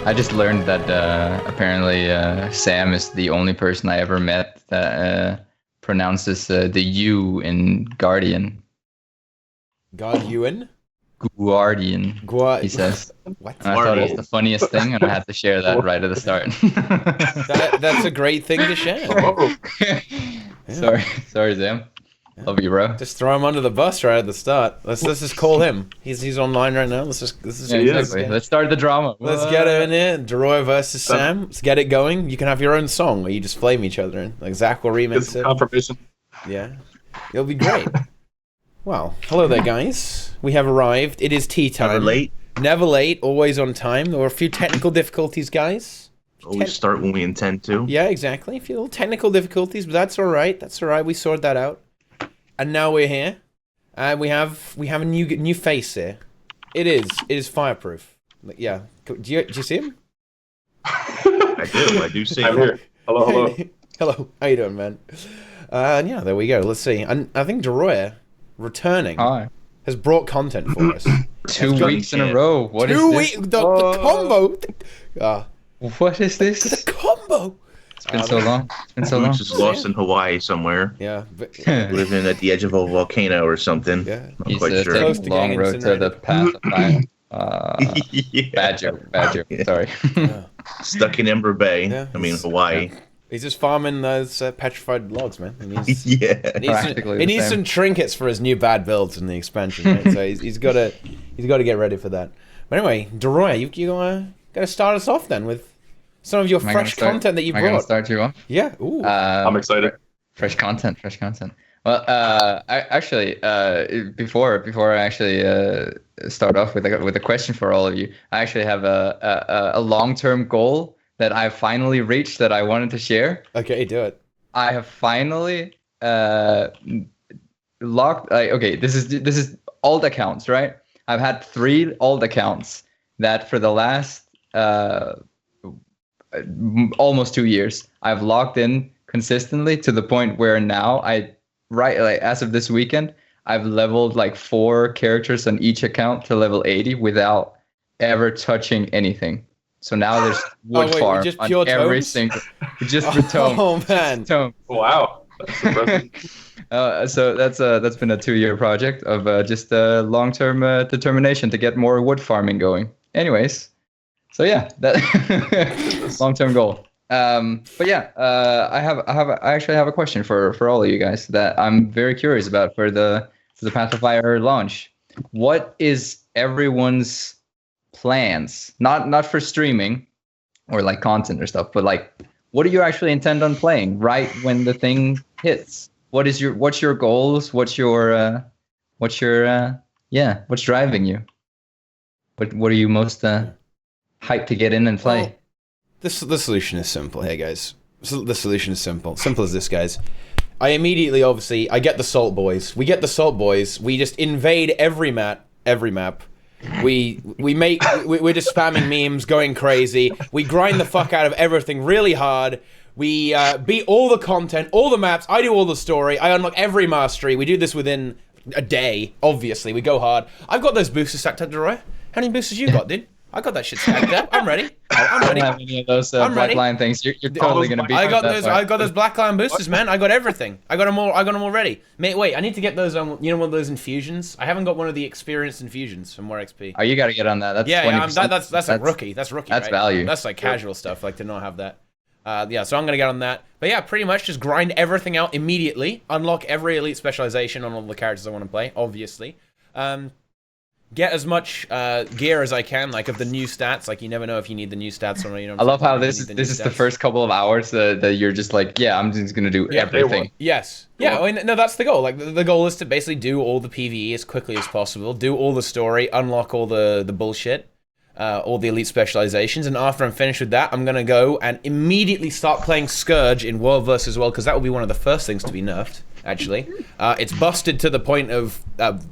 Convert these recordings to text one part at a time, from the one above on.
I just learned that apparently Sam is the only person I ever met that pronounces the U in Guardian. Guardian? Guardian, he says. What? And I thought it was the funniest thing, and I had to share that right at the start. That's a great thing to share. Sorry, Sam. Love you, bro. Just throw him under the bus right at the start. Let's just call him. He's online right now. Let's exactly. Let's start the drama. Let's get him in here. Deroir versus Sam. Let's get it going. You can have your own song where you just flame each other in. Like Zach will remix it. Confirmation. Yeah, it'll be great. Well, hello there, guys. We have arrived. It is tea time. Never late. Never late. Always on time. There were a few technical difficulties, guys. Always start when we intend to. Yeah, exactly. A few little technical difficulties, but that's all right. That's all right. We sorted that out. And now we're here, and we have a new face here. It is Fireprufe. Yeah, do you see him? I do see I'm him. here. Hello. Hello. How you doing, man? And yeah, there we go. Let's see. And I think Deroir returning has brought content for us. 2 weeks in a row. What is this? 2 weeks. The combo. What is this? The combo. It's been so long. It's been so long. Just lost in Hawaii somewhere. Yeah. Living at the edge of a volcano or something. Yeah. I'm quite sure. Taking a long road to the path of fire. Yeah. Bad joke. Sorry. Yeah. Stuck in Ember Bay. Yeah. Hawaii. Yeah. He's just farming those petrified logs, man. And he's, Yeah. he needs some trinkets for his new bad builds in the expansion, right? So he's got to get ready for that. But anyway, Deroir, you gotta start us off then with some of your fresh content that you brought. Am I gonna start you off? Yeah. Ooh. I'm excited. Fresh content. Well, before I actually start off with a question for all of you, I actually have a long-term goal that I finally reached that I wanted to share. Okay, do it. I have finally locked. Okay, this is alt accounts, right? I've had 3 alt accounts that for the last almost 2 years I've logged in consistently to the point where now as of this weekend I've leveled like 4 characters on each account to level 80 without ever touching anything. So now there's wood farm just on pure every tomes? single just for tomes. Oh man. Tomes. Wow. That's impressive. So that's been a 2-year project of just long-term determination to get more wood farming going. Anyways, so yeah, that long-term goal. But yeah, I actually have a question for all of you guys that I'm very curious about for the Path of Fire launch. What is everyone's plans? Not for streaming or like content or stuff, but like, what do you actually intend on playing right when the thing hits? What's your goals? What's driving you? What are you most hyped to get in and play? Well, the solution is simple. Hey guys, the solution is simple. Simple as this, guys. I immediately, obviously, I get the Salt Boys. We get the Salt Boys. We just invade every map. We're just spamming memes, going crazy. We grind the fuck out of everything really hard. We beat all the content, all the maps. I do all the story. I unlock every mastery. We do this within a day, obviously. We go hard. I've got those boosters stacked up, Deroir. How many boosters you got, dude? I got that shit stacked up. I'm ready. I don't have any of those black line things. You're totally gonna beat. I got those black line boosters, man. I got everything. I got them all ready. Mate, wait. I need to get those. One of those infusions. I haven't got one of the experienced infusions from More XP. Oh, you got to get on that. That's that's like rookie. That's rookie. That's right? value. That's like casual stuff. Like to not have that. So I'm gonna get on that. But yeah, pretty much just grind everything out immediately. Unlock every elite specialization on all the characters I want to play. Obviously. Get as much gear as I can, like of the new stats. Like you never know if you need the new stats or not. You know. I love how this is the first couple of hours that you're just like, yeah, I'm just gonna do everything. Yes. Yeah. I mean, no, that's the goal. Like the goal is to basically do all the PvE as quickly as possible, do all the story, unlock all the bullshit, all the elite specializations, and after I'm finished with that, I'm gonna go and immediately start playing Scourge in World Versus as well, because that will be one of the first things to be nerfed. Actually, it's busted to the point of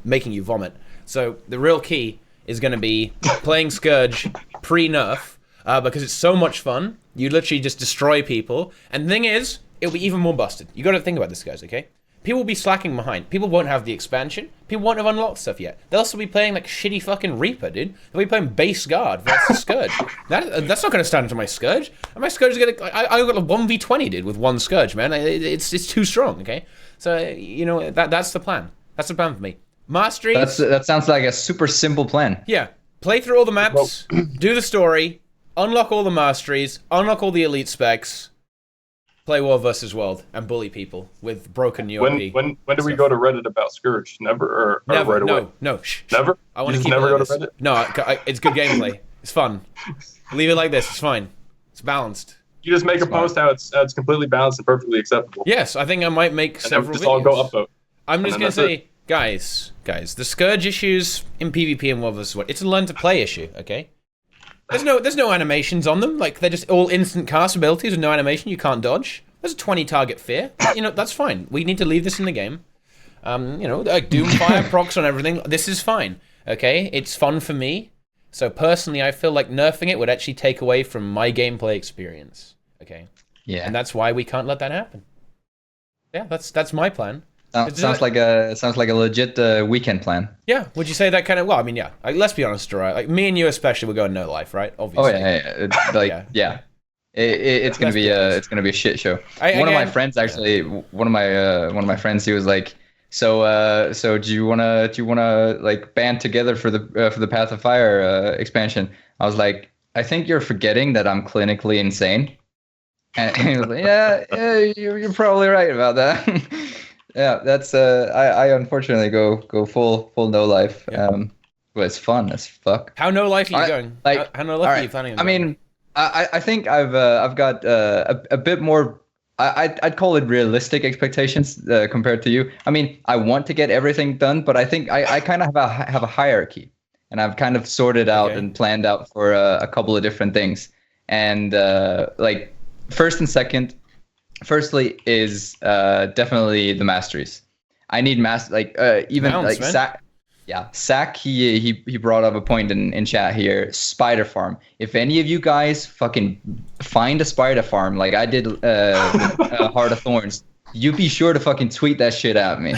making you vomit. So the real key is going to be playing Scourge pre-nerf because it's so much fun. You literally just destroy people. And the thing is, it'll be even more busted. You got to think about this, guys, okay? people will be slacking behind. People won't have the expansion. People won't have unlocked stuff yet. They'll also be playing like shitty fucking Reaper, dude. They'll be playing base guard versus Scourge. That's not going to stand to my Scourge. My Scourge is going to... I got a 1v20, dude, with one Scourge, man. It's too strong, okay? So, you know, that's the plan. That's the plan for me. Masteries... That sounds like a super simple plan. Yeah. Play through all the maps, do the story, unlock all the masteries, unlock all the elite specs, play World versus World, and bully people with broken UOP. When do we go to Reddit about Scourge? Never, or never, right away? No, shh. Never? I want to just keep never it go like to this. Reddit? No, it's good gameplay. It's fun. Leave it like this. It's fine. It's balanced. You just make a post how it's completely balanced and perfectly acceptable. Yes, I think I might make And several just videos. all go upvote. I'm just And gonna then say, guys, the Scourge issues in PvP and World vs. World, it's a learn to play issue, okay? There's no animations on them. Like, they're just all instant cast abilities with no animation. You can't dodge. There's a 20 target fear. You know, that's fine. We need to leave this in the game. You know, like Doomfire procs on everything. This is fine, okay? It's fun for me. So personally, I feel like nerfing it would actually take away from my gameplay experience, okay? Yeah. And that's why we can't let that happen. Yeah, that's my plan. Sounds like a legit weekend plan. Yeah, would you say that kind of? Well, I mean, yeah. Like, let's be honest, right? Like me and you especially, we're going no life, right? Obviously. Oh yeah. Yeah. It's gonna be a shit show. One of my friends actually, one of my friends, he was like, so do you wanna like band together for the Path of Fire expansion? I was like, I think you're forgetting that I'm clinically insane. And he was like, yeah, you're probably right about that. Yeah, that's I unfortunately go full no life. Yeah. But it's fun as fuck. How no life are you going? Like, how no life are you planning on I going? mean, I think I've got a bit more. I'd call it realistic expectations compared to you. I mean, I want to get everything done, but I think I kind of have a hierarchy, and I've kind of sorted out and planned out for a couple of different things. And like first and second, firstly is definitely the masteries. I need Sack, he brought up a point in chat here. Spider farm. If any of you guys fucking find a spider farm like I did with Heart of Thorns, you be sure to fucking tweet that shit at me.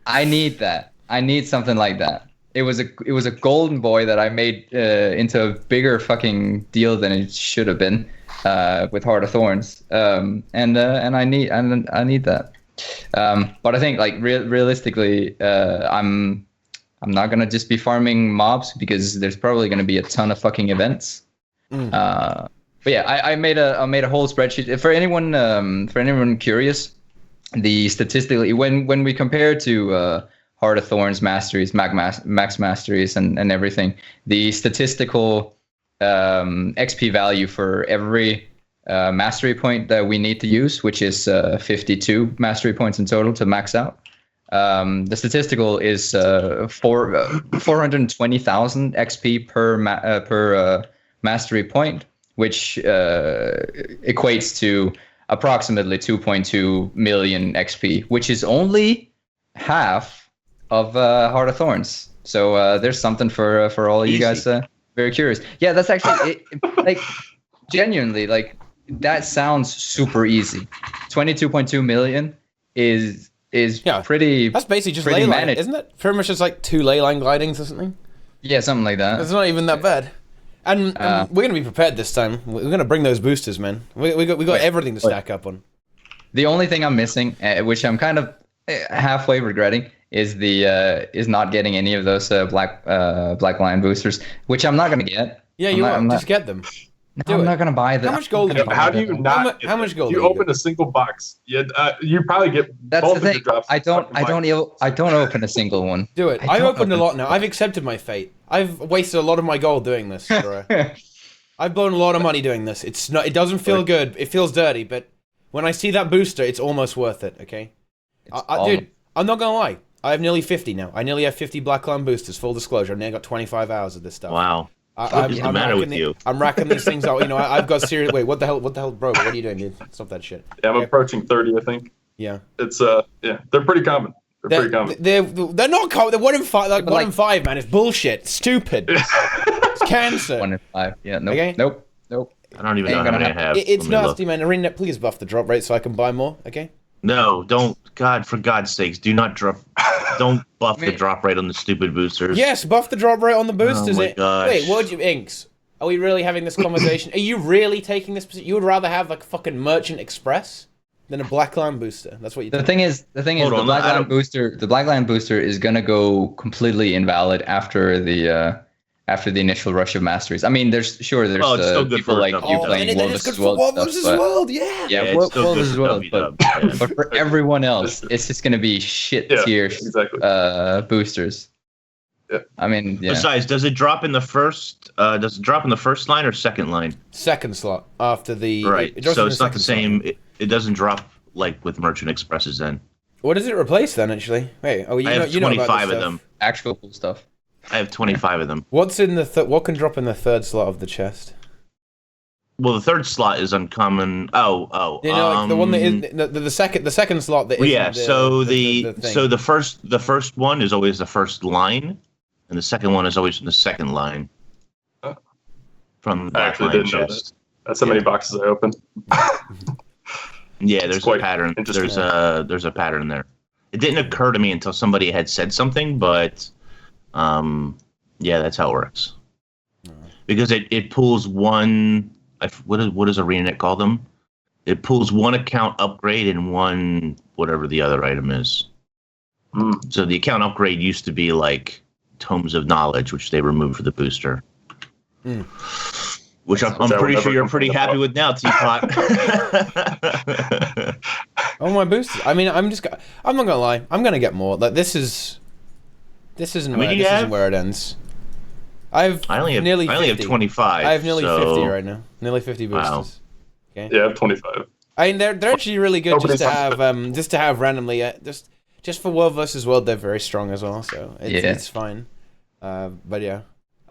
I need that. I need something like that. It was a golden boy that I made into a bigger fucking deal than it should have been with Heart of Thorns. And I need that. But I think like realistically, I'm not gonna just be farming mobs because there's probably gonna be a ton of fucking events. But yeah, I made a whole spreadsheet for anyone curious. The statistically when we compare to Heart of Thorns masteries, max masteries, and everything, the statistical XP value for every mastery point that we need to use, which is 52 mastery points in total to max out. The statistical is 420,000 XP per mastery point, which equates to approximately 2.2 million XP, which is only half of Heart of Thorns. So there's something for all of you guys very curious. Yeah, that's actually like genuinely like. That sounds super easy. 22.2 million is pretty. That's basically just pretty ley line, managed. isn't it? Pretty much just like 2 ley line glidings or something. Yeah, something like that. It's not even that bad. And we're gonna be prepared this time. We're gonna bring those boosters, man. We got everything to stack up on. The only thing I'm missing, which I'm kind of halfway regretting, is not getting any of those black line boosters, which I'm not gonna get. Yeah, just get them. I'm not gonna buy them. How much gold? How do you not? How much gold? You open a single box. You probably get. That's both the thing. Of your drops I don't open a single one. Do it. I've opened a lot now. I've accepted my fate. I've wasted a lot of my gold doing this. I've blown a lot of money doing this. It's not. It doesn't feel good. It feels dirty. But when I see that booster, it's almost worth it. Okay. Dude, I'm not gonna lie. I have nearly 50 now. I nearly have 50 black line boosters. Full disclosure. I've now got 25 hours of this stuff. Wow. What's the matter with you? I'm racking these things out. You know, I've got serious. Wait, what the hell, bro? What are you doing, dude? Stop that shit. Yeah, I'm approaching 30, I think. Yeah. It's they're pretty common. They're pretty common. They're not common. They're 1 in 5. Like 1 in 5, man. It's bullshit. It's stupid. It's cancer. 1 in 5. Yeah. Nope. Okay? Nope. I don't even know how many I have. It's nasty, man. ArenaNet, please buff the drop rate so I can buy more. Okay. No, don't. God, for God's sakes, do not drop. Don't buff the drop rate on the stupid boosters. Yes, buff the drop rate on the boosters. Oh my gosh. Wait, what do you, Inks? Are we really having this conversation? Are you really taking this position? You would rather have like fucking Merchant Express than a Blackline booster? That's what you. The thing is, the Blackline booster is gonna go completely invalid after the initial rush of masteries. I mean, there's still good people for like you WW. playing World vs. World stuff, yeah. yeah, World vs. World, but for everyone else, it's just gonna be shit tier boosters. Yeah. I mean, yeah. Besides, does it drop in the first? Does it drop in the first line or second line? Second slot after the. Right. So it's not the same. Slot. It doesn't drop like with Merchant Expresses then. What does it replace then? Actually, wait. Oh, I have 25 of them. Actual cool stuff. I have 25 of them. What's in the what can drop in the third slot of the chest? Well, the third slot is uncommon. Like the one that is the second slot that is. Yeah. So the first one is always the first line, and the second one is always from the second line. From the back line chest. That's how many boxes I opened. Yeah, there's a pattern. There's a pattern there. It didn't occur to me until somebody had said something, but yeah, that's how it works. Because it pulls one. What does ArenaNet call them? It pulls one account upgrade and one whatever the other item is. So the account upgrade used to be like Tomes of Knowledge, which they removed for the booster. Which I'm pretty sure you're pretty happy with now, Teapot. Oh, my boosters. I mean, I'm not gonna lie. I'm gonna get more. Like this isn't where it ends. I only have 25. I have nearly 50 right now. Nearly 50 boosters. Wow. Okay. Yeah, I have 25. I mean, they're actually really good just to have randomly. Just for World vs. World, they're very strong as well. So it's fine. But yeah.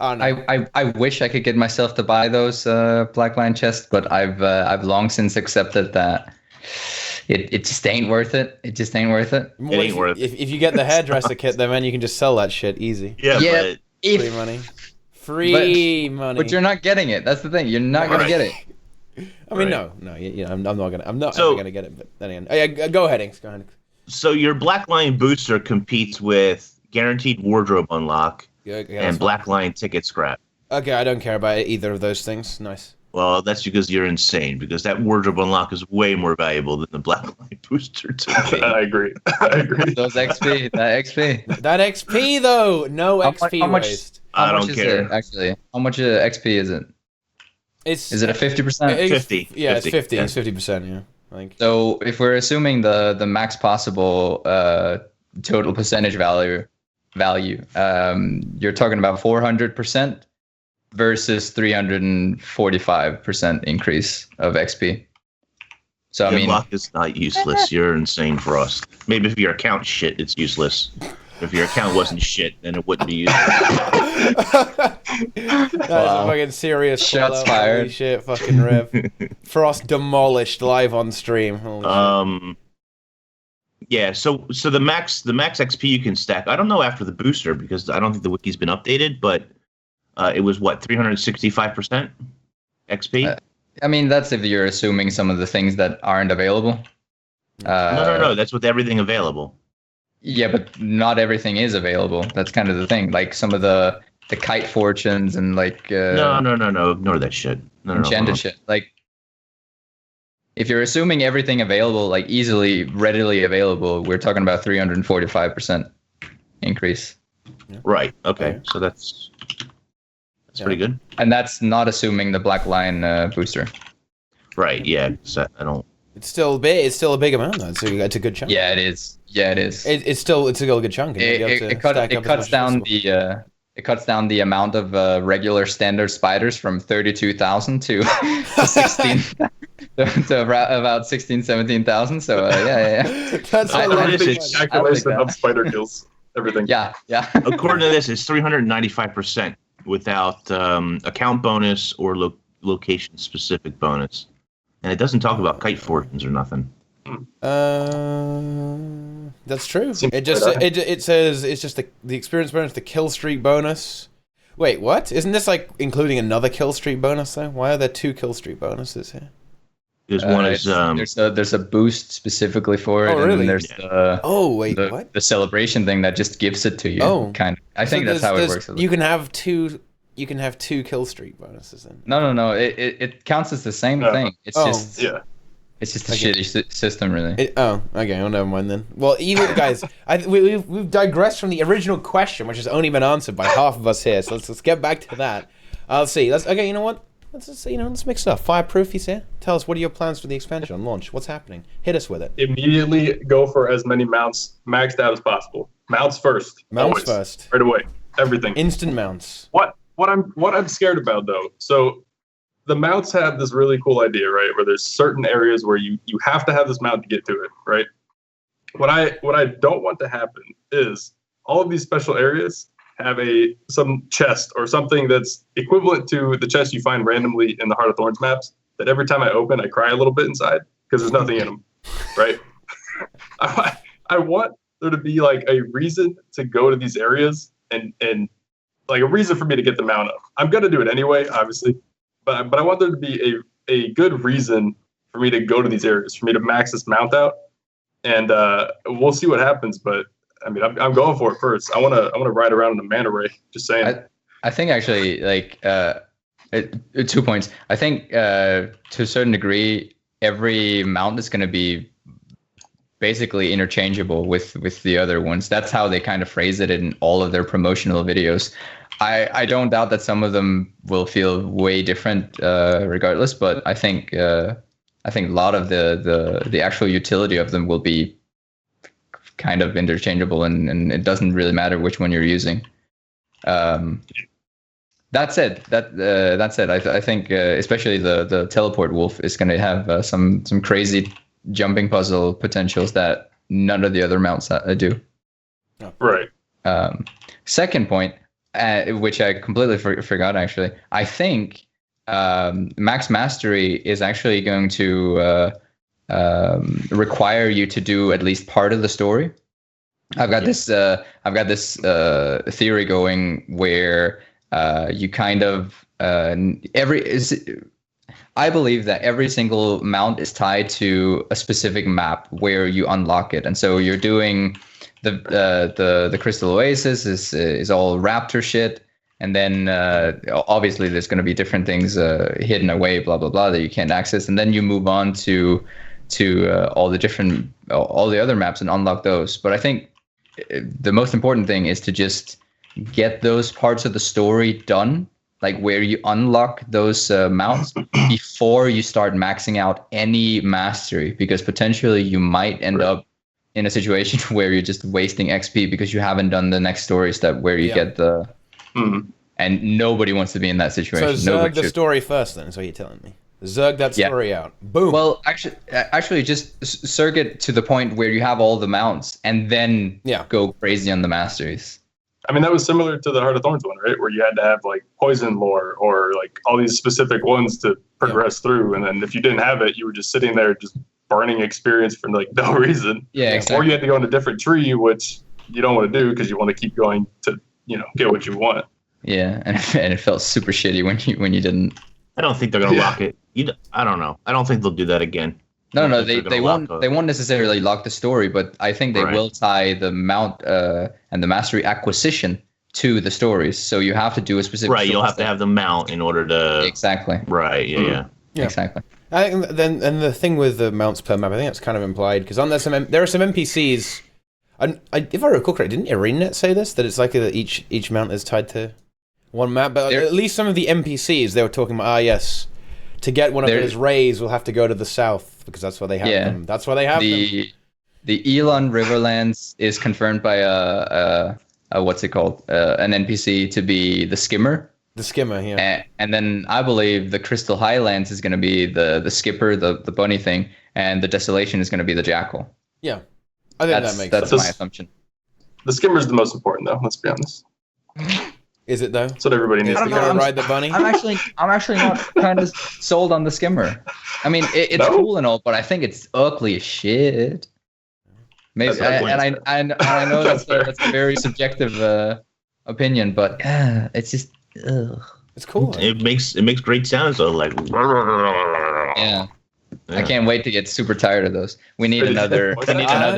Oh, no. I wish I could get myself to buy those Blackline chests, but I've long since accepted that it just ain't worth it. It just ain't worth it. It ain't worth it. If you get the hairdresser kit, then man, you can just sell that shit easy. Yeah. Free money. Free money. But you're not getting it. That's the thing. You're not gonna get it. I mean, no. I'm not gonna get it. But then again, go ahead, Inks. Go ahead. So your Blackline booster competes with guaranteed wardrobe unlock and Blackline ticket scrap. Okay, I don't care about either of those things. Nice. Well, that's because you're insane. Because that wardrobe unlock is way more valuable than the Blackline booster to me. I agree. Those XP, that XP. That XP though, no XP waste. I don't care. Actually, how much XP is it? Is it a 50%? 50. Yeah, 50. It's 50. Yeah. It's 50%. Yeah. Like. So if we're assuming the max possible total percentage value, you're talking about 400% versus 345% increase of XP. So I mean, luck is not useless. You're insane for us. Maybe if your account shit, it's useless. If your account wasn't shit, then it wouldn't be useless. That's a fucking serious shots fired. Holy shit, fucking Rev. Frost demolished live on stream. Holy shit. Yeah, so the max XP you can stack. I don't know after the booster because I don't think the wiki's been updated, but it was what 365% XP. I mean, that's if you're assuming some of the things that aren't available. No. That's with everything available. Yeah, but not everything is available. That's kind of the thing. Like some of the kite fortunes and like no. Ignore that shit. Enchanted shit. Like if you're assuming everything available, like readily available, we're talking about 345% increase. Right. Okay. So that's pretty good. And that's not assuming the Black Line booster. Right. Yeah. So I don't. It's still big. It's still a big amount though. It's a good chunk. Yeah, it is. Yeah, it is. It's still a good chunk. It cuts down the amount of regular standard spiders from 32,000 to 16 to about 17,000. So yeah. That's calculation of spider kills. Everything. Yeah. According to this, it's 395% without account bonus or location specific bonus, and it doesn't talk about kite fortunes or nothing. That's true. It says it's just the experience bonus, the kill streak bonus. Wait, what? Isn't this like including another kill streak bonus though? Why are there two kill streak bonuses here? Because one is there's a boost specifically for it, Oh, really? and then there's Oh, wait, the, what? the celebration thing that just gives it to you. Oh. Kind of. I think So that's how it there's- works. You can have two. You can have 2 kill streak bonuses then. No. It counts as the same thing. It's Oh. just Yeah. It's just a Okay. shitty system, really. Okay, well, never mind then. Well, either guys, we've digressed from the original question, which has only been answered by half of us here. So let's get back to that. Let's see. You know what? Let's mix it up. Fireprufe, here. Tell us, what are your plans for the expansion on launch? What's happening? Hit us with it. Immediately go for as many mounts maxed out as possible. Mounts first. Mounts always. first. Right away. Everything. Instant mounts. What I'm scared about though. So the mounts have this really cool idea, right? Where there's certain areas where you have to have this mount to get to it, right? What I don't want to happen is all of these special areas have some chest or something that's equivalent to the chest you find randomly in the Heart of Thorns maps, that every time I open I cry a little bit inside because there's nothing in them, right? I want there to be like a reason to go to these areas and like a reason for me to get the mount up. I'm gonna do it anyway, obviously, but I want there to be a good reason for me to go to these areas, for me to max this mount out, and we'll see what happens. But I mean, I'm going for it first. I wanna ride around in a manta ray. Just saying. I think actually, like 2 points. I think to a certain degree, every mount is going to be basically interchangeable with the other ones. That's how they kind of phrase it in all of their promotional videos. I don't doubt that some of them will feel way different regardless, but I think a lot of the actual utility of them will be kind of interchangeable, and it doesn't really matter which one you're using. That said, I think especially the teleport wolf is going to have some crazy jumping puzzle potentials that none of the other mounts do. Right. Second point, which I completely forgot actually. I think max mastery is actually going to require you to do at least part of the story. I've got this theory going where you kind of I believe that every single mount is tied to a specific map where you unlock it, and so you're doing the Crystal Oasis is all raptor shit, and then obviously there's going to be different things hidden away, blah blah blah, that you can't access, and then you move on to all the other maps and unlock those. But I think the most important thing is to just get those parts of the story done, like where you unlock those mounts before you start maxing out any mastery, because potentially you might end up in a situation where you're just wasting XP because you haven't done the next story step where you get the and nobody wants to be in that situation. So Zerg the story first then, is what you're telling me. Zerg that story out. Boom. Well, actually just Zerg it to the point where you have all the mounts and then go crazy on the masteries. I mean, that was similar to the Heart of Thorns one, right? Where you had to have like poison lore or like all these specific ones to progress through, and then if you didn't have it, you were just sitting there just burning experience for like no reason. Yeah, exactly. Or you had to go in a different tree, which you don't want to do because you want to keep going to get what you want. Yeah, and it felt super shitty when you didn't. I don't think they're gonna lock it. I don't know. I don't think they'll do that again. No, they won't necessarily lock the story, but I think they will tie the mount and the mastery acquisition to the stories. So you have to do a specific. Right, you'll have to have the mount in order to. Exactly. Right. Yeah. Exactly. I think then, and the thing with the mounts per map, I think that's kind of implied because there are some NPCs. And if I recall correctly, didn't ArenaNet say this, that it's like each mount is tied to one map? But at least some of the NPCs they were talking about. Yes. To get one of those rays, we'll have to go to the south because that's where they have them. That's where they have them. The Elon Riverlands is confirmed by a what's it called? An NPC to be the Skimmer. The Skimmer, yeah. And then I believe the Crystal Highlands is going to be the Skipper, the bunny thing, and the Desolation is going to be the Jackal. Yeah, I think that makes sense. That's my assumption. The Skimmer is the most important, though. Let's be honest. Is it though? That's what everybody needs to You gonna ride the bunny? I'm actually not kind of sold on the Skimmer. I mean, it's cool and all, but I think it's ugly as shit. Maybe, and I know that's a very subjective opinion, but it's just ugh. It's cool. It makes great sounds though, like. Yeah. I can't wait to get super tired of those. We need another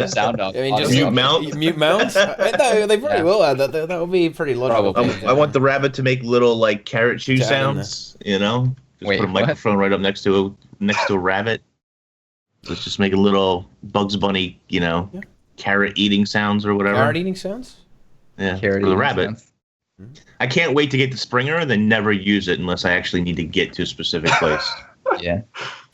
sound off. I mean, just mute mount. Mute mounts? No, they probably will add that. That would be pretty logical. I want the rabbit to make little like carrot chew sounds. You know, just Wait, put a microphone right up next to a rabbit. Let's just make a little Bugs Bunny, carrot eating sounds or whatever. Carrot eating sounds? Yeah, Carrot for the eating rabbit. sounds. I can't wait to get the Springer and then never use it unless I actually need to get to a specific place. Yeah.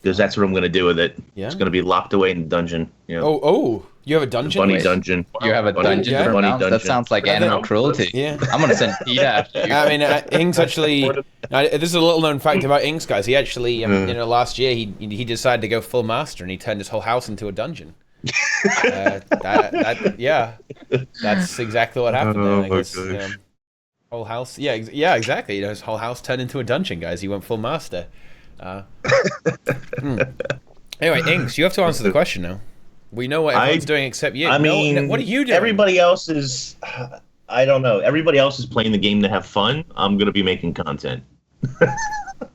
Because that's what I'm going to do with it. Yeah. It's going to be locked away in the dungeon. Oh, you have a dungeon? Bunny dungeon. You have a dungeon yeah. for Bunny mounts? That dungeon. sounds like animal cruelty. Yeah. I'm gonna send Pete after you. I mean, Inks actually. This is a little known fact about Inks, guys. He actually, last year he decided to go full master and he turned his whole house into a dungeon. That's exactly what happened. There, I guess. Whole house, yeah, exactly. His whole house turned into a dungeon, guys. He went full master. Anyway, Inks, you have to answer the question now. We know what everyone's doing except you. I mean, what are you doing? Everybody else is. I don't know. Everybody else is playing the game to have fun. I'm gonna be making content.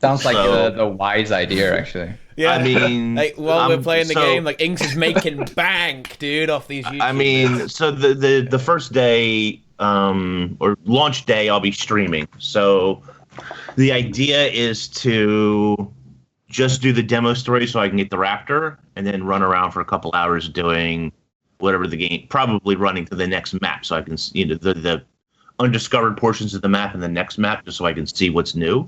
Sounds like the wise idea, actually. Yeah, I mean, like while we're playing the game, like Inks is making bank, dude, off these YouTube I mean, so the first day, or launch day, I'll be streaming. So the idea is to just do the demo story so I can get the Raptor and then run around for a couple hours doing whatever the game, probably running to the next map so I can see the undiscovered portions of the map and the next map just so I can see what's new.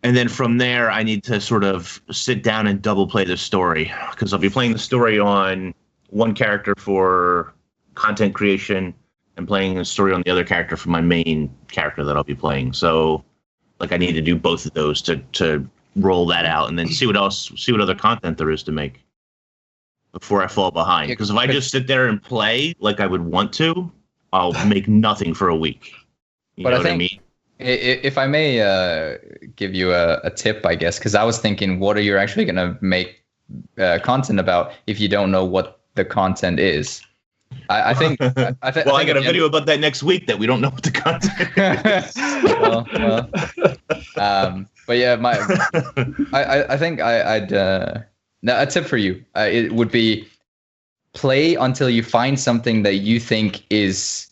And then from there, I need to sort of sit down and double play the story because I'll be playing the story on one character for content creation and playing the story on the other character for my main character that I'll be playing. So like I need to do both of those to roll that out and then see what other content there is to make before I fall behind. Because if I just sit there and play like I would want to, I'll make nothing for a week. You know what I mean? If I may give you a tip, I guess, because I was thinking, what are you actually going to make content about if you don't know what the content is? I think. Well, I got a video about that next week that we don't know what the content is. But yeah, I think I'd a tip for you. It would be play until you find something that you think is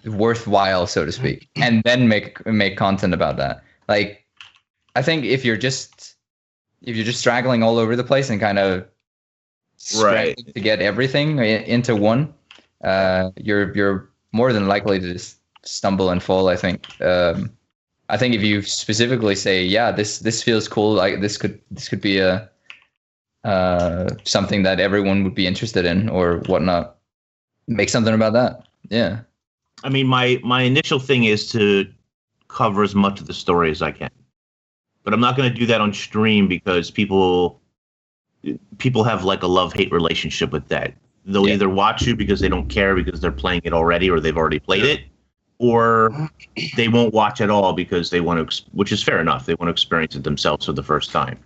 worthwhile, so to speak, and then make content about that. Like, I think if you're just straggling all over the place and kind of scrambling to get everything into one, you're more than likely to just stumble and fall. I think if you specifically say, yeah, this feels cool, like this could be a something that everyone would be interested in or whatnot, make something about that. Yeah. I mean, my initial thing is to cover as much of the story as I can, but I'm not going to do that on stream because people have like a love-hate relationship with that. They'll either watch you because they don't care because they're playing it already or they've already played it, or they won't watch at all because they want to, which is fair enough. They want to experience it themselves for the first time.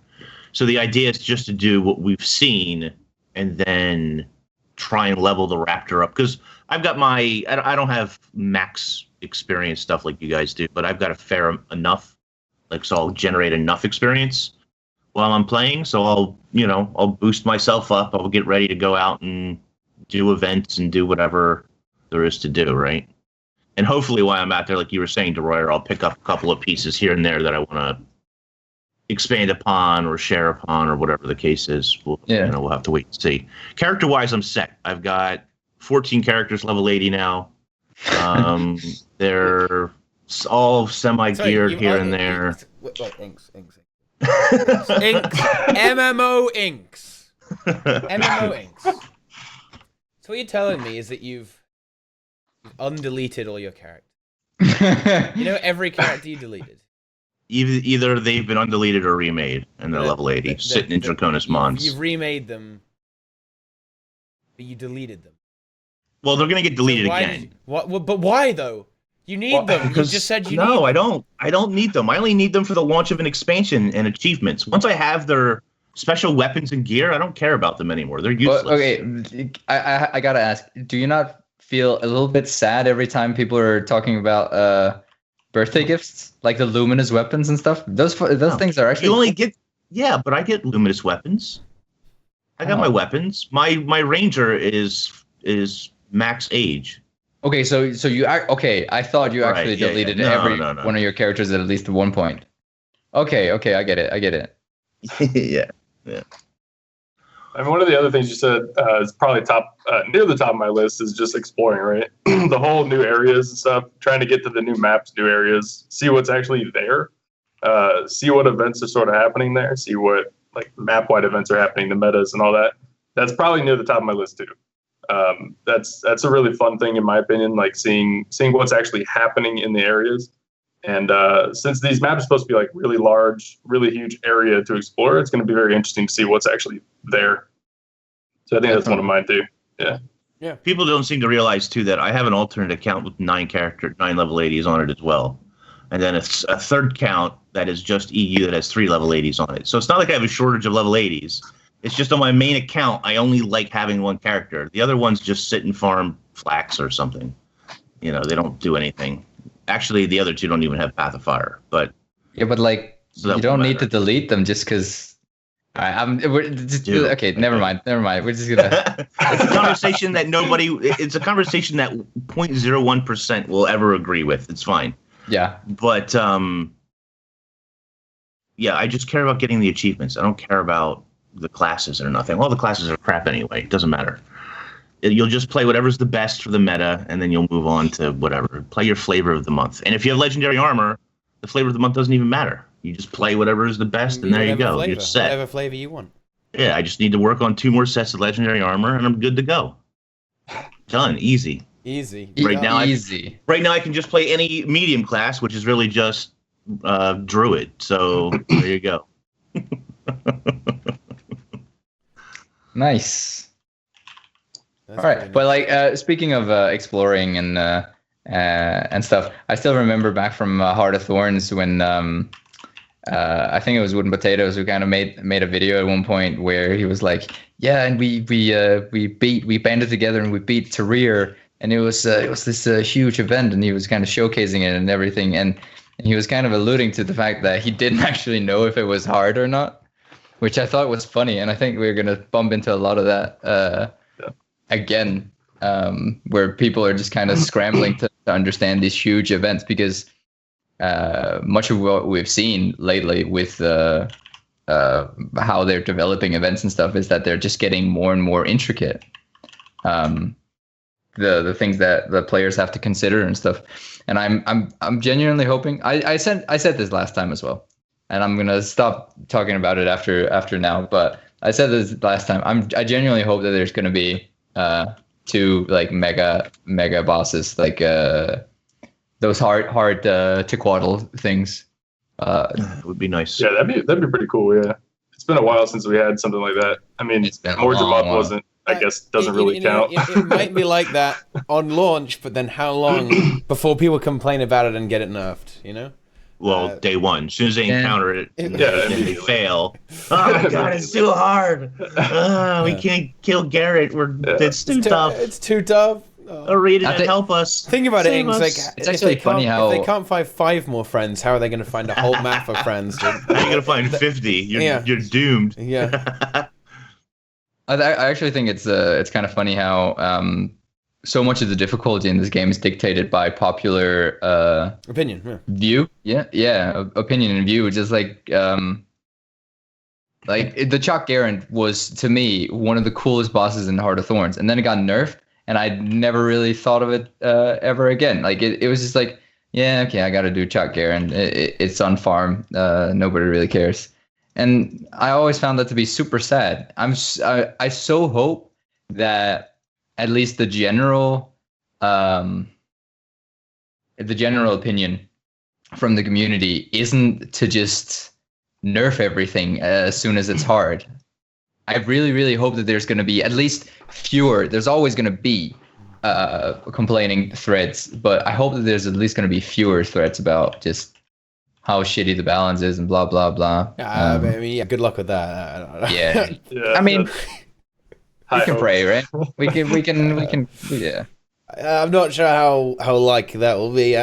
So the idea is just to do what we've seen and then try and level the Raptor up, because I've got I don't have max experience stuff like you guys do, but I've got a fair enough, so I'll generate enough experience while I'm playing. So I'll boost myself up. I'll get ready to go out and do events and do whatever there is to do, right? And hopefully while I'm out there, like you were saying, Deroir, I'll pick up a couple of pieces here and there that I want to expand upon or share upon or whatever the case is. We'll have to wait and see. Character-wise, I'm set. I've got 14 characters, level 80 now. They're all semi-geared here and there. Inks. MMO Inks. MMO Inks. So what you're telling me is that you've undeleted all your characters. You know every character you deleted. Either they've been undeleted or remade, and they're level 80, sitting in Draconis Mons. You've remade them, but you deleted them. Well, they're going to get deleted again. But why, though? You need them. You just said you need them. No, I don't. I don't need them. I only need them for the launch of an expansion and achievements. Once I have their special weapons and gear, I don't care about them anymore. They're useless. Well, okay, I got to ask, do you not feel a little bit sad every time people are talking about birthday gifts, like the luminous weapons and stuff? Those things are actually Yeah, but I get luminous weapons. I got my weapons. My ranger is max age. Okay, so you okay? I thought you Right, actually yeah, deleted yeah. every No. one of your characters at least one point. Okay, I get it. Yeah. I mean, one of the other things you said is probably near the top of my list is just exploring, right? The whole new areas and stuff, trying to get to the new maps, new areas, see what's actually there, see what events are sort of happening there, see what like map-wide events are happening, the metas and all that. That's probably near the top of my list too. That's a really fun thing in my opinion, like seeing what's actually happening in the areas. And since these maps are supposed to be like really large, really huge area to explore, it's going to be very interesting to see what's actually there. So I think that's one of mine too. Yeah. People don't seem to realize too that I have an alternate account with 9 level 80s on it as well, and then it's a third count that is just EU that has 3 level 80s on it. So it's not like I have a shortage of level 80s. It's just on my main account, I only like having one character. The other ones just sit and farm flax or something. They don't do anything. Actually, the other 2 don't even have Path of Fire. But like so you don't need to delete them just because. Okay, never mind. We're just gonna. It's a conversation that It's a conversation that 0.01% will ever agree with. It's fine. Yeah. But yeah, I just care about getting the achievements. I don't care about the classes or nothing. All the classes are crap anyway. It doesn't matter. You'll just play whatever's the best for the meta, and then you'll move on to whatever. Play your flavor of the month. And if you have legendary armor, the flavor of the month doesn't even matter. You just play whatever is the best, and there you go. You're set. Whatever flavor you want. Yeah, I just need to work on 2 more sets of legendary armor, and I'm good to go. Done. Easy. Right now, I can just play any medium class, which is really just druid. So there you go. Nice. All right, but like speaking of exploring and stuff, I still remember back from Heart of Thorns when I think it was Wooden Potatoes who kind of made a video at one point where he was like, yeah, and we banded together and we beat Deroir, and it was this huge event, and he was kind of showcasing it and everything, and he was kind of alluding to the fact that he didn't actually know if it was hard or not, which I thought was funny, and I think we're gonna bump into a lot of that again, where people are just kind of scrambling to understand these huge events, because much of what we've seen lately with how they're developing events and stuff is that they're just getting more and more intricate. The things that the players have to consider and stuff, and I'm genuinely hoping. I said this last time as well, and I'm gonna stop talking about it after now. But I said this last time. I genuinely hope that there's gonna be 2 like mega bosses, like those hard to quaddle things. It would be nice. Yeah, that'd be pretty cool. Yeah, it's been a while since we had something like that. I mean, Morgemont wasn't. I guess doesn't really count. It might be like that on launch, but then how long before people complain about it and get it nerfed? Well, day 1, as soon as they encounter it, and they fail. Oh my god, it's too hard. We can't kill Garrett. It's too tough. It's too tough. ArenaNet, help us. Think about it, Ings. Like, it's actually funny how if they can't find 5 more friends, how are they going to find a whole map of friends? Dude? How are you going to find 50? You're doomed. Yeah. I actually think it's kind of funny how so much of the difficulty in this game is dictated by popular opinion, view. Opinion and view. Just like the Chalk Garant was, to me, one of the coolest bosses in Heart of Thorns, and then it got nerfed, and I never really thought of it ever again. Like it was just like, yeah, okay, I got to do Chalk Garant. It's on farm. Nobody really cares. And I always found that to be super sad. I so hope that at least the general opinion from the community isn't to just nerf everything as soon as it's hard. I really, really hope that there's going to be at least fewer. There's always going to be complaining threads, but I hope that there's at least going to be fewer threads about just how shitty the balance is and blah blah blah. I mean, good luck with that. Yeah. I mean, we can pray, right? We can. Yeah. I'm not sure how likely that will be.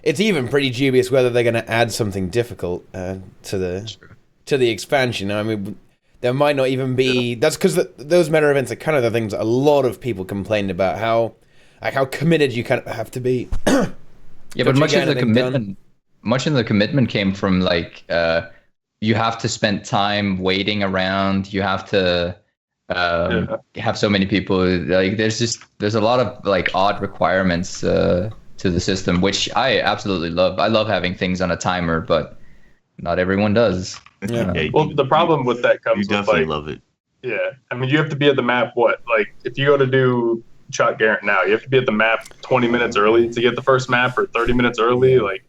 It's even pretty dubious whether they're going to add something difficult to to the expansion. I mean, there might not even be. That's because those meta events are kind of the things that a lot of people complained about. How committed you kind of have to be. Yeah, but much of the commitment came from like you have to spend time waiting around. You have to have so many people. Like there's a lot of like odd requirements to the system, which I absolutely love. I love having things on a timer, but not everyone does. Yeah. Well, the problem with that comes You with definitely like, love it. yeah, I mean, you have to be at the map. What, like, if you go to do Shot Garrett now, you have to be at the map 20 minutes early to get the first map, or 30 minutes early. Like,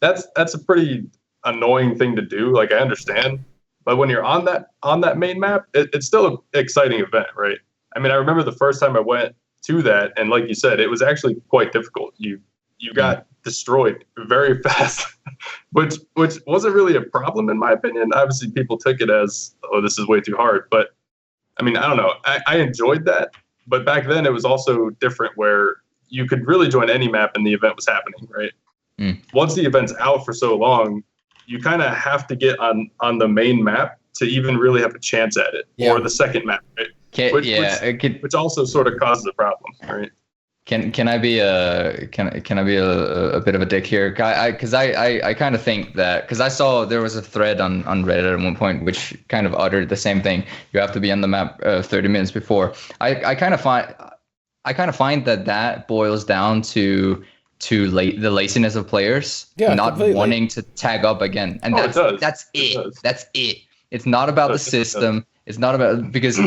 that's a pretty annoying thing to do. Like, I understand, but when you're on that main map, it's still an exciting event, right? I mean, I remember the first time I went to that, and like you said, it was actually quite difficult. You got destroyed very fast, which wasn't really a problem in my opinion. Obviously, people took it as, oh, this is way too hard. But I mean, I don't know. I enjoyed that, but back then it was also different, where you could really join any map and the event was happening, right? Once the event's out for so long, you kind of have to get on the main map to even really have a chance at it, or the second map, right? Which also sort of causes a problem, right? Can I be a bit of a dick here? Because I kind of think that, because I saw there was a thread on Reddit at one point which kind of uttered the same thing. You have to be on the map 30 minutes before. I kind of find that boils down to the laziness of players, not wanting to tag up again, and that's it. It's not about the system. It's not about, because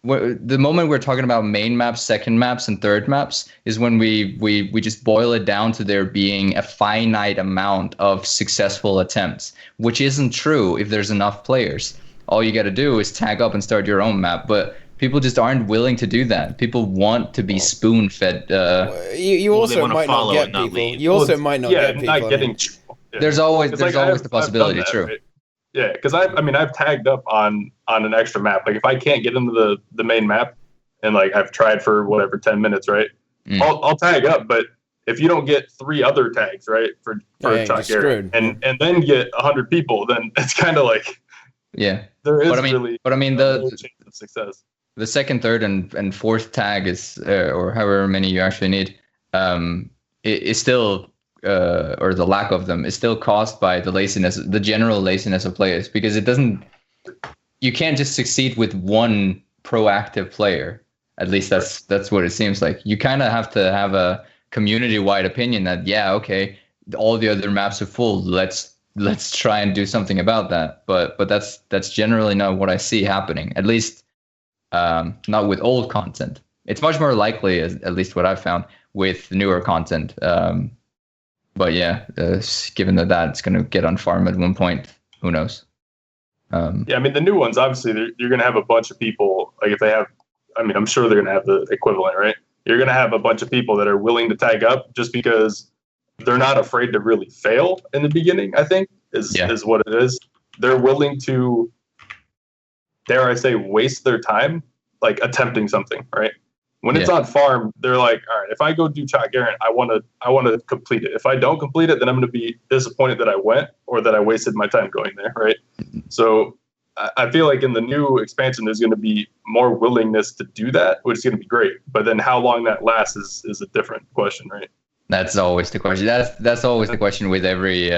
the moment we're talking about main maps, second maps, and third maps is when we just boil it down to there being a finite amount of successful attempts, which isn't true if there's enough players. All you got to do is tag up and start your own map, but people just aren't willing to do that. People want to be spoon-fed. You also might not get people. You also might not get people. Not getting. There's always the possibility. True. Right? Yeah, because I've tagged up on an extra map. Like, if I can't get into the main map, and like I've tried for whatever 10 minutes, right? I'll tag up, but if you don't get 3 other tags, right, for Shot Garrett, and then get 100 people, then it's kind of like, there is the chance of success. The second, third, and fourth tag is, or however many you actually need, is still, or the lack of them is still caused by the general laziness of players, because you can't just succeed with one proactive player. At least that's what it seems like. You kind of have to have a community-wide opinion that, all the other maps are full. Let's try and do something about that. But that's generally not what I see happening. At least not with old content. It's much more likely, at least what I've found, with newer content. But given that's going to get on farm at one point, who knows? I mean, the new ones, obviously, you're going to have a bunch of people. Like, if they have, I mean, I'm sure they're going to have the equivalent, right? You're going to have a bunch of people that are willing to tag up just because they're not afraid to really fail in the beginning, I think, is what it is. They're willing to, dare I say, waste their time, like, attempting something, right? When it's on farm, they're like, all right, if I go do Shot Garrett, I want to complete it. If I don't complete it, then I'm going to be disappointed that I went, or that I wasted my time going there, right? So I feel like in the new expansion, there's going to be more willingness to do that, which is going to be great. But then how long that lasts is a different question, right? That's always the question. That's always the question with every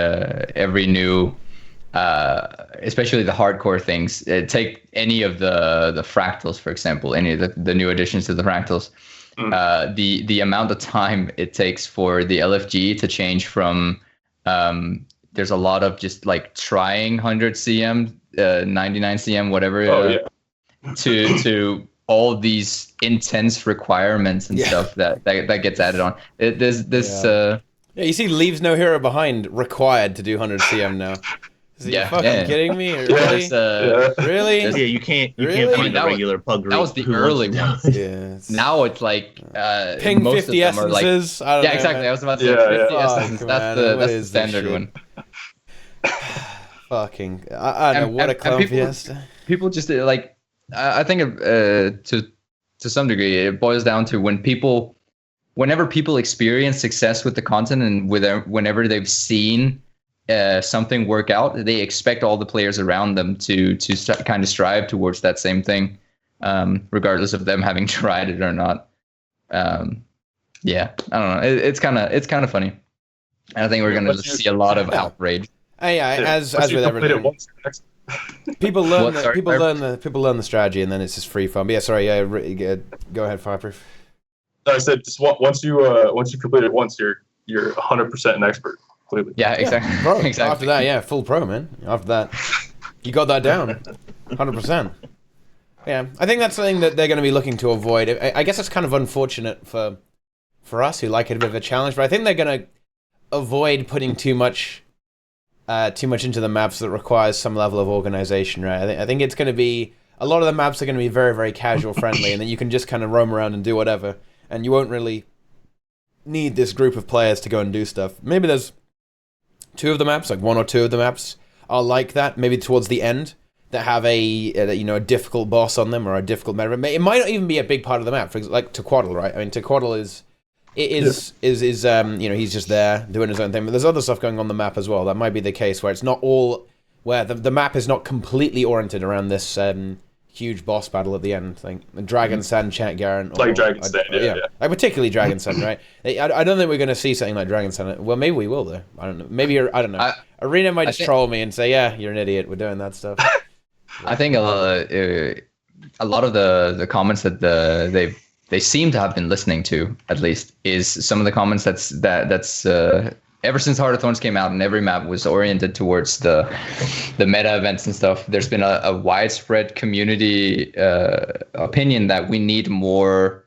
new, especially the hardcore things. Take any of the fractals, for example, any of the new additions to the fractals. The amount of time it takes for the LFG to change from there's a lot of just like trying 100 cm, 99 cm, whatever, to all these intense requirements and stuff that gets added on. You see, leaves no hero behind required to do 100 cm now. Are you fucking kidding me? Really? Really? Yeah, you can't find a regular pug group. That was the early one. Now it's like ping most 50 of them essences. Are like, exactly. I was about to say 50 essences. That's the standard one. Fucking, I don't know, what a clown fiesta. People just like, I think to some degree it boils down to whenever people experience success with the content, and whenever they've seen something work out, they expect all the players around them to kind of strive towards that same thing, regardless of them having tried it or not. Yeah, I don't know. It's kind of funny. And I think we're gonna see a lot of outrage. As with everything, people learn the strategy, and then it's just free fun. But yeah, sorry. Go ahead, Fireprufe. I said just once you complete it once, you're 100% an expert. Clearly. Yeah, exactly. Yeah, bro, exactly. After that, yeah, full pro, man. After that, you got that down, 100%. Yeah, I think that's something that they're going to be looking to avoid. I guess it's kind of unfortunate for us who like it a bit of a challenge, but I think they're going to avoid putting too much into the maps that requires some level of organization, right? I think it's going to be a lot of the maps are going to be very, very casual friendly, and then you can just kind of roam around and do whatever, and you won't really need this group of players to go and do stuff. Maybe there's two of the maps, like one or two of the maps are like that, maybe towards the end, that have a difficult boss on them or a difficult meta. It might not even be a big part of the map, for example, like Tequaddle, right? I mean, Tequaddle is he's just there doing his own thing, but there's other stuff going on the map as well. That might be the case where it's not all, where the map is not completely oriented around this huge boss battle at the end thing. Dragon Sand, Chant Garen. Like Dragon Sand, yeah. Like particularly Dragon Sand, right? I don't think we're going to see something like Dragon Sand. Well, maybe we will, though. I don't know. Maybe I don't know. Arena might just troll me and say, yeah, you're an idiot. We're doing that stuff. I think a lot of the comments that they seem to have been listening to, at least, is some of the comments that's ever since Heart of Thorns came out and every map was oriented towards the meta events and stuff. There's been a widespread community opinion that we need more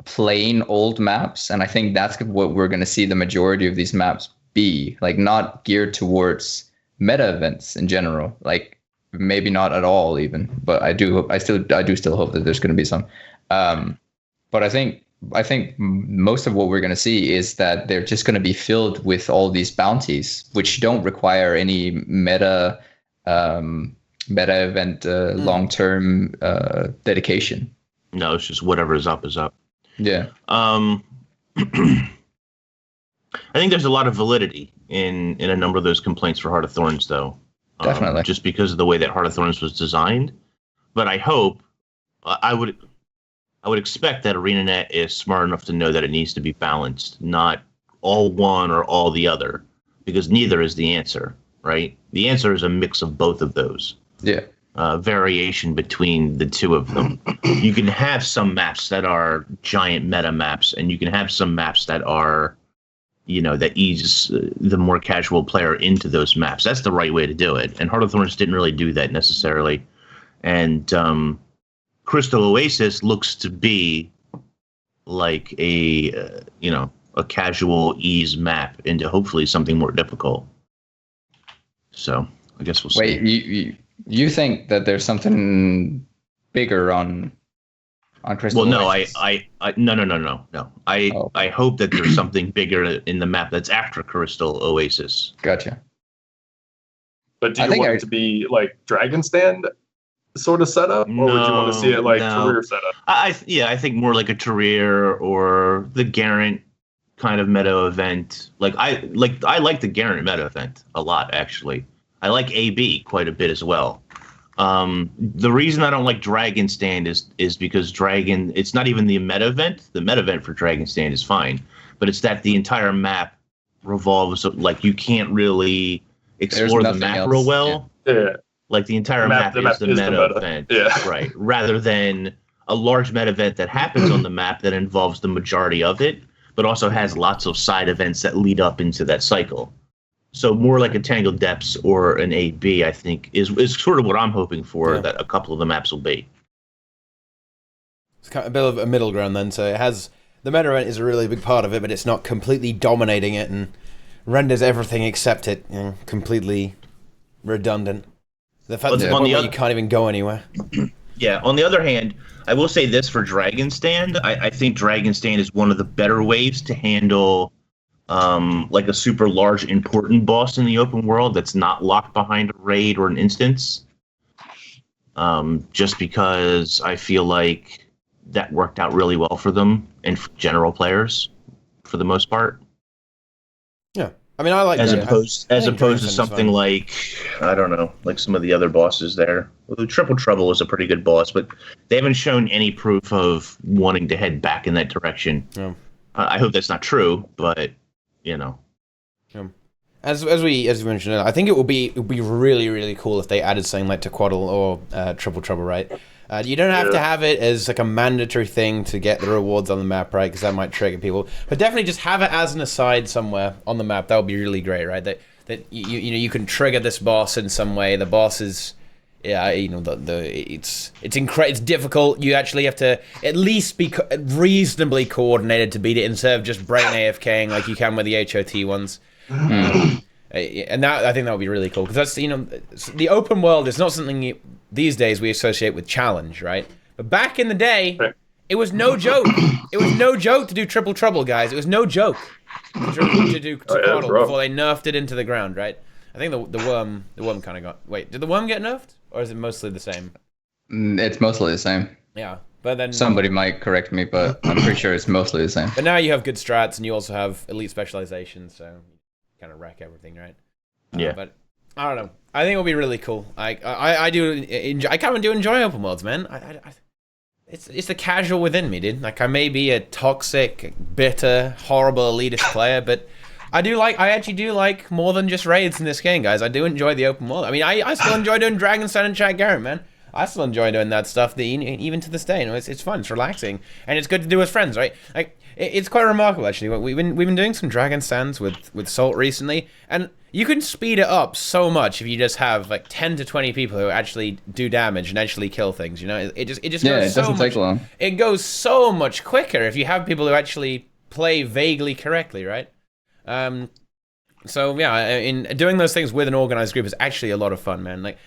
plain old maps, and I think that's what we're going to see the majority of these maps be, like not geared towards meta events in general, like maybe not at all even, but I do still hope that there's going to be some. But I think most of what we're going to see is that they're just going to be filled with all these bounties, which don't require any meta event long-term dedication. No, it's just whatever is up is up. Yeah. I think there's a lot of validity in a number of those complaints for Heart of Thorns, though. Definitely. Just because of the way that Heart of Thorns was designed. But I hope, I would expect that ArenaNet is smart enough to know that it needs to be balanced, not all one or all the other, because neither is the answer, right? The answer is a mix of both of those. Yeah. Variation between the two of them. You can have some maps that are giant meta maps, and you can have some maps that are, that ease the more casual player into those maps. That's the right way to do it. And Heart of Thorns didn't really do that necessarily. And Crystal Oasis looks to be like a casual ease map into hopefully something more difficult. So I guess we'll see. Wait, you think that there's something bigger on Crystal Oasis? No. I hope that there's something bigger in the map that's after Crystal Oasis. Gotcha. But do you want it to be like Dragon Stand sort of setup, or would you want to see it like Career setup? I think more like a Career or the Garant kind of meta event. I like the Garant meta event a lot, actually. I like AB quite a bit as well. The reason I don't like Dragon Stand is because it's not even the meta event. The meta event for Dragon Stand is fine, but it's that the entire map revolves, like you can't really explore the map real well. Yeah. Like the entire map is the meta event. Yeah. Right. Rather than a large meta event that happens on the map that involves the majority of it, but also has lots of side events that lead up into that cycle. So more like a Tangled Depths or an AB, I think, is sort of what I'm hoping for, that a couple of the maps will be. It's kind of a bit of a middle ground then. So it has, the meta event is a really big part of it, but it's not completely dominating it and renders everything except it completely redundant. The fact that you can't even go anywhere. Yeah, on the other hand, I will say this for Dragon Stand. I think Dragon Stand is one of the better ways to handle like a super large important boss in the open world that's not locked behind a raid or an instance. Just because I feel like that worked out really well for them and for general players for the most part. Yeah. I mean, I like as Dragon. opposed I think to Dragon's something fun. like, I don't know, like some of the other bosses there. Well, Triple Trouble was a pretty good boss, but they haven't shown any proof of wanting to head back in that direction. Yeah. I hope that's not true, but you know. Yeah. As we mentioned, I think it would be really, really cool if they added something like Tequaddle or Triple Trouble, right? You don't have to have it as like a mandatory thing to get the rewards on the map, right? Because that might trigger people. But definitely just have it as an aside somewhere on the map. That would be really great, right? That you can trigger this boss in some way. The boss is, it's difficult. You actually have to at least be reasonably coordinated to beat it instead of just brain AFKing like you can with the HOT ones. And that, I think that would be really cool, because that's, the open world is not something these days we associate with challenge, right? But back in the day, it was no joke. It was no joke to do Triple Trouble, guys. It was no joke to do Tequaddle before they nerfed it into the ground, right? I think the worm kind of got... Wait, did the worm get nerfed? Or is it mostly the same? It's mostly the same. Yeah, but then... Somebody might correct me, but I'm pretty sure it's mostly the same. But now you have good strats, and you also have elite specialization, so... kind of wreck everything, right? Yeah. But I don't know. I think it'll be really cool. I kind of do enjoy open worlds, man. It's the casual within me, dude. Like, I may be a toxic, bitter, horrible elitist player, but I actually do like more than just raids in this game, guys. I do enjoy the open world. I mean, I still enjoy doing Dragonstone and Chat Garrett, man. I still enjoy doing that stuff, even to this day. It's fun, it's relaxing, and it's good to do with friends, right? Like, it's quite remarkable, actually. We've been doing some Dragon stands with Salt recently, and you can speed it up so much if you just have like 10 to 20 people who actually do damage and actually kill things. It just goes it doesn't take long. It goes so much quicker if you have people who actually play vaguely correctly, right? So yeah, in doing those things with an organized group is actually a lot of fun, man. Like,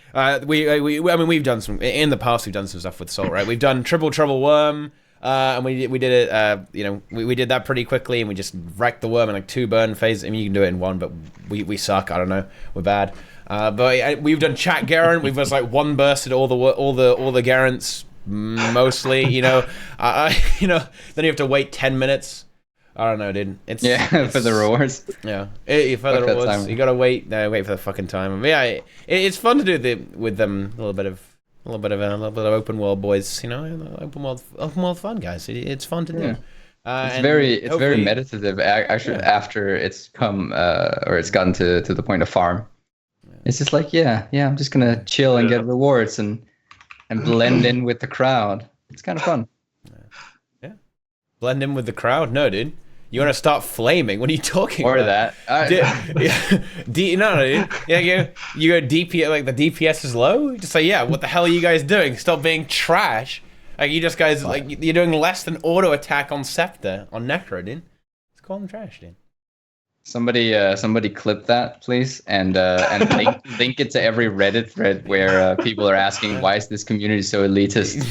we've done some in the past. We've done some stuff with Salt, right? We've done Triple Trouble Worm, and we did it. We did that pretty quickly, and we just wrecked the worm in like 2 burn phases. I mean, you can do it in 1, but we suck. I don't know, we're bad. But we've done Chat Garant. We've just like 1 bursted all the Garants mostly. Then you have to wait 10 minutes. I don't know, dude. It's for the rewards. Yeah, for the rewards, you gotta wait for the fucking time. But yeah, it's fun to do with them a little bit of open world, boys. Open world fun, guys. It's fun to do. It's very meditative. Actually, after it's come or it's gotten to the point of farm, it's just like I'm just gonna chill and get rewards and blend in with the crowd. It's kind of fun. Yeah, blend in with the crowd. No, dude. You want to start flaming? What are you talking about? Or that. Dude, you go DPS, like the DPS is low? Just say, what the hell are you guys doing? Stop being trash. Like, you just guys, like, you're doing less than auto attack on Scepter, on Necro, dude. Let's call them trash, dude. Somebody clip that, please, and link it to every Reddit thread where people are asking, why is this community so elitist?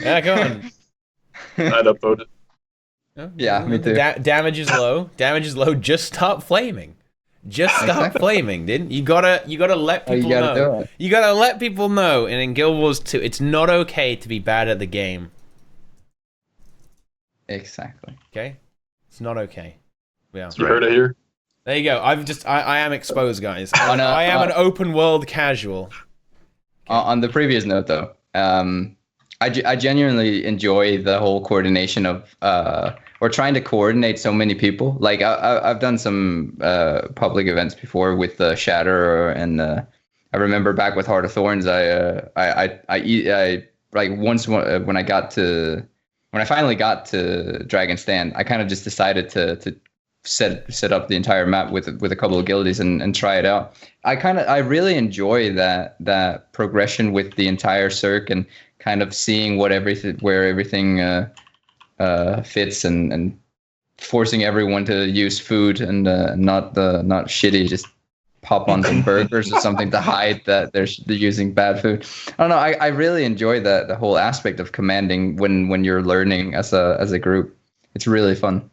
Yeah, go on. I'd upvote it. Yeah, me too. Damage is low. Just stop flaming. Stop flaming, dude. You gotta let people know. You gotta let people know. And in Guild Wars 2, it's not okay to be bad at the game. Exactly. Okay? It's not okay. Yeah. You heard it here. There you go. I am exposed, guys. I am an open world casual. On the previous note, though, I genuinely enjoy the whole coordination of or trying to coordinate so many people. Like I've done some public events before with Shatter, and I remember back with Heart of Thorns. I like once when I finally got to Dragon Stand, I kind of just decided to set up the entire map with a couple of guildies and try it out. I really enjoy that progression with the entire circ and kind of seeing where everything fits and forcing everyone to use food and not shitty, just pop on some burgers or something to hide that they're using bad food. I don't know. I really enjoy the whole aspect of commanding when you're learning as a group. It's really fun.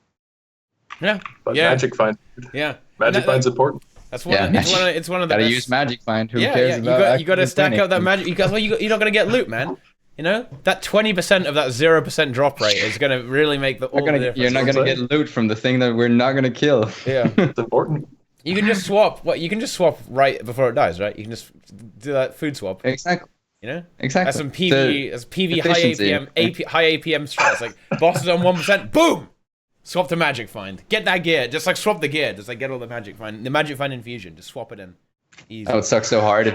Yeah. But Magic Find. Yeah. Magic Find's important. That's one. It's one of the. Gotta best. Use Magic Find. Who cares about? You got to stack up that magic. You're not gonna get loot, man. You know, that 20% of that 0% drop rate is going to really make the difference. You're not gonna get loot from the thing that we're not gonna kill. Yeah, It's important. you can just swap. You can just swap right before it dies, right? You can just do that food swap. Exactly. You know, Exactly. That's some PV. That's PV high efficiency. APM. High APM strats. Like bosses on 1%. Boom. Swap to magic find. Get that gear. Just like swap the gear. Just like get all the magic find. The magic find infusion. Just swap it in. Easy. Oh, it sucks so hard if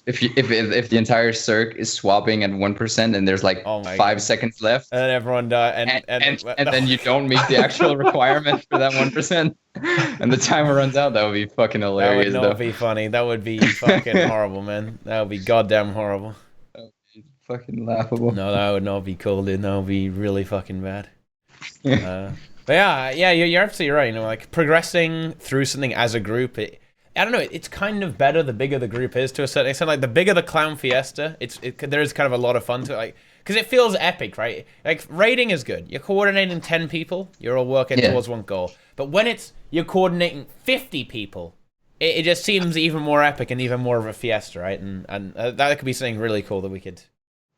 if the entire circ is swapping at 1% and there's like 5 seconds left. And then everyone dies. And then you don't meet the actual requirement for that 1%, and the timer runs out. That would be fucking hilarious. That would not be funny. That would be fucking horrible, man. That would be goddamn horrible. That would be fucking laughable. No, that would not be cool, dude. That would be really fucking bad. But yeah, you're absolutely right. You know, like progressing through something as a group, I don't know. It's kind of better the bigger the group is to a certain extent. Like the bigger the clown fiesta, there is kind of a lot of fun to it. Like because it feels epic, right? Like raiding is good. You're coordinating 10 people. You're all working towards one goal. But when you're coordinating 50 people, it just seems even more epic and even more of a fiesta, right? And that could be something really cool that we could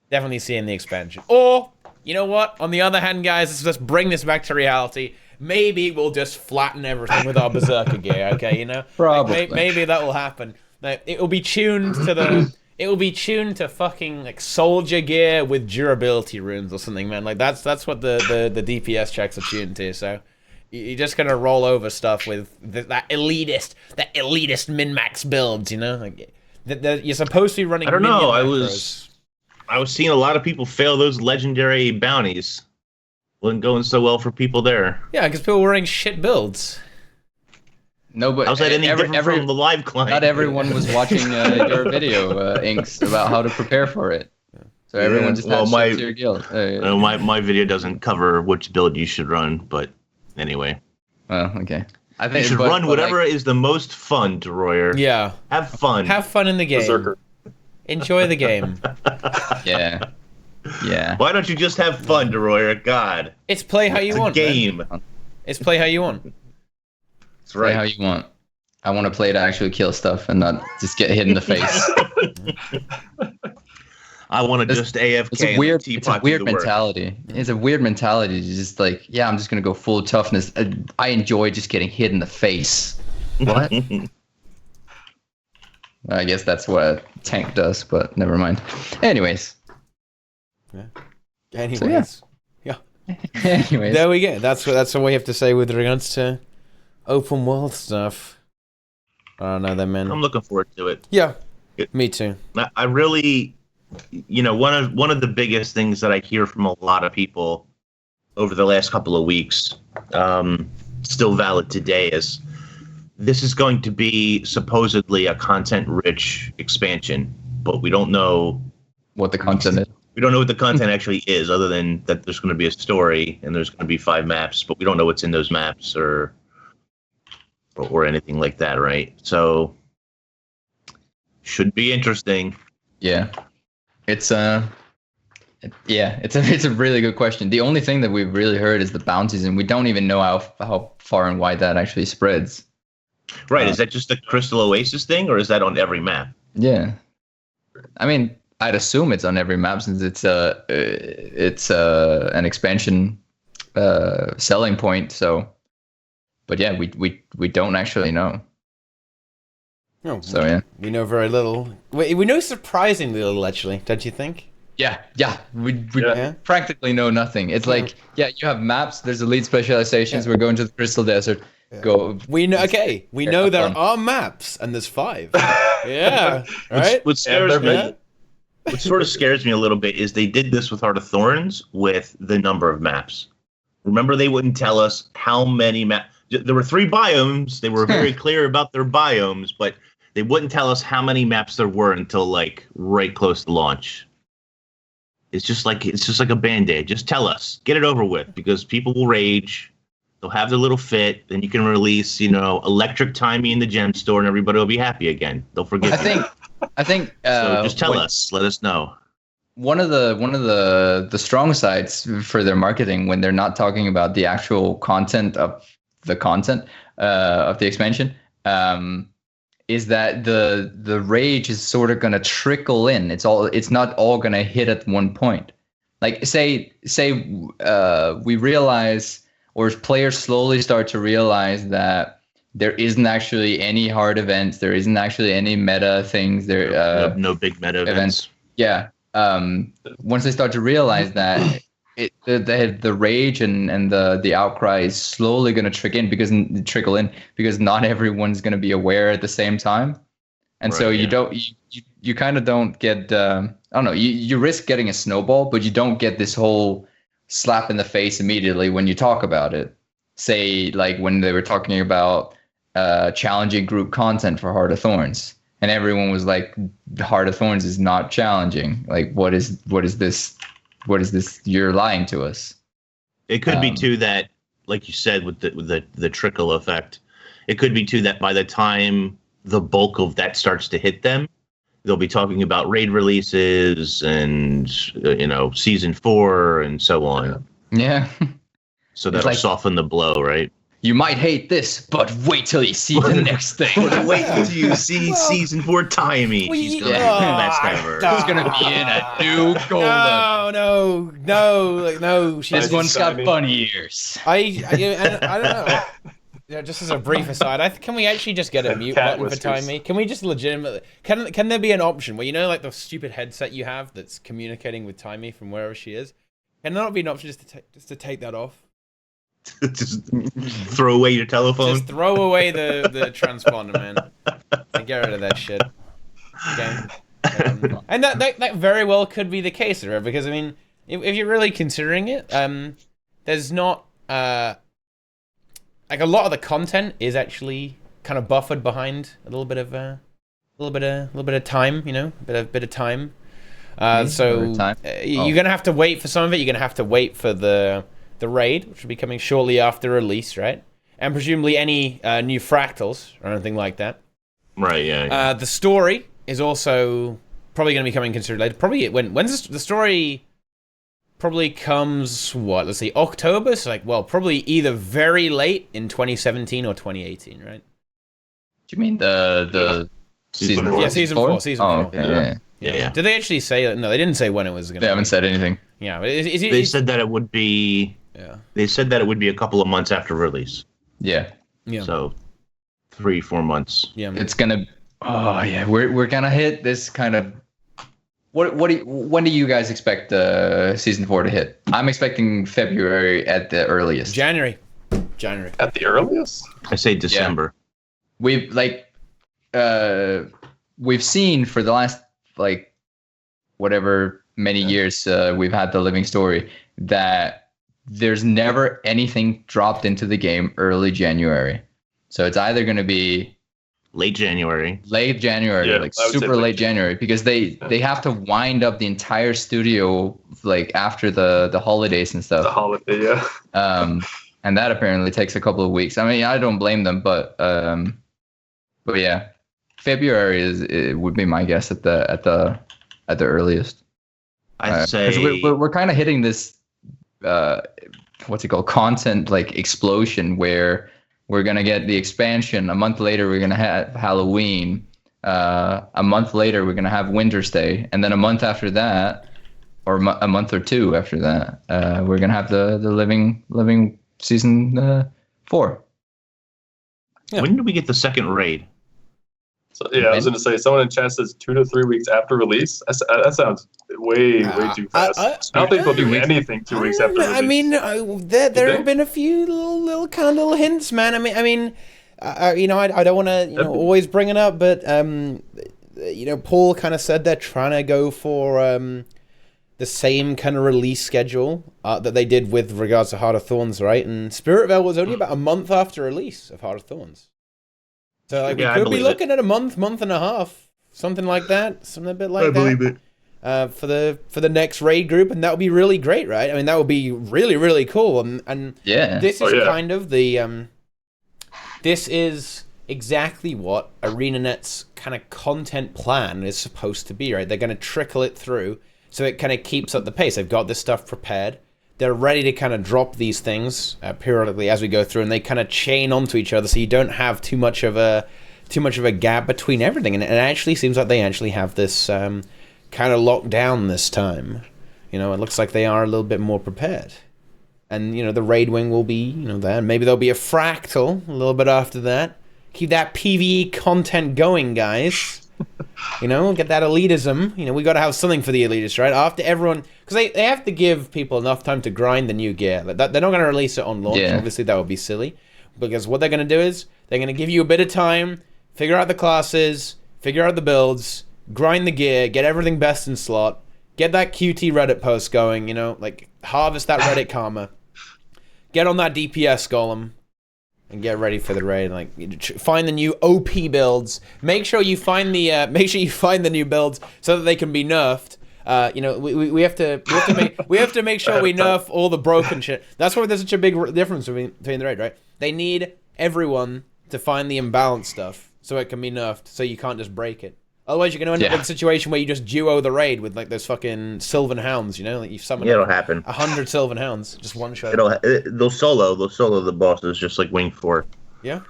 definitely see in the expansion. Or you know what? On the other hand, guys, let's just bring this back to reality. Maybe we'll just flatten everything with our berserker gear, okay? You know, probably. Like, maybe that will happen. Like, it will be tuned to fucking like soldier gear with durability runes or something, man. Like that's what the DPS checks are tuned to. So you're just gonna roll over stuff with that elitist min-max builds, you know? Like you're supposed to be running. I don't know. Macros. I was seeing a lot of people fail those legendary bounties. Wasn't going so well for people there. Yeah, because people were running shit builds. No, but how's that any different from the live client? Not everyone was watching your video, Inks, about how to prepare for it. So everyone just had shit to your guild. No, my video doesn't cover which build you should run, but anyway. Well, okay. I think you should run whatever is the most fun, Deroir. Yeah. Have fun. Have fun in the game. Berserker. Enjoy the game. Yeah. Yeah. Why don't you just have fun, Deroir? God. It's play how you want. Game. Man. It's play how you want. That's right. Play how you want. I want to play to actually kill stuff and not just get hit in the face. I want to just AFK. It's a weird mentality. It's a weird mentality to just like, yeah, I'm just gonna go full toughness. I enjoy just getting hit in the face. What? I guess that's what a tank does, but never mind. Anyways. Yeah. Anyways. So, yeah. Anyways. There we go. That's what we have to say with regards to open world stuff. I don't know, man. I'm looking forward to it. Yeah. Me too. I really, one of the biggest things that I hear from a lot of people over the last couple of weeks, still valid today, is this is going to be supposedly a content-rich expansion, but we don't know what the content is. We don't know what the content actually is, other than that there's going to be a story and there's going to be 5 maps, but we don't know what's in those maps or anything like that, right? So should be interesting. Yeah, it's a really good question. The only thing that we've really heard is the bounties, and we don't even know how far and wide that actually spreads. Right? Is that just a Crystal Oasis thing, or is that on every map? Yeah, I mean, I'd assume it's on every map since it's an expansion selling point. So, but yeah, we don't actually know. No, so yeah, we know very little. We know surprisingly little, actually. Don't you think? Yeah. We practically know nothing. It's like, you have maps. There's elite specializations. We're going to the Crystal Desert. Go. We know. Okay, we know there are maps, and there's 5. Yeah, right. What scares me. What sort of scares me a little bit is they did this with Heart of Thorns with the number of maps. Remember, they wouldn't tell us how many maps. There were 3 biomes. They were very clear about their biomes, but they wouldn't tell us how many maps there were until like right close to launch. It's just like a Band-Aid. Just tell us. Get it over with, because people will rage. They'll have their little fit. Then you can release, Electric Timey in the gem store, and everybody will be happy again. They'll forgive you. I think. So just tell us. Let us know. One of the strong sides for their marketing, when they're not talking about the actual content of the expansion, is that the rage is sort of gonna trickle in. It's not all gonna hit at one point. Like say we realize, or players slowly start to realize that there isn't actually any hard events, there isn't actually any meta things there. No big meta events. Yeah. Once they start to realize that, the rage and the outcry is slowly going to trickle in because not everyone's going to be aware at the same time, and so you kind of don't get I don't know, you risk getting a snowball, but you don't get this whole slap in the face immediately when you talk about it. Say like when they were talking about challenging group content for Heart of Thorns, and everyone was like, Heart of Thorns is not challenging. Like, what is this? What is this? You're lying to us. It could be too that, like you said, with the trickle effect, it could be too that by the time the bulk of that starts to hit them, they'll be talking about raid releases and season 4 and so on. Yeah. So that'll soften the blow, right? You might hate this, but wait till you see the next thing. Wait till you see season 4 Timey. She's gonna be the best ever. She's gonna be in a new golem. No. This one's got bunny ears. I don't know. Yeah, just as a brief aside, can we actually just get a mute button for Timey? Can we just legitimately? Can there be an option where like the stupid headset you have that's communicating with Timey from wherever she is? Can there not be an option just to take that off? Just throw away your telephone. Just throw away the transponder, man. And get rid of that shit. Okay. And that very well could be the case, right? Because I mean, if you're really considering it, there's not like a lot of the content is actually kind of buffered behind a little bit of time, a bit of time. So you're gonna have to wait for some of it. You're gonna have to wait for the raid, which will be coming shortly after release, right? And presumably any new fractals or anything like that. Right. Yeah. The story is also probably going to be coming considered later. Probably when's the story? Probably comes let's see, October. So probably either very late in 2017 or 2018, right? Do you mean the season 4? Yeah, season 4. Season 4. Okay. Yeah. Did they actually say that? No, they didn't say when it was going to. They haven't said anything. Yeah, they said that it would be. Yeah. They said that it would be a couple of months after release. Yeah. So 3-4 months. Yeah. It's gonna. Oh yeah, we're gonna hit this kind of. When do you guys expect season 4 to hit? I'm expecting February at the earliest. January. At the earliest? I say December. Yeah. We've seen for the last whatever many years we've had the living story that there's never anything dropped into the game early January. So it's either going to be late January, super late January, because they have to wind up the entire studio after the holidays and stuff. The holiday, yeah. And that apparently takes a couple of weeks. I mean, I don't blame them, but yeah, February would be my guess at the earliest. I'd say we're kind of hitting this what's it called, content explosion, where we're gonna get the expansion a month later. We're gonna have Halloween. A month later, we're gonna have Winter's Day, and then a month after that, or a month or two after that, we're gonna have the living season 4. Yeah. When do we get the second raid? So, yeah, I was going to say, someone in chat says 2 to 3 weeks after release. That sounds way too fast. I don't think they'll do anything 2 weeks after release. I mean, there have been a few little kind of little hints, man. I mean, I don't want to always bring it up, but Paul kind of said they're trying to go for the same kind of release schedule that they did with regards to Heart of Thorns, right? And Spirit Veil was only about a month after release of Heart of Thorns. So we could be looking at a month and a half, something like that, something a bit like that. I believe it. For the next raid group, and that would be really great, right? I mean, that would be really, really cool. And yeah, this is kind of the this is exactly what ArenaNet's kind of content plan is supposed to be, right? They're going to trickle it through, so it kind of keeps up the pace. They've got this stuff prepared. They're ready to kind of drop these things periodically as we go through, and they kind of chain onto each other, so you don't have too much of a too much of a gap between everything, and it actually seems like they actually have this kind of locked down this time. You know, it looks like they are a little bit more prepared. And, you know, the raid wing will be, you know, there. Maybe there'll be a fractal a little bit after that. Keep that PvE content going, guys. You know, get that elitism. You know, we got to have something for the elitists, right? After everyone... Because they have to give people enough time to grind the new gear. They're not going to release it on launch. Yeah. Obviously, that would be silly. Because what they're going to do is, they're going to give you a bit of time, figure out the classes, figure out the builds, grind the gear, get everything best in slot, get that QT Reddit post going, you know, like, harvest that Reddit karma. Get on that DPS golem and get ready for the raid. Like, find the new OP builds. Make sure you find the new builds so that they can be nerfed. You know, we have to make sure we nerf all the broken shit. That's why there's such a big difference between the raid, right? They need everyone to find the imbalanced stuff so it can be nerfed. So you can't just break it. Otherwise, you're going to end up in a situation where you just duo the raid with, like, those fucking Sylvan Hounds, you know? Like, you've summoned it'll happen. 100 Sylvan Hounds, just one shot. They'll solo the bosses, just like Wing 4. Yeah?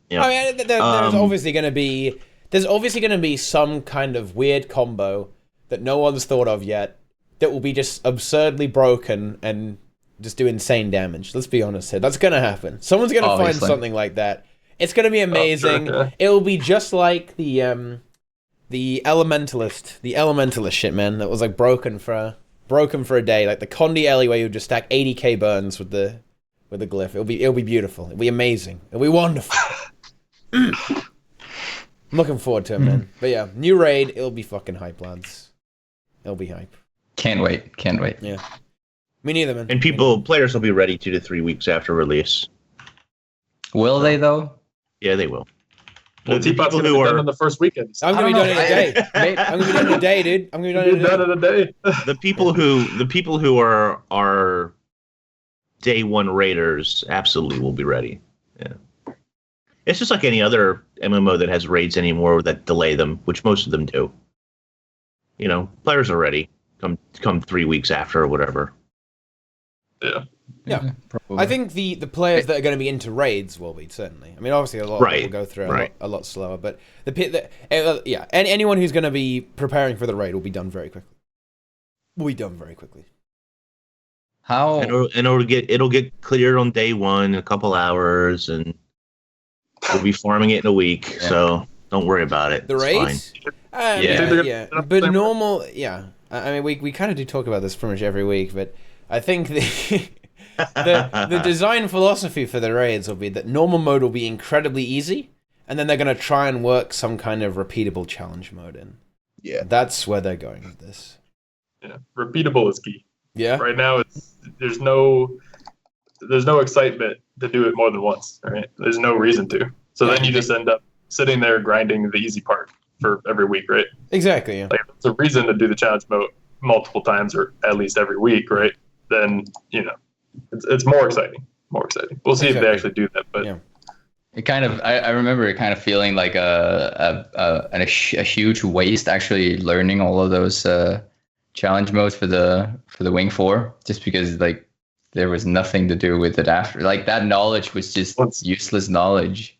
Yeah. I mean, there's obviously going to be some kind of weird combo that no one's thought of yet that will be just absurdly broken and just do insane damage. Let's be honest here. That's going to happen. Someone's going to find something like that. It's going to be amazing. Oh, sure. It will be just like the elementalist shit, man. That was like broken for a day, like the Condi Ellie where you just stack 80k burns with the glyph. It'll be beautiful. It'll be amazing. It'll be wonderful. I'm looking forward to it, man. But yeah, new raid. It'll be fucking hype, lads. It'll be hype. Can't wait. Yeah. Me neither, man. And players will be ready 2 to 3 weeks after release. Will they though? Yeah, they will. Well, Teapot's going to be done in the first weekend. I'm going to be done in a day. I'm going to be done in a day, dude. I'm going to be done in a day. The people who are day one raiders absolutely will be ready. Yeah. It's just like any other MMO that has raids anymore that delay them, which most of them do. You know, players are ready. Come 3 weeks after or whatever. Yeah. Probably. I think the players that are going to be into raids will be, certainly. I mean, obviously a lot will go through a lot slower, but anyone who's going to be preparing for the raid will be done very quickly. How? And it'll get cleared on day one in a couple hours, and we'll be farming it in a week. Yeah. So don't worry about it. The raids? But normal, I mean, we kind of do talk about this pretty much every week, but I think the design philosophy for the raids will be that normal mode will be incredibly easy, and then they're going to try and work some kind of repeatable challenge mode in. Yeah. That's where they're going with this. Yeah, repeatable is key. Yeah. Right now, there's no excitement to do it more than once. Right? There's no reason to. So then you just end up sitting there grinding the easy part for every week, right? Exactly. Yeah. Like, there's a reason to do the challenge mode multiple times or at least every week, right? Then it's more exciting. We'll see if they actually do that, but. Yeah. It kind of, I remember it kind of feeling like a huge waste actually learning all of those challenge modes for the Wing 4, just because like there was nothing to do with it after. Like that knowledge was just useless knowledge.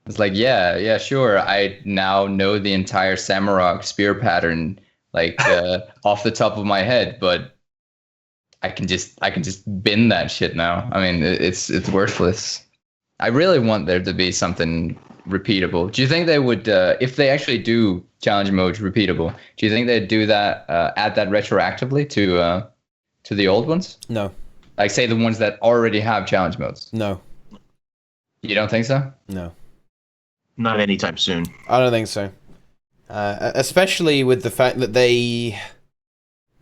It's like, yeah, sure. I now know the entire Samurok spear pattern like off the top of my head, but I can just bin that shit now. I mean, it's worthless. I really want there to be something repeatable. Do you think they would, if they actually do challenge modes repeatable, do you think they'd do that, add that retroactively to the old ones? No. Like, say the ones that already have challenge modes? No. You don't think so? No. Not anytime soon. I don't think so. Especially with the fact that they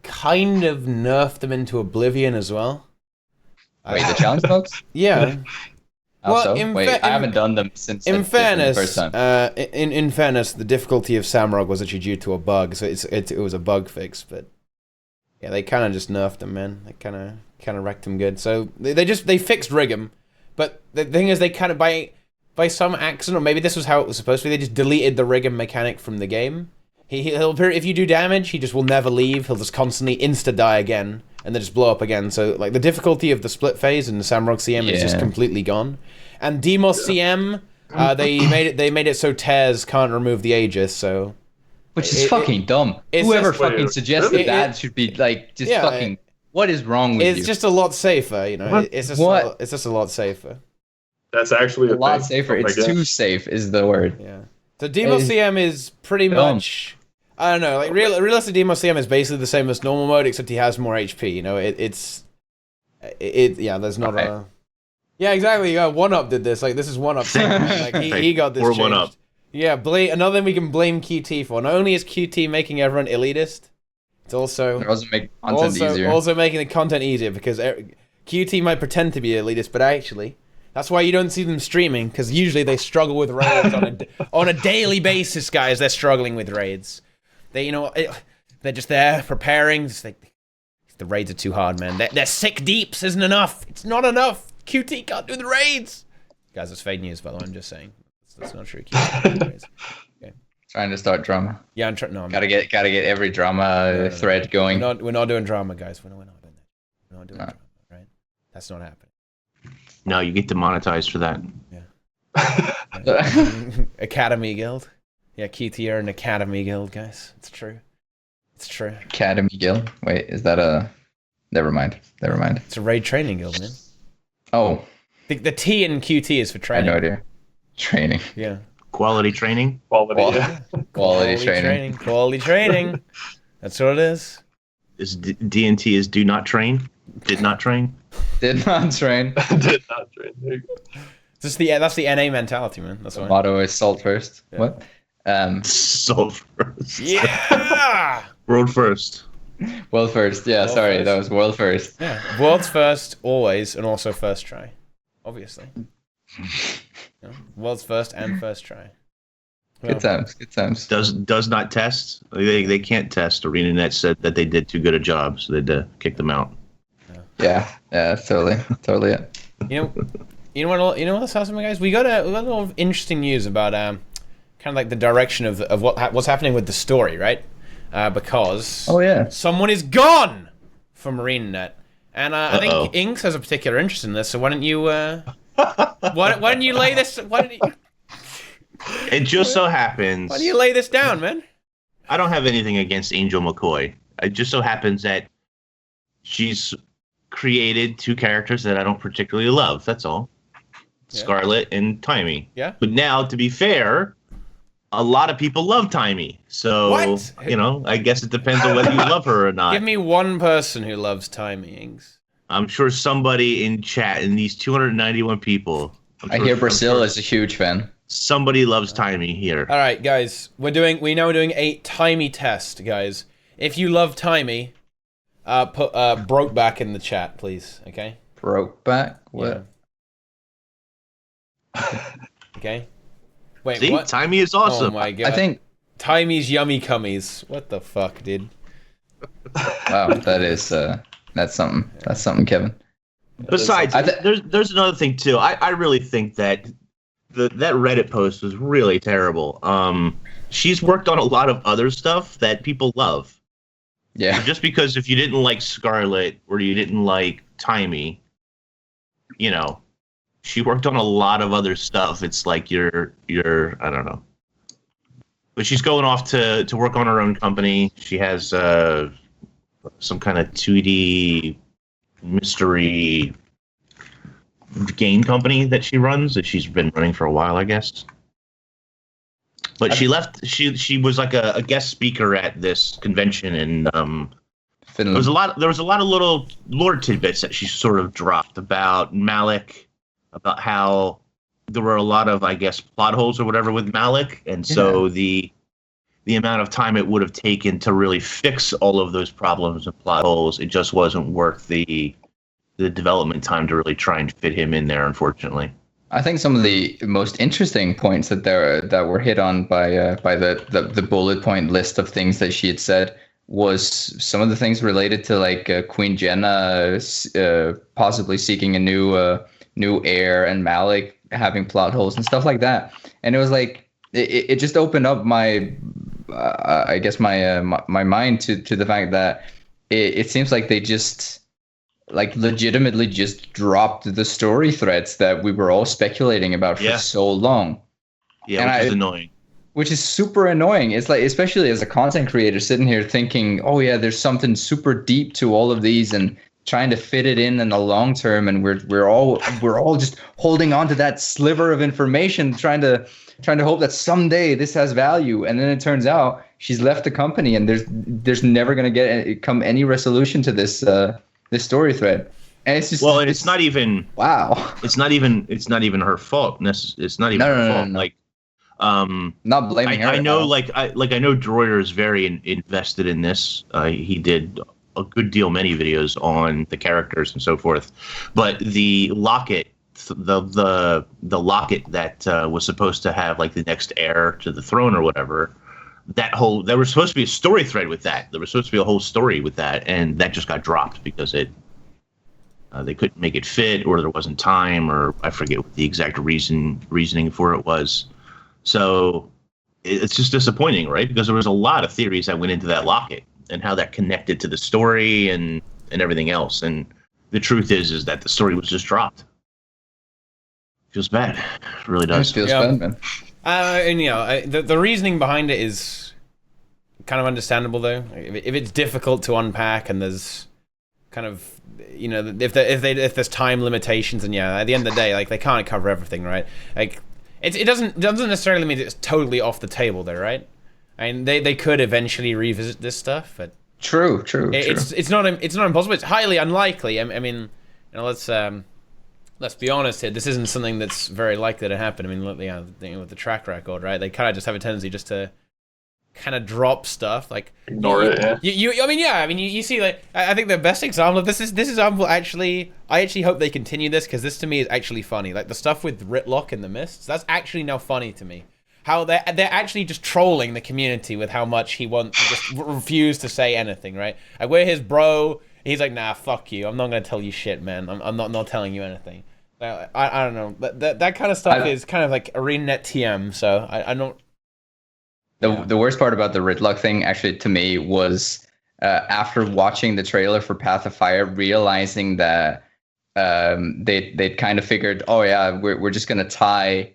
kind of nerfed them into oblivion as well. Wait, the challenge modes? Yeah. Also, I haven't done them since the first time. In fairness, the difficulty of Samurok was actually due to a bug, so it was a bug fix. But yeah, they kind of just nerfed them, man. They kind of wrecked them good. So they fixed Rig'em, but the thing is, they kind of by some accident, or maybe this was how it was supposed to be, they just deleted the Rig'em mechanic from the game. He'll if you do damage, he just will never leave. He'll just constantly insta die again, and then just blow up again. So like the difficulty of the split phase in the Samurok CM is just completely gone. And Demos CM They made it so Tez can't remove the Aegis, so. Which is fucking dumb. it's Whoever just- fucking suggested really? that should be like just Yeah, fucking. What is wrong with It's you? just a lot safer, you know. What? It's just What? it's just a lot safer. That's actually a lot thing. safer. Oh my It's gosh. too safe is the word. Yeah. So Demo Is CM is pretty dumb. much. I don't know. Like realistic Demo CM is basically the same as normal mode, except he has more HP. You know, it's. Yeah. There's not Right. a. Yeah, exactly. Yeah, One Up did this. Like this is One Up. Like he got this. Or changed. One Up. Yeah, another thing we can blame QT for. Not only is QT making everyone elitist, it's also It doesn't make content easier. also making the content easier because QT might pretend to be elitist, but actually, that's why you don't see them streaming, because usually they struggle with raids on a daily basis, guys. They're struggling with raids. They're just there preparing. Just like, the raids are too hard, man. Their sick deeps isn't enough. It's not enough. QT can't do the raids. Guys, it's fake news, by the way. I'm just saying. That's not true. QT can't do the raids. Trying to start drama. Yeah, I'm trying. No, I'm Gotta get every drama No. thread going. We're not doing drama, guys. We're not doing that. We're not doing No. drama, right? That's not happening. No, you get demonetized for that. Academy Guild. Yeah, QT are an Academy Guild, guys. It's true. It's true. Academy Guild. Wait, is that a? Never mind. It's a raid training guild, man. Oh, The T in QT is for I had training. no idea. Training. Yeah. Quality training. Quality. Qual- Yeah. Quality training. Quality training. That's what it is. Is DNT is do not train. Did not train. Did not train. Did not train. There you go. That's the NA mentality, man. That's why. Motto is salt first. Yeah. What? So first. Yeah. World first. World first. Yeah, World sorry, first. that was world first. Yeah. World's first, always, and also first try. Obviously. Yeah. World's first and first try. Good times. Good times. Does not test. They can't test. ArenaNet said that they did too good a job, so they had to kick them out. Yeah. That's totally it. You know what else happened, guys? We got a lot of interesting news about kind of like the direction of what's happening with the story, right? Because Oh yeah. someone is gone from ArenaNet, and I Uh-oh. think Inks has a particular interest in this. So why don't you why don't you lay this It just so happens. why do you lay this down, man? I don't have anything against Angel McCoy. It just so happens that she's created two characters that I don't particularly love. That's all. Yeah. Scarlet and Timey. Yeah. But now, to be fair, a lot of people love Timey. So, What? I guess it depends on whether you love her or not. Give me one person who loves Timey, Inks. I'm sure somebody in chat, in these 291 people. I hear Brazil is a huge fan. Somebody loves Timey here. All right, guys, we know we're doing a Timey test, guys. If you love Timey, put Brokeback in the chat, please. Okay. Brokeback. What? Yeah. Okay. Wait, See, what? Timey is Oh awesome. my god. I think. Timey's yummy cummies. What the fuck, dude? Wow, that's something. That's something, Kevin. Besides, there's another thing too. I really think that that Reddit post was really terrible. She's worked on a lot of other stuff that people love. Yeah. Just because if you didn't like Scarlet or you didn't like Timey, she worked on a lot of other stuff. It's like you're I don't know. But she's going off to work on her own company. She has some kind of 2D mystery game company that she runs, that she's been running for a while, I guess. But she left. She was like a guest speaker at this convention, and there was a lot of little lore tidbits that she sort of dropped about Malik, about how there were a lot of, I guess, plot holes or whatever with Malik, and so the amount of time it would have taken to really fix all of those problems and plot holes, it just wasn't worth the development time to really try and fit him in there, unfortunately. I think some of the most interesting points that were hit on by the bullet point list of things that she had said was some of the things related to like Queen Jenna possibly seeking a new heir, and Malik having plot holes and stuff like that. And it was like it just opened up my I guess my mind to the fact that it seems like they just like legitimately just dropped the story threads that we were all speculating about for so long. Yeah, which is annoying. Which is super annoying. It's like, especially as a content creator sitting here thinking, oh yeah, there's something super deep to all of these and trying to fit it in the long term, and we're all just holding on to that sliver of information, trying to hope that someday this has value. And then it turns out she's left the company, and there's never going to come any resolution to this story thread. And it's just, well, and it's not even wow. It's not even her fault. It's not even her fault. No. Like, not blaming her. I know, I know Deroir is very invested in this. He did a good deal, many videos on the characters and so forth. But the locket, the locket that was supposed to have like the next heir to the throne or whatever, there was supposed to be a story thread with that. There was supposed to be a whole story with that, and that just got dropped because they couldn't make it fit, or there wasn't time, or I forget what the exact reasoning for it was. So it's just disappointing, right? Because there was a lot of theories that went into that locket and how that connected to the story and everything else. And the truth is that the story was just dropped. Feels bad. It really does. It feels bad, man. And the reasoning behind it is kind of understandable, though. If it's difficult to unpack, and there's kind of, if there's time limitations, and at the end of the day, like, they can't cover everything, right? Like, it doesn't necessarily mean it's totally off the table, though, right? I mean, they could eventually revisit this stuff, but true. It's not impossible. It's highly unlikely. I mean, let's be honest here. This isn't something that's very likely to happen. I mean, look, with the track record, right? They kind of just have a tendency just to kind of drop stuff, like ignore it. Yeah. I mean, you see, like, I think the best example of this example, actually, I actually hope they continue this, because this to me is actually funny. Like the stuff with Ritlock in the Mists, that's actually now funny to me. How they're actually just trolling the community with how much he just refused to say anything, right? Like, we're his bro. He's like, nah, fuck you. I'm not gonna tell you shit, man. I'm not telling you anything. I don't know. That kind of stuff is kind of like ArenaNet TM. So I don't. The worst part about the Ritlock thing, actually, to me, was after watching the trailer for Path of Fire, realizing that they'd kind of figured, oh yeah, we're just gonna tie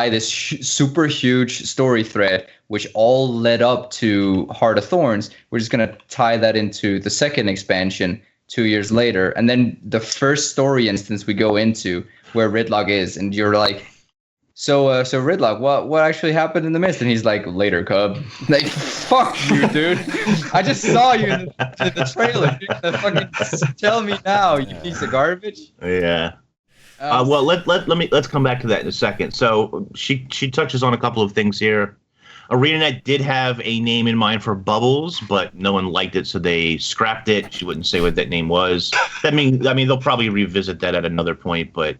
this super huge story thread, which all led up to Heart of Thorns. We're just gonna tie that into the second expansion 2 years later, and then the first story instance we go into where Ritlock is, and you're like, so Ritlock, what actually happened in the Mist? And he's like, later, Cub. Like, fuck you, dude. I just saw you in the trailer. You're gonna fucking tell me now, you piece of garbage. Yeah. Well, let's come back to that in a second. So she touches on a couple of things here. ArenaNet did have a name in mind for Bubbles, but no one liked it, so they scrapped it. She wouldn't say what that name was. I mean, they'll probably revisit that at another point, but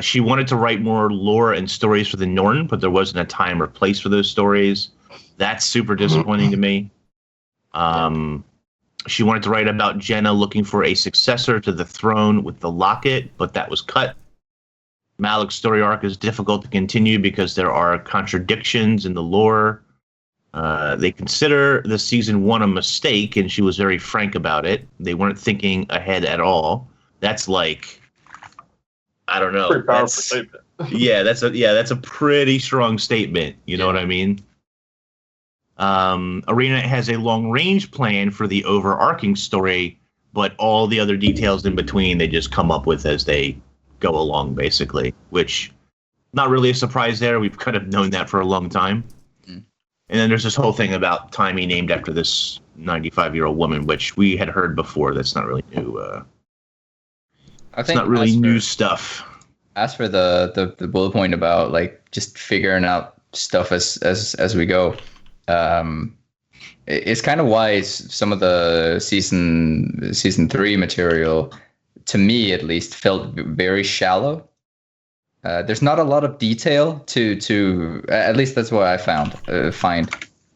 she wanted to write more lore and stories for the Norn, but there wasn't a time or place for those stories. That's super disappointing to me. She wanted to write about Jenna looking for a successor to the throne with the locket, but that was cut. Malik's story arc is difficult to continue because there are contradictions in the lore. They consider the season 1 a mistake, and she was very frank about it. They weren't thinking ahead at all. That's like, I don't know. Pretty powerful statement. That's a pretty strong statement. You know what I mean? ArenaNet has a long-range plan for the overarching story, but all the other details in between they just come up with as they go along, basically, which not really a surprise there. We've kind of known that for a long time. And then there's this whole thing about Timey named after this 95-year-old woman, which we had heard before. That's not really new. It's not really new stuff. As for the bullet point about like just figuring out stuff as we go, it's kind of why some of the season 3 material, to me at least, felt very shallow. There's not a lot of detail to at least that's what I find.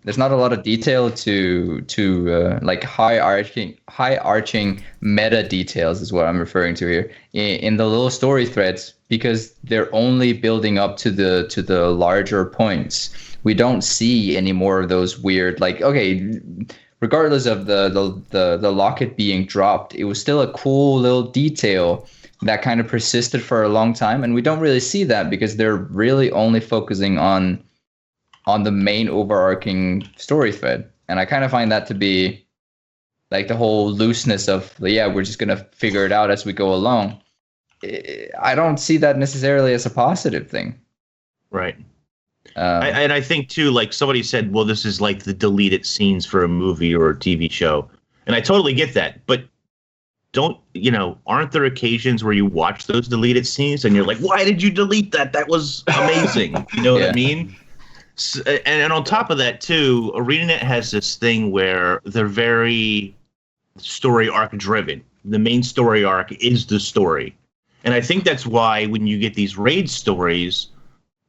There's not a lot of detail to like high arching meta details is what I'm referring to here in the little story threads, because they're only building up to the larger points. We don't see any more of those weird, like, okay, regardless of the locket being dropped, it was still a cool little detail that kind of persisted for a long time, and we don't really see that because they're really only focusing on the main overarching story thread. And I kind of find that to be like the whole looseness of, yeah, we're just going to figure it out as we go along. I don't see that necessarily as a positive thing. Right. And I think, too, like somebody said, well, this is like the deleted scenes for a movie or a TV show. And I totally get that. But aren't there occasions where you watch those deleted scenes and you're like, why did you delete that? That was amazing. You know what I mean? So, and on top of that, too, ArenaNet has this thing where they're very story arc driven. The main story arc is the story. And I think that's why when you get these raid stories,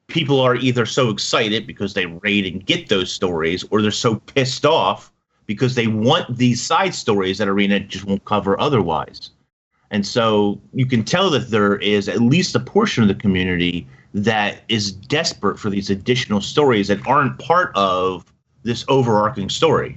people are either so excited because they raid and get those stories, or they're so pissed off because they want these side stories that ArenaNet just won't cover otherwise. And so you can tell that there is at least a portion of the community that is desperate for these additional stories that aren't part of this overarching story.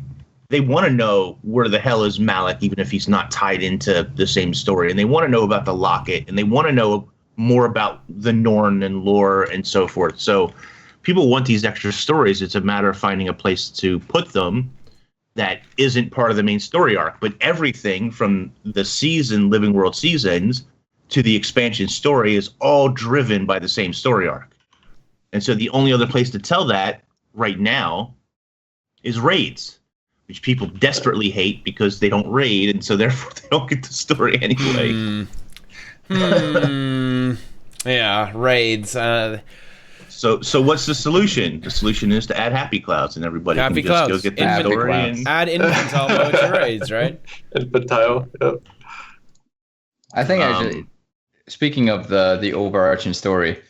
They want to know where the hell is Malik, even if he's not tied into the same story. And they want to know about the Locket, and they want to know more about the Norn and lore and so forth. So people want these extra stories. It's a matter of finding a place to put them that isn't part of the main story arc. But everything from the Living World seasons to the expansion story is all driven by the same story arc. And so the only other place to tell that right now is raids, which people desperately hate because they don't raid, and so therefore they don't get the story anyway. Yeah, raids. So what's the solution? The solution is to add happy clouds, and everybody can just go get the story. And add infantile mode to raids, right? Infantile, yep. I think actually, speaking of the overarching story,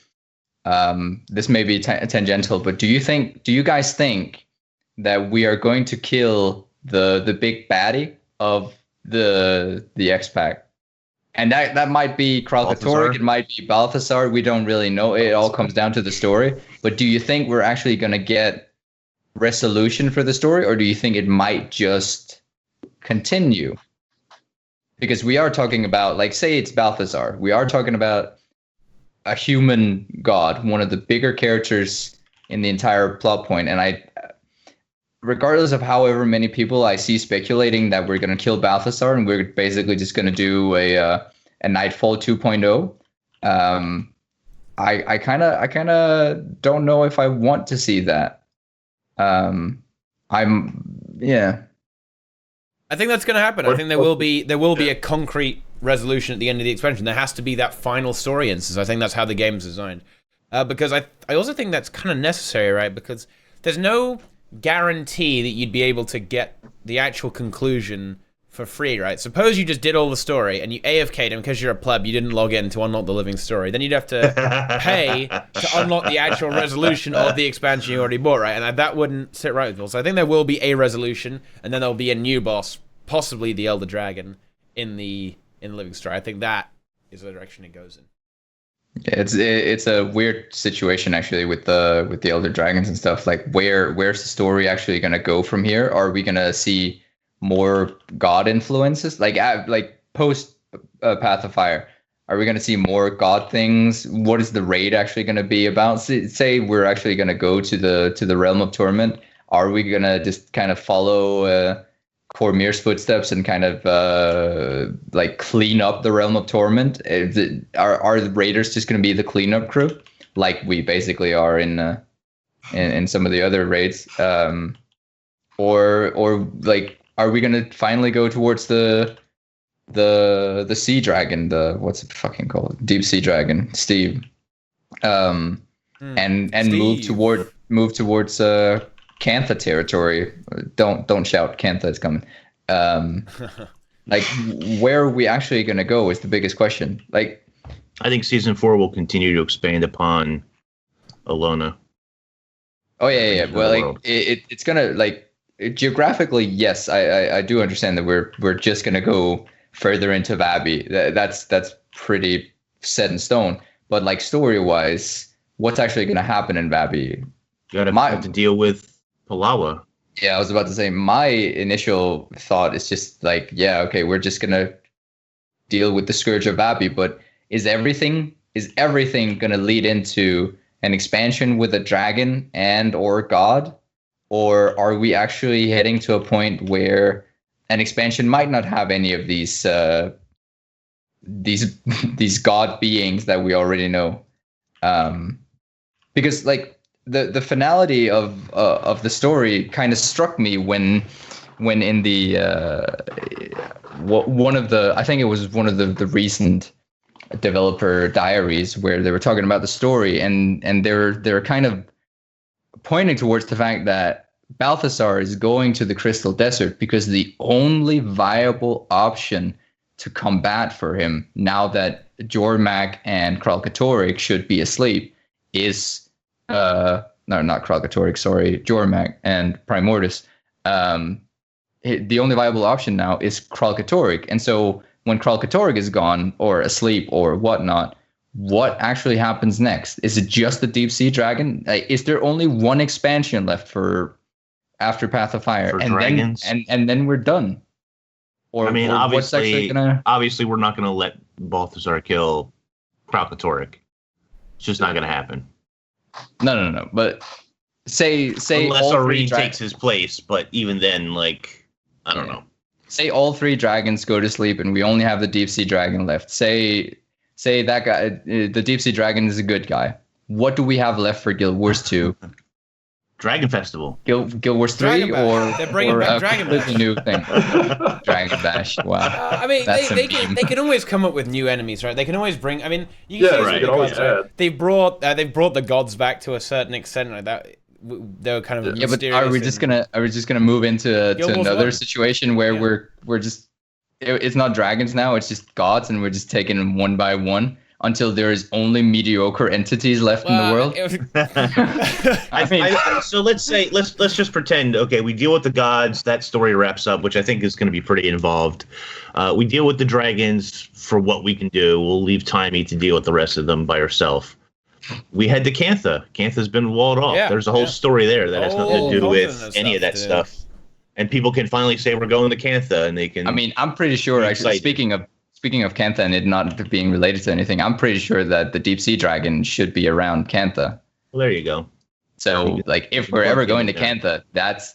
this may be tangential, but do you guys think that we are going to kill the big baddie of the X-Pack? And that might be Kralkatorrik, it might be Balthazar, we don't really know. It all comes down to the story. But do you think we're actually going to get resolution for the story, or do you think it might just continue? Because we are talking about, like, say it's Balthazar. We are talking about a human god, one of the bigger characters in the entire plot point. And regardless of however many people I see speculating that we're going to kill Balthazar and we're basically just going to do a Nightfall 2.0, I kind of don't know if I want to see that. I think that's going to happen. I think there will be a concrete resolution at the end of the expansion. There has to be that final story instance. I think that's how the game's designed. Because I also think that's kind of necessary, right? Because there's no guarantee that you'd be able to get the actual conclusion for free, right? Suppose you just did all the story and you AFK'd him because you're a pleb, you didn't log in to unlock the living story. Then you'd have to pay to unlock the actual resolution of the expansion you already bought, right? And that wouldn't sit right with people. So I think there will be a resolution, and then there'll be a new boss, possibly the Elder Dragon, in the living story. I think that is the direction it goes in. It's a weird situation actually with the Elder Dragons and stuff. Like where's the story actually gonna go from here? Are we gonna see more god influences like post Path of Fire? Are we gonna see more god things? What is the raid actually gonna be about? Say we're actually gonna go to the Realm of Torment. Are we gonna just kind of follow Cormyr's footsteps and kind of like clean up the Realm of Torment? Are the raiders just going to be the cleanup crew, like we basically are in some of the other raids, or like are we going to finally go towards the sea dragon, the what's it fucking called, deep sea dragon, Steve, and Steve. move towards Cantha territory? Don't shout, Cantha is coming. Like, where are we actually going to go is the biggest question. Like, I think season 4 will continue to expand upon Alona. Oh yeah. Well, like it's gonna, like, geographically, yes, I do understand that we're just gonna go further into Vabi. That's pretty set in stone. But like story wise, what's actually gonna happen in Vabi? You gotta have to deal with Palawa. Yeah, I was about to say, my initial thought is just like, yeah, okay, we're just gonna deal with the Scourge of Vabi, but is everything gonna lead into an expansion with a dragon and or god, or are we actually heading to a point where an expansion might not have any of these these god beings that we already know? Because like the finality of the story kind of struck me when in the one of the, I think it was one of the recent developer diaries where they were talking about the story, and they're kind of pointing towards the fact that Balthasar is going to the Crystal Desert because the only viable option to combat for him, now that Jormak and Kralkatorrik should be asleep, is no, not Kralkatorrik, sorry, Jormak and Primordus. The only viable option now is Kralkatorrik, and so when Kralkatorrik is gone or asleep or whatnot, what actually happens next? Is it just the deep sea dragon? Is there only one expansion left for after Path of Fire, For and dragons? then and then we're done? Or I mean, or what's actually obviously, we're not gonna let Balthasar kill Kralkatorrik. It's just not gonna happen. No. But say Unless all three Arene takes his place, but even then, like, I don't know. Say all three dragons go to sleep and we only have the deep sea dragon left. Say that guy, the deep sea dragon, is a good guy. What do we have left for Guild Wars 2? Dragon Festival. Guild Wars 3 Dragon Bash. They're bringing back Dragon Bash. Completely new thing. Dragon Bash. Wow. I mean, That's they a meme. can always come up with new enemies, right? They can always bring. I mean, you can Yeah, see right. the You can always gods, right? add. They've brought the gods back to a certain extent, like that. They were kind of Yeah, but mysterious. are we just gonna move into Guild Wars another 1. situation where Yeah. we're just it's not dragons now, it's just gods, and we're just taking them one by one until there is only mediocre entities left in the world? So let's just pretend. Okay, we deal with the gods. That story wraps up, which I think is going to be pretty involved. We deal with the dragons for what we can do. We'll leave Timey to deal with the rest of them by herself. We head to Cantha. Cantha's been walled off. Yeah, There's a whole story there that has nothing to do with continent any of that stuff, stuff. And people can finally say we're going to Cantha, and they can. I mean, I'm pretty sure, be actually, excited. speaking of Cantha and it not being related to anything, I'm pretty sure that the deep sea dragon should be around Cantha. Well, there you go. So, like, if we're ever going to Cantha, that's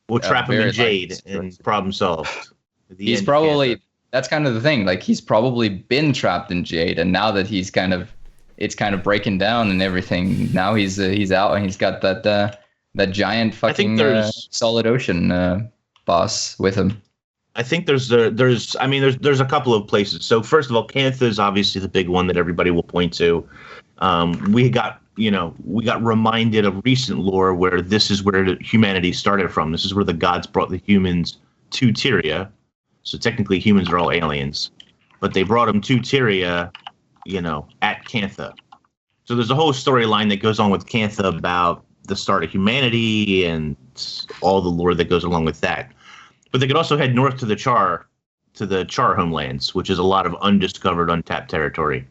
We'll trap him very in Jade, likely. and problem solved. The He's end of probably Cantha. that's kind of the thing. Like, he's probably been trapped in Jade, and now that it's kind of breaking down and everything. Now he's out, and he's got that giant fucking solid ocean boss with him. I think there's a couple of places. So first of all, Cantha is obviously the big one that everybody will point to. We got reminded of recent lore where this is where humanity started from. This is where the gods brought the humans to Tyria. So technically humans are all aliens, but they brought them to Tyria, at Cantha. So there's a whole storyline that goes on with Cantha about the start of humanity and all the lore that goes along with that. But they could also head north to the Char homelands, which is a lot of undiscovered, untapped territory.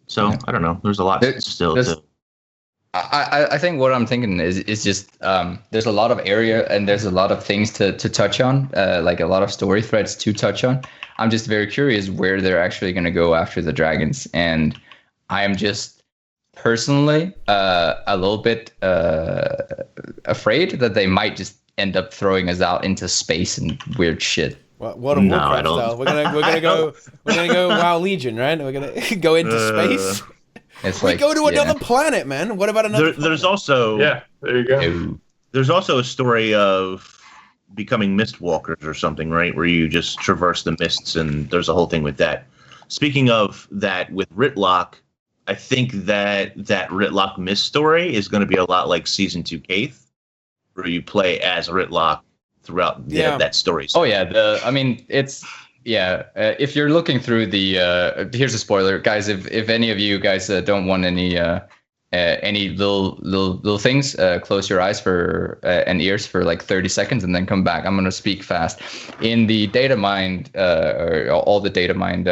So I don't know. There's a lot still to. I think what I'm thinking is just there's a lot of area and there's a lot of things to touch on, like a lot of story threads to touch on. I'm just very curious where they're actually going to go after the dragons, and I am just personally a little bit afraid that they might just end up throwing us out into space and weird shit. What a Warcraft style. We're gonna go WoW Legion, right? We're gonna go into space. It's We like, go to another planet, man. What about another? There's also there you go. There's also a story of becoming mistwalkers or something, right? Where you just traverse the mists, and there's a whole thing with that. Speaking of that, with Ritlock, I think that Ritlock mist story is going to be a lot like Season 2 Kaith, where you play as Ritlock throughout that story. Oh yeah, if you're looking through the here's a spoiler, guys. If any of you guys don't want any little things, close your eyes and ears for like 30 seconds and then come back. I'm gonna speak fast. In the data mined or all the data mined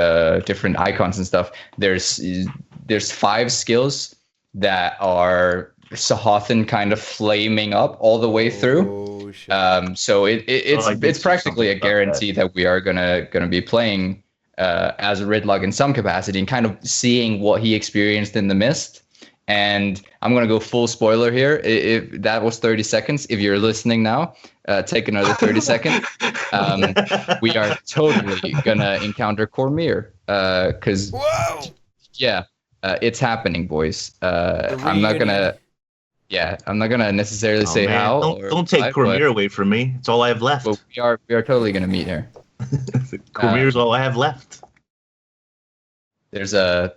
different icons and stuff, there's 5 skills that are Sahothan kind of flaming up all the way through. Oh, shit. So it's practically a guarantee that we are gonna be playing as a Ridlock in some capacity and kind of seeing what he experienced in the mist. And I'm going to go full spoiler here. If that was 30 seconds, if you're listening now, take another 30 seconds. We are totally going to encounter Cormyr. Because, yeah, it's happening, boys. I'm not going to necessarily say man. how. Don't take Cormyr away from me. It's all I have left. But we are totally going to meet here. Cormyr's all I have left. There's a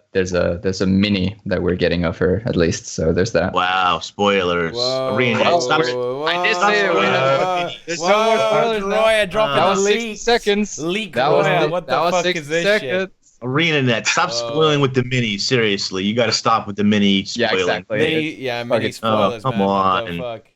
mini that we're getting of her at least, so there's that. Wow, spoilers! ArenaNet, stop it! I did say it. There's no more spoilers now. Deroir, dropping That was the 60 leak. seconds. Leak That was Royal. the- What the that was fuck 60 is this seconds. shit? ArenaNet, stop spoiling with the mini. Seriously, you got to stop with the mini Yeah, spoiling. exactly. Mini spoilers, come man. What the on. fuck?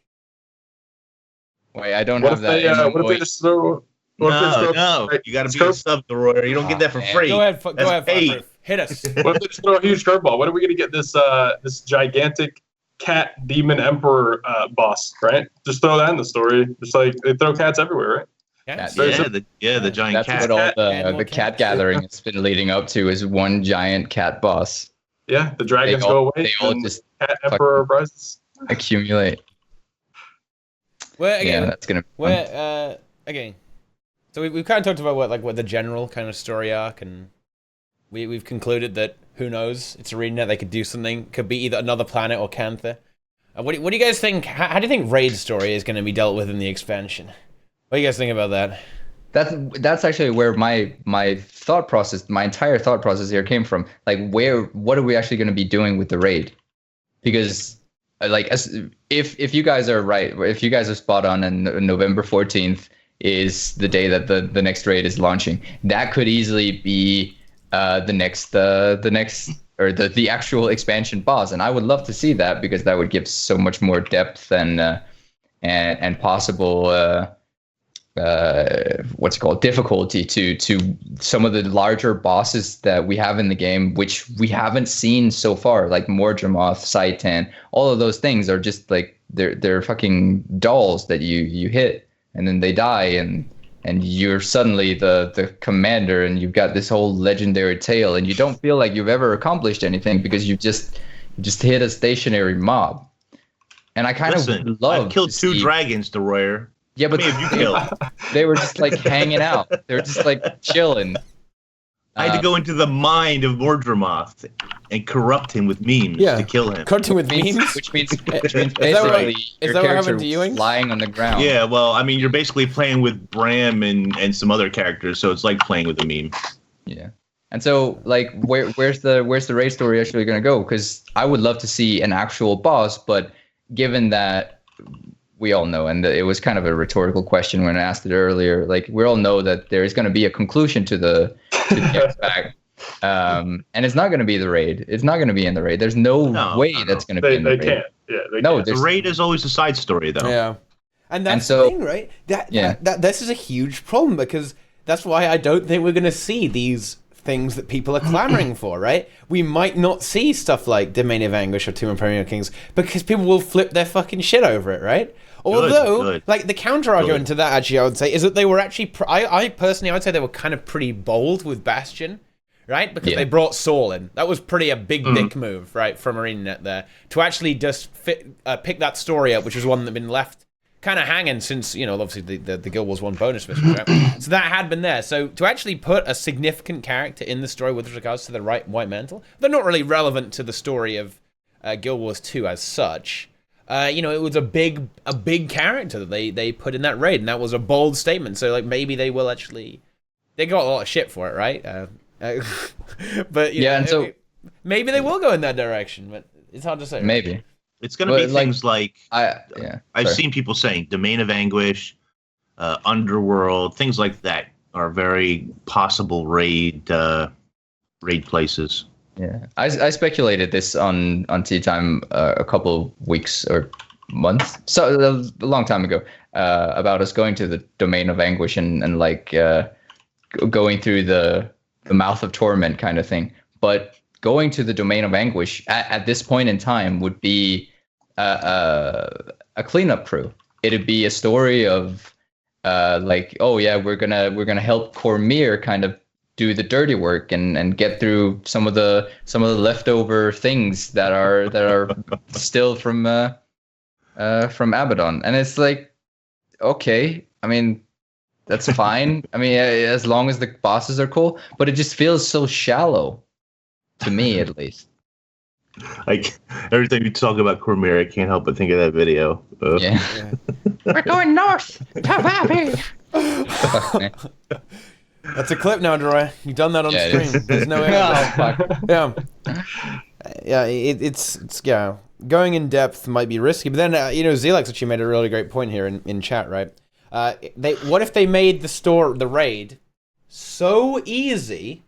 Wait, I don't What have if that. they? in my What if they voice. just throw? What if they just No, throw- you got to be Scope- a sub, Deroir. You don't get that for man. free. Go ahead, That's paid. Fireprufe. Hit us. What if they just throw a huge curveball? When are we gonna get this this gigantic cat demon emperor boss? Right? Just throw that in the story. Just like they throw cats everywhere, right? Yes. The giant That's cat. what all Animal the cat. cat gathering has been leading up to is one giant cat boss. Yeah, the dragons They all- go away. they all and just cat emperor rises. accumulate. Well, Yeah, again, that's gonna be fun. again. So we've kind of talked about what the general kind of story arc, and we've concluded that who knows, it's ArenaNet. They could do something. Could be either another planet or Cantha. What do you guys think? How do you think Raid story is going to be dealt with in the expansion? What do you guys think about that? That's actually where my thought process, my entire thought process here came from. Like, what are we actually going to be doing with the raid? Because, like, if you guys are right, if you guys are spot on, and November 14th is the day that the next raid is launching, that could easily be the next or the actual expansion boss, and I would love to see that because that would give so much more depth and possible. What's it called, difficulty to some of the larger bosses that we have in the game, which we haven't seen so far, like Mordremoth, Saitan. All of those things are just like they're fucking dolls that you hit and then they die, and you're suddenly the commander, and you've got this whole legendary tale, and you don't feel like you've ever accomplished anything because you just hit a stationary mob. And I kind of love I've killed to two see- dragons, Deroir. Yeah, but How many have you killed? they were just like hanging out. They were just like chilling. I had to go into the mind of Mordremoth and corrupt him with memes to kill him. Cutting with memes. Which means that what- basically is your that what character happened to you, Ing? lying on the ground. Yeah, well, I mean, you're basically playing with Bram and some other characters, so it's like playing with a meme. Yeah. And so, like, where's the raid story actually going to go? Because I would love to see an actual boss, but given that we all know, and it was kind of a rhetorical question when I asked it earlier, like, we all know that there is going to be a conclusion to the X-Pack. And it's not going to be the raid. It's not going to be in the raid. There's no way that's going to be in the raid. They can't. Yeah, they No, can't. The raid is always a side story, though. Yeah, and that's so- the thing, right? That this is a huge problem, because that's why I don't think we're going to see these things that people are clamoring for, right? We might not see stuff like Domain of Anguish or Tomb of Perennial Kings because people will flip their fucking shit over it, right? Although, good. like, the counter argument to that, actually, I would say, is that they were actually, I personally, I would say they were kind of pretty bold with Bastion, right? Because they brought Saul in. That was pretty a big dick move, right, from ArenaNet there. To actually just pick that story up, which was one that had been left kind of hanging since, you know, obviously the Guild Wars 1 bonus mission, right? So that had been there. So to actually put a significant character in the story with regards to the White Mantle, they're not really relevant to the story of Guild Wars 2 as such. You know, it was a big character that they put in that raid, and that was a bold statement. So, like, maybe they will actually... They got a lot of shit for it, right? But, you know, and so... maybe they will go in that direction, but it's hard to say. Maybe. It's going to be things like... I've sorry. seen people saying Domain of Anguish, Underworld, things like that are very possible raid places. Yeah, I speculated this on TeaTime a couple weeks or months, so a long time ago, about us going to the Domain of Anguish and like going through the Mouth of Torment kind of thing. But going to the Domain of Anguish at this point in time would be a cleanup crew. It'd be a story of like, oh yeah, we're gonna help Cormyr kind of do the dirty work and get through some of the leftover things that are still from Abaddon. And it's like, okay, I mean, that's fine. I mean, as long as the bosses are cool, but it just feels so shallow to me, at least. Like every time you talk about Cormier, I can't help but think of that video. Yeah. We're going north to Bobby. That's a clip now, Deroir. You've done that on stream. There's no way. Yeah. Yeah, it's going in depth might be risky, but then Zelex actually made a really great point here in chat, right? What if they made the raid so easy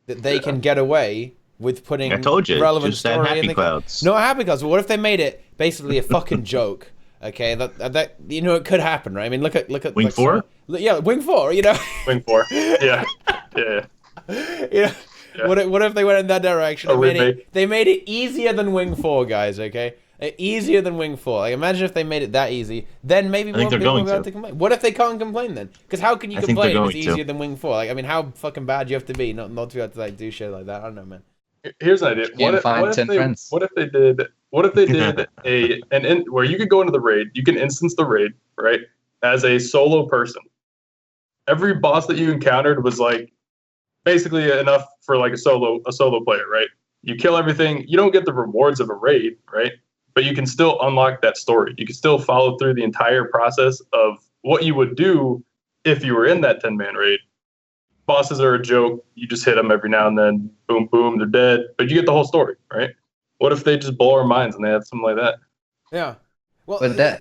that they can get away with putting relevant just story happy in the clouds. No happy clouds. But what if they made it basically a fucking joke? Okay, that it could happen, right? I mean, look at Wing 4. Wing 4. Wing 4. Yeah. Yeah. What if they went in that direction? They made it easier than Wing 4, guys. Okay, easier than Wing 4. Like, imagine if they made it that easy. Then maybe more people would be able to complain. What if they can't complain then? Because how can you complain if it's easier than Wing 4? Like, I mean, how fucking bad do you have to be not to be able to do shit like that? I don't know, man. Here's an idea. What if they did where you could go into the raid, you can instance the raid, right? As a solo person. Every boss that you encountered was like basically enough for like a solo player, right? You kill everything, you don't get the rewards of a raid, right? But you can still unlock that story. You can still follow through the entire process of what you would do if you were in that 10-man raid. Bosses are a joke. You just hit them every now and then. Boom, boom, they're dead. But you get the whole story, right? What if they just blow our minds and they have something like that? Yeah. Well, but the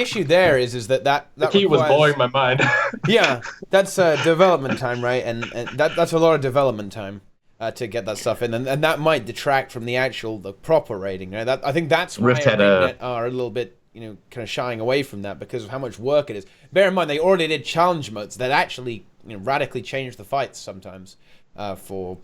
issue there is that the key was blowing my mind. Yeah, that's development time, right? And that's a lot of development time to get that stuff in, and that might detract from the proper rating. Right? I think that's why ArenaNet are a little bit kind of shying away from that because of how much work it is. Bear in mind they already did challenge modes that actually radically change the fights sometimes for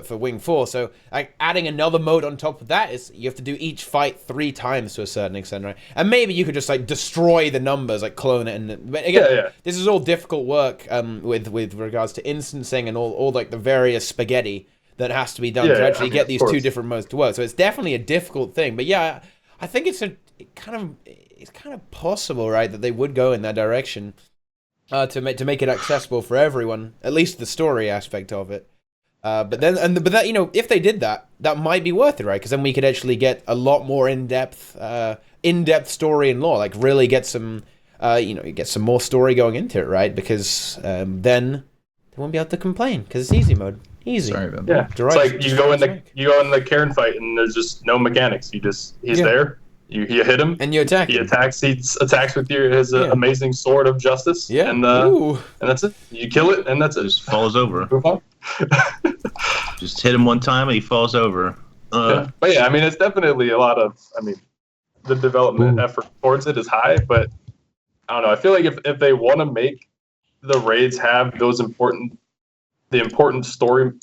Wing 4. So adding another mode on top of that is you have to do each fight 3 times to a certain extent, right? And maybe you could just destroy the numbers, clone it. But again, this is all difficult work with regards to instancing and all the various spaghetti that has to be done to actually get these 2 different modes to work. So it's definitely a difficult thing. But yeah, I think it's kind of possible, right, that they would go in that direction. To make it accessible for everyone, at least the story aspect of it. But that if they did that, that might be worth it, right? Because then we could actually get a lot more in-depth story and lore. Really get some, get some more story going into it, right? Because then they won't be able to complain because it's easy mode. Easy. Sorry about that. Yeah, it's like you go in the Karen fight and there's just no mechanics. He's there. You hit him and you attack. He attacks with his amazing sword of justice. Yeah, and that's it. You kill it, and that's it. Just falls over. Move on. Just hit him one time, and he falls over. But yeah, I mean, it's definitely a lot of. I mean, the development effort towards it is high, but I don't know. I feel like if they want to make the raids have those important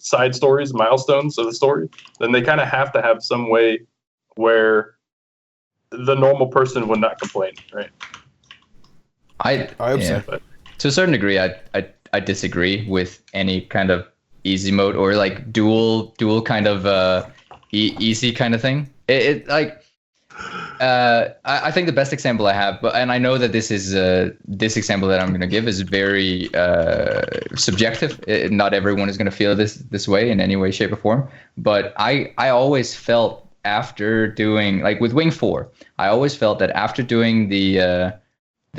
side stories, milestones of the story, then they kind of have to have some way where the normal person would not complain, right? I hope so. But to a certain degree, I disagree with any kind of easy mode or dual kind of easy kind of thing. I think the best example I have, and I know that this example that I'm going to give is very subjective. Not everyone is going to feel this way in any way, shape, or form. But I always felt after doing with Wing 4, I always felt that after doing the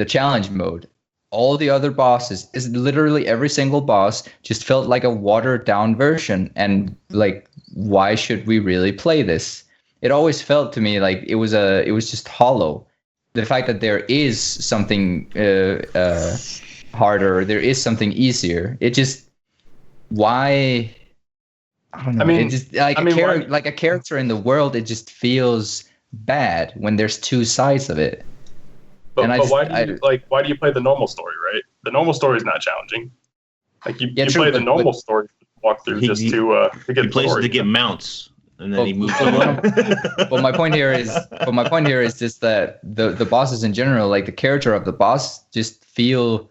challenge mode, all the other bosses, is literally every single boss, just felt like a watered down version. And why should we really play this? It always felt to me like it was just hollow. The fact that there is something harder, there is something easier. It just why. I don't know. I mean, it just a character in the world, it just feels bad when there's 2 sides of it. But why do you play the normal story, right? The normal story is not challenging. You play the normal story walkthrough to get he plays to get mounts, and then he moves on. But my point here is just that the bosses in general, the character of the boss, just feel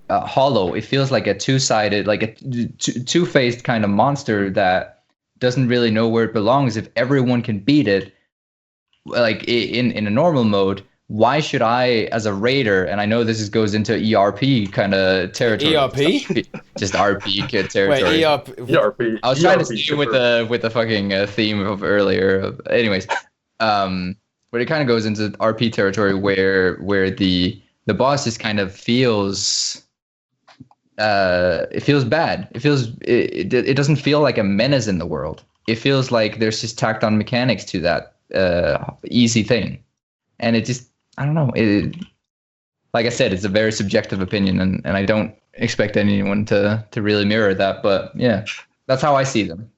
hollow. It feels like a two-sided, like a two-faced kind of monster that doesn't really know where it belongs. If everyone can beat it, like in a normal mode, why should I, as a raider, and I know goes into ERP kind of territory. ERP? Just RP kid territory. Wait, ERP. ERP. I was trying to ERP stay with the fucking theme of earlier. Anyways, but it kind of goes into RP territory where the boss just kind of feels it feels bad. It doesn't feel like a menace in the world. It feels like there's just tacked on mechanics to that easy thing, and it just, I don't know. Like I said, it's a very subjective opinion, and I don't expect anyone to really mirror that. But yeah, that's how I see them.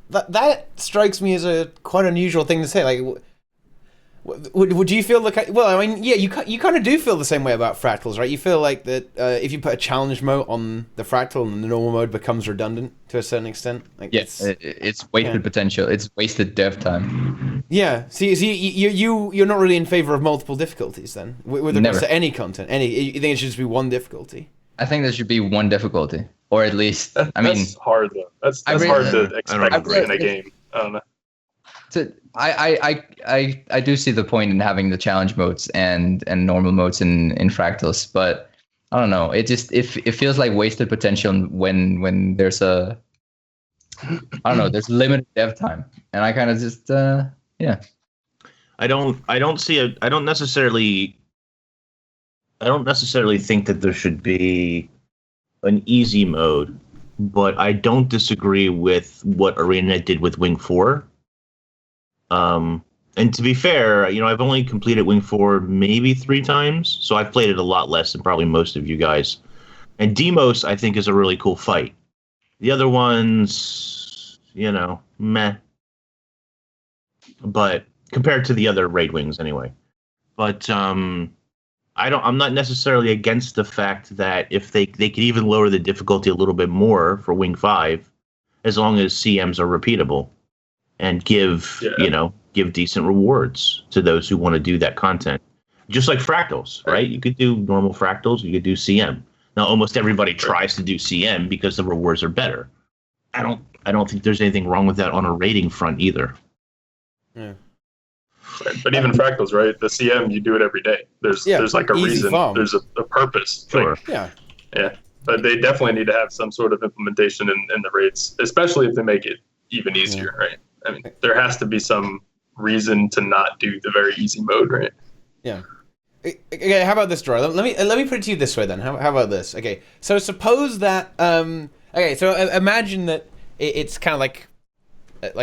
That strikes me as a quite unusual thing to say. Like, would you feel like? Well, I mean, yeah, you kind of do feel the same way about fractals, right? You feel like that if you put a challenge mode on the fractal, and the normal mode becomes redundant to a certain extent. Like, yes, it's wasted potential. It's wasted dev time. Yeah. See, you're not really in favor of multiple difficulties then, with regards to any content. You think it should just be one difficulty? I think there should be one difficulty, or at least. That's hard though. That's hard to expect in a game. I don't know. I do see the point in having the challenge modes and normal modes in fractals, but I don't know. It feels like wasted potential when there's there's limited dev time, and I kind of just yeah. I don't necessarily think that there should be an easy mode, but I don't disagree with what ArenaNet did with Wing 4. And to be fair, I've only completed Wing 4 maybe 3 times, so I've played it a lot less than probably most of you guys. And Demos, I think, is a really cool fight. The other ones, meh. But compared to the other raid wings, anyway. But I'm not necessarily against the fact that if they could even lower the difficulty a little bit more for Wing 5, as long as CMs are repeatable. And give decent rewards to those who want to do that content. Just like fractals, right? You could do normal fractals, you could do CM. Now, almost everybody tries to do CM because the rewards are better. I don't think there's anything wrong with that on a rating front either. Yeah. But even fractals, right? The CM, you do it every day. There's like a reason. Farm. There's a purpose. Sure. Yeah. But they definitely need to have some sort of implementation in the raids, especially if they make it even easier, right? I mean, there has to be some reason to not do the very easy mode, right? Yeah. Okay, how about this, Deroir? Let me put it to you this way then. How about this? Okay, so suppose that so imagine that it's kind of like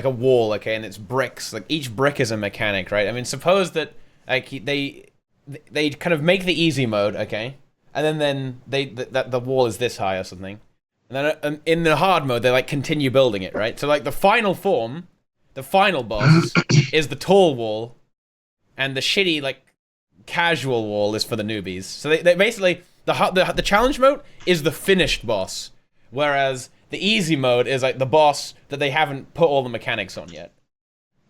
a wall, okay, and it's bricks. Like each brick is a mechanic, right? I mean, suppose that like they kind of make the easy mode, okay, and then the wall is this high or something, and then in the hard mode they like continue building it, right? So like the final form. The final boss is the tall wall, and the shitty, like, casual wall is for the newbies. So they basically, the challenge mode is the finished boss, whereas the easy mode is, like, the boss that they haven't put all the mechanics on yet.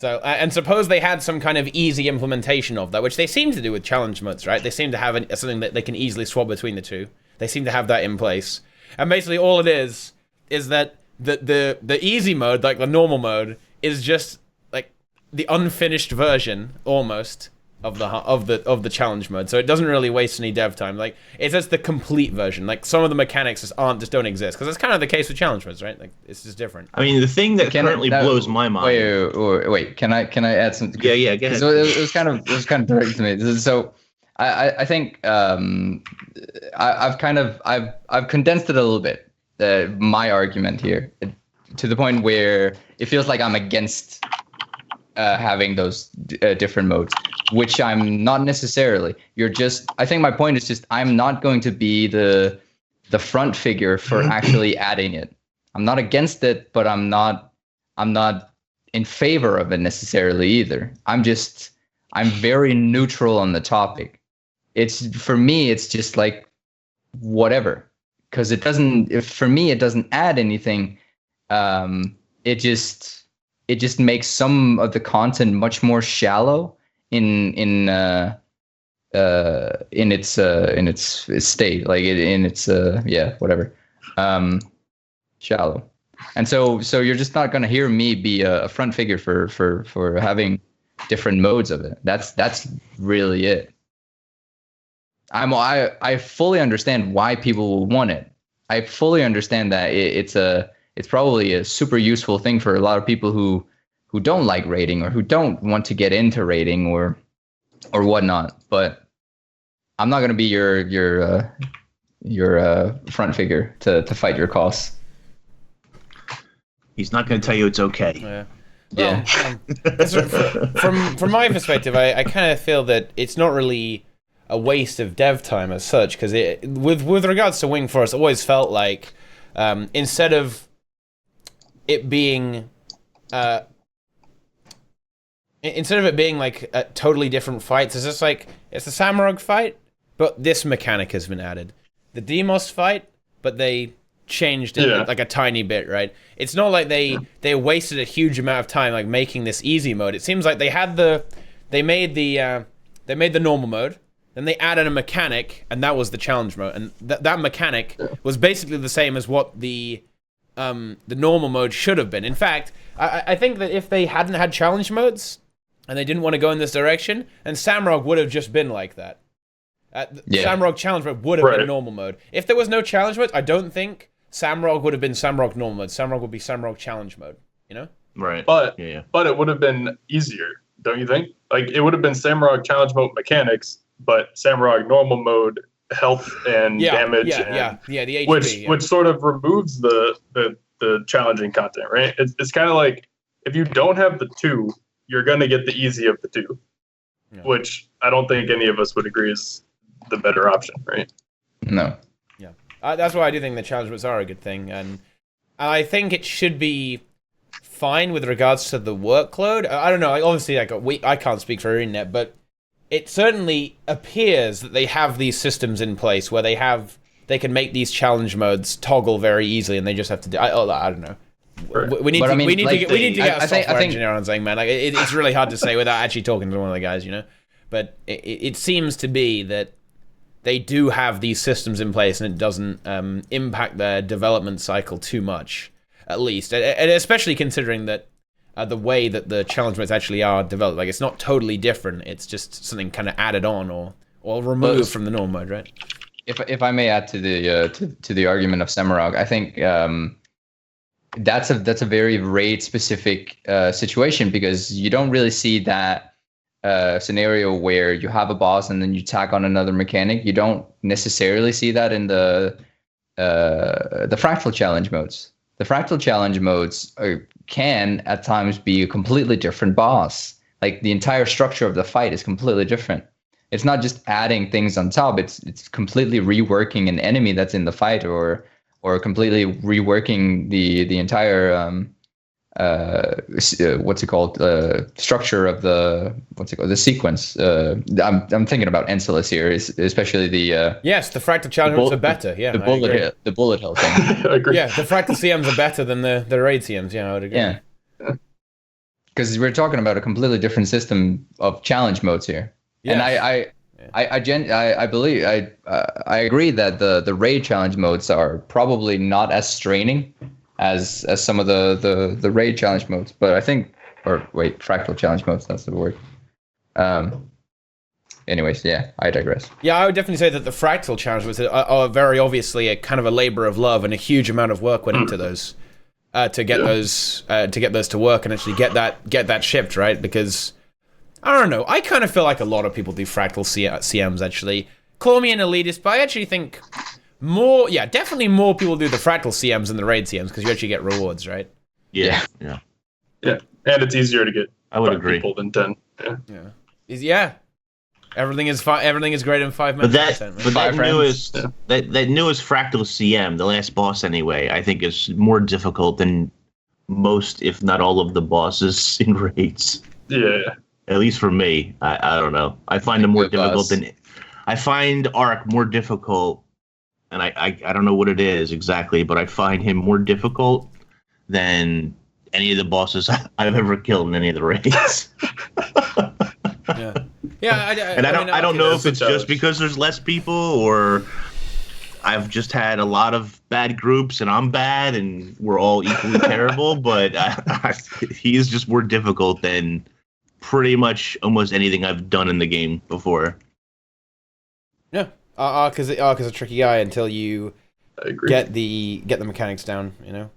So, and suppose they had some kind of easy implementation of that, which they seem to do with challenge modes, right? They seem to have something that they can easily swap between the two. They seem to have that in place. And basically all it is that the easy mode, like the normal mode, is just like the unfinished version almost of the challenge mode. So it doesn't really waste any dev time. Like it's just the complete version. Like some of the mechanics just don't exist because that's kind of the case with challenge modes, right? Like it's just different. I mean, the thing that currently blows my mind. Wait. Can I add something? Yeah. Go ahead. So it was kind of direct to me. So I think I've condensed it a little bit. My argument here to the point where it feels like I'm against having those different modes, which I'm not necessarily. I think my point is just I'm not going to be the front figure for actually adding it. I'm not against it, but I'm not in favor of it necessarily either. I'm very neutral on the topic. For me, it's just like whatever, because it doesn't add anything. It just makes some of the content much more shallow in in its state, like in its whatever, shallow. And so you're just not gonna hear me be a front figure for having different modes of it. That's really it. I fully understand why people will want it. I fully understand that it's probably a super useful thing for a lot of people who don't like raiding or who don't want to get into raiding or whatnot. But I'm not gonna be your front figure to fight your cause. He's not going to tell you it's okay. Yeah. Yeah. From my perspective, I kind of feel that it's not really a waste of dev time as such, because with regards to Wing Force, it always felt like instead of it being like totally different fights, it's just like it's the Samurog fight, but this mechanic has been added. The Demos fight, but they changed it like a tiny bit, right? It's not like they wasted a huge amount of time like making this easy mode. It seems like they made the normal mode, then they added a mechanic, and that was the challenge mode. And that mechanic was basically the same as what the normal mode should have been. In fact, I think that if they hadn't had challenge modes and they didn't want to go in this direction, and Samurog would have just been like that. Samurog challenge mode would have been normal mode. If there was no challenge mode, I don't think Samurog would have been Samurog normal mode. Samurog would be Samurog challenge mode, you know? Right. But it would have been easier, don't you think? Like, it would have been Samurog challenge mode mechanics, but Samurog normal mode health and damage. The HP. Which sort of removes the challenging content, right? It's kind of like, if you don't have the two, you're going to get the easy of the two, which I don't think any of us would agree is the better option, right? No. That's why I do think the challenge modes are a good thing, and I think it should be fine with regards to the workload. I don't know. Obviously, I can't speak for ArenaNet, but it certainly appears that they have these systems in place where they can make these challenge modes toggle very easily, and they just have to do. I don't know. Right. We need to get a software engineer on saying, man. Like, it's really hard to say without actually talking to one of the guys, you know. But it seems to be that they do have these systems in place, and it doesn't impact their development cycle too much, at least. And especially considering that the way that the challenge modes actually are developed, like, it's not totally different. It's just something kind of added on or removed from the normal mode, right? If I may add to the argument of Samurog, I think that's a very raid specific situation, because you don't really see that scenario where you have a boss and then you tack on another mechanic. You don't necessarily see that in the fractal challenge modes. The fractal challenge modes can at times be a completely different boss. Like, the entire structure of the fight is completely different. It's not just adding things on top. It's completely reworking an enemy that's in the fight, or completely reworking the entire structure of the sequence. I'm thinking about Enceladus here, especially the yes, the fractal challenges are better. Yeah, the bullet hell thing. I agree. Yeah, the fractal CMs are better than the raid CMs. Yeah, I would agree. Yeah, because we're talking about a completely different system of challenge modes here. Yeah. And I believe I agree that the raid challenge modes are probably not as straining as some of the raid challenge modes, but I think, fractal challenge modes, that's the word. Anyways, yeah, I digress. Yeah, I would definitely say that the fractal challenge modes are very obviously a kind of a labor of love, and a huge amount of work went into those to get those to work and actually get that shipped, right? Because I don't know, I kind of feel like a lot of people do fractal CMs actually. Call me an elitist, but I actually think definitely more people do the fractal CMs than the raid CMs, because you actually get rewards, right? Yeah, and it's easier to get. I would agree. People than 10. Yeah. Everything is great in 5 minutes. But that newest fractal CM, the last boss anyway, I think is more difficult than most, if not all, of the bosses in raids. Yeah. At least for me, I don't know. I find them more difficult I find Ark more difficult, and I don't know what it is exactly, but I find him more difficult than any of the bosses I've ever killed in any of the raids. Yeah. Yeah, And I don't know if it's challenge. just because there's less people, or I've just had a lot of bad groups and I'm bad and we're all equally terrible. But he is just more difficult than pretty much almost anything I've done in the game before. Yeah, Ark is a tricky guy until you I agree. get the mechanics down. You know.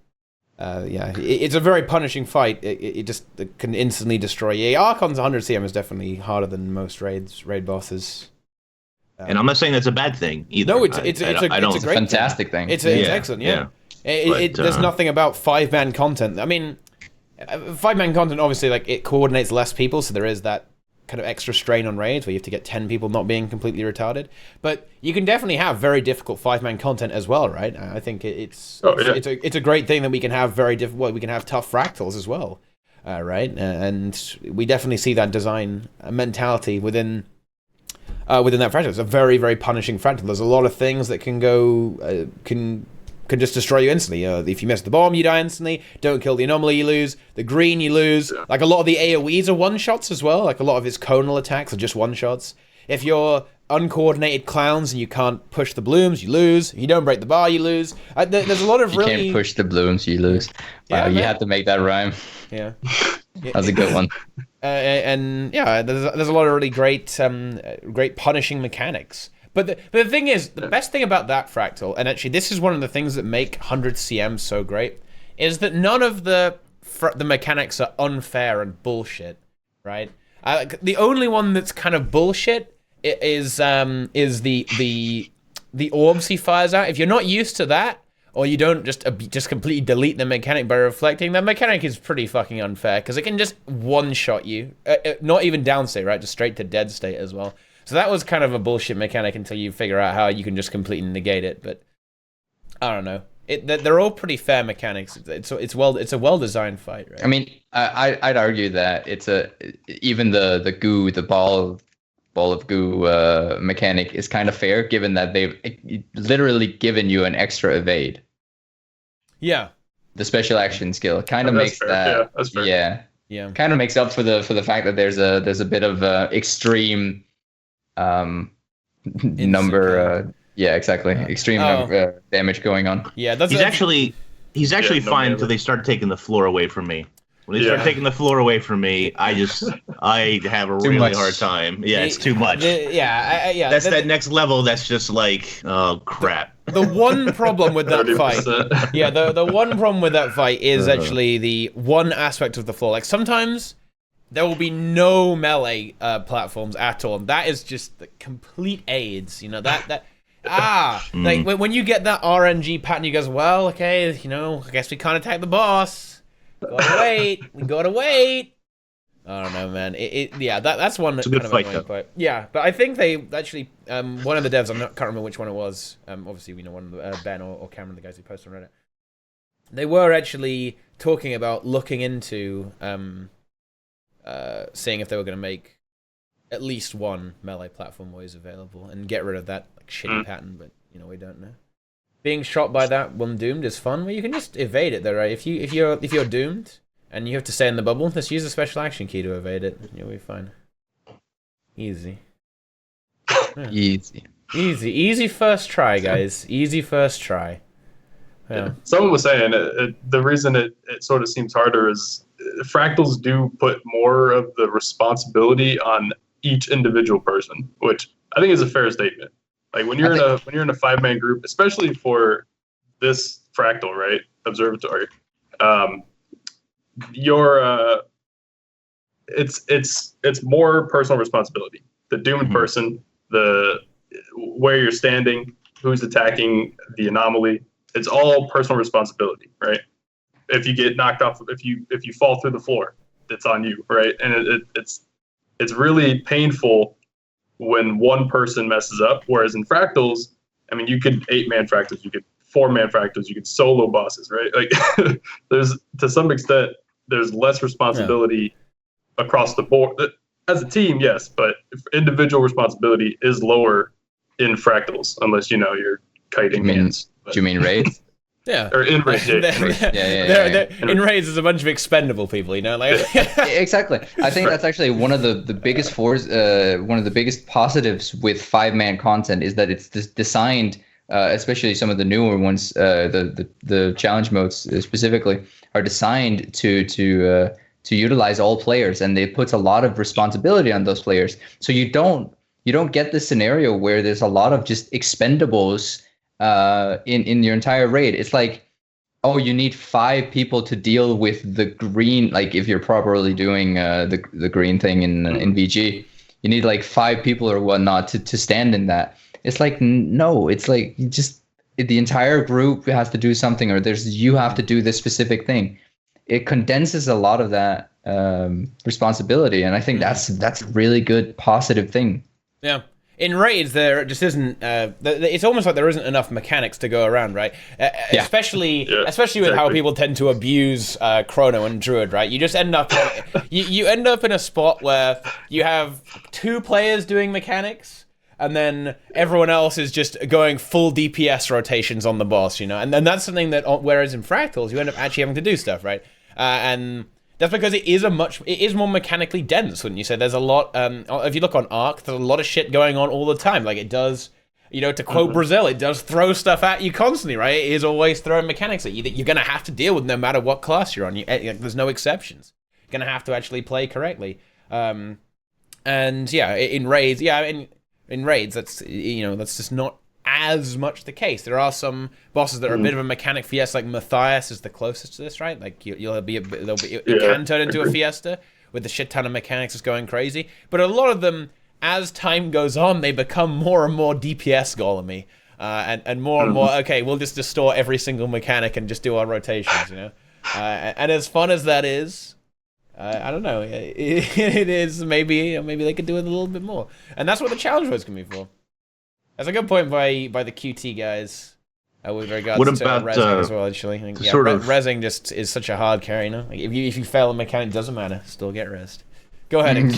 It's a very punishing fight. It just can instantly destroy you. Archon's 100 CM is definitely harder than most raid bosses. And I'm not saying that's a bad thing either. No, it's a great fantastic thing. It's excellent. Yeah. There's nothing about 5-man content. I mean, 5-man content obviously like it coordinates less people, so there is that kind of extra strain on raids where you have to get 10 people not being completely retarded. But you can definitely have very difficult 5-man content as well, right? I think it's a great thing that we can have we can have tough fractals as well, right? And we definitely see that design mentality within that fractal. It's a very, very punishing fractal. There's a lot of things that can go can just destroy you instantly. If you miss the bomb, you die instantly. Don't kill the anomaly, you lose. The green, you lose. Like a lot of the AoEs are one-shots as well. Like a lot of his conal attacks are just one-shots. If you're uncoordinated clowns and you can't push the blooms, you lose. If you don't break the bar, you lose. There's a lot of you can't push the blooms, you lose. Wow, you had to make that rhyme. Yeah. That's a good one. And yeah, there's a lot of really great punishing mechanics. But the thing is, the best thing about that fractal, and actually this is one of the things that make 100 CM so great, is that none of the mechanics are unfair and bullshit, right? The only one that's kind of bullshit is the orbs he fires out. If you're not used to that, or you don't just completely delete the mechanic by reflecting, that mechanic is pretty fucking unfair because it can just one-shot you, not even down state, right? Just straight to dead state as well. So that was kind of a bullshit mechanic until you figure out how you can just completely negate it. But I don't know. They're all pretty fair mechanics. It's a well-designed fight, right? I mean, I'd argue that even the goo, the ball of goo mechanic is kind of fair, given that they've literally given you an extra evade. Yeah. The special action skill kind of makes fair. that. Yeah, that's fair. Yeah. Kind of makes up for the fact that there's a bit of extreme number. Yeah, exactly. Extreme damage going on. Yeah, he's actually fine until they start taking the floor away from me. When they start taking the floor away from me, I have a really hard time. Yeah, it's too much. That's that next level. That's just like, oh crap. The one problem with that fight, the one problem with that fight is actually the one aspect of the floor. Like sometimes there will be no melee platforms at all. That is just the complete AIDS. You know like when you get that RNG pattern, you goes, well, okay, I guess we can't attack the boss. We gotta wait. I don't know, man. That's one. It's a good fight, though. Part. Yeah, but I think they actually one of the devs, can't remember which one it was. Obviously, we know one of the, Ben or Cameron, the guys who posted on Reddit. They were actually talking about looking into seeing if they were going to make at least one melee platform always available and get rid of that shitty pattern. But we don't know. Being shot by that one doomed is fun, but you can just evade it though, right? If you're doomed and you have to stay in the bubble, just use a special action key to evade it, and you'll be fine. Easy. Yeah. Easy first try, guys. Easy first try. Yeah. Someone was saying the reason it sort of seems harder is fractals do put more of the responsibility on each individual person, which I think is a fair statement. Like when you're in a 5-man group, especially for this fractal, right, observatory, it's more personal responsibility. The doomed person, where you're standing, who's attacking the anomaly, it's all personal responsibility, right? If you get knocked off, if you fall through the floor, it's on you, right? And it's really painful when one person messes up. Whereas in fractals, I mean, you could 8-man fractals, you could 4-man fractals, you could solo bosses, right? Like there's to some extent there's less responsibility across the board. As a team, yes, but individual responsibility is lower in fractals unless you're kiting hands. Do you mean raids? Yeah. Or in raids. In raids, there's a bunch of expendable people, you know, like Exactly. I think that's actually one of the biggest one of the biggest positives with 5-man content is that it's designed, especially some of the newer ones, the challenge modes specifically, are designed to utilize all players, and it puts a lot of responsibility on those players. So you don't get this scenario where there's a lot of just expendables in your entire raid. It's like, oh, you need 5 people to deal with the green. Like if you're properly doing the green thing in VG, you need like 5 people or whatnot to stand in that. It's like, no, it's like you just the entire group has to do something, or you have to do this specific thing. It condenses a lot of that responsibility, and I think that's a really good positive thing. Yeah. In raids, there just isn't. It's almost like there isn't enough mechanics to go around, right? Especially with how people tend to abuse Chrono and Druid, right? You just end up you end up in a spot where you have 2 players doing mechanics, and then everyone else is just going full DPS rotations on the boss, you know. And then that's something that, whereas in Fractals, you end up actually having to do stuff, right? And that's because it is more mechanically dense, wouldn't you say? There's a lot, if you look on Arc, there's a lot of shit going on all the time. Like it does, you know, to quote Brazil, it does throw stuff at you constantly, right? It is always throwing mechanics at you that you're going to have to deal with no matter what class you're on. There's no exceptions. You're going to have to actually play correctly. And yeah, in raids, that's, you know, that's just not as much the case. There are some bosses that are a bit of a mechanic fiesta, like Matthias is the closest to this, right? Like it can turn into a fiesta with a shit ton of mechanics that's going crazy. But a lot of them, as time goes on, they become more and more DPS golem-y, and more and more, okay, we'll just distort every single mechanic and just do our rotations, you know? And as fun as that is, I don't know, it is, maybe they could do it a little bit more. And that's what the challenge was going to be for. That's a good point by the QT guys with regards to rezzing as well, actually. Rezzing just is such a hard carry, you know? Like if you fail a mechanic, it doesn't matter. Still get rezzed. Go ahead.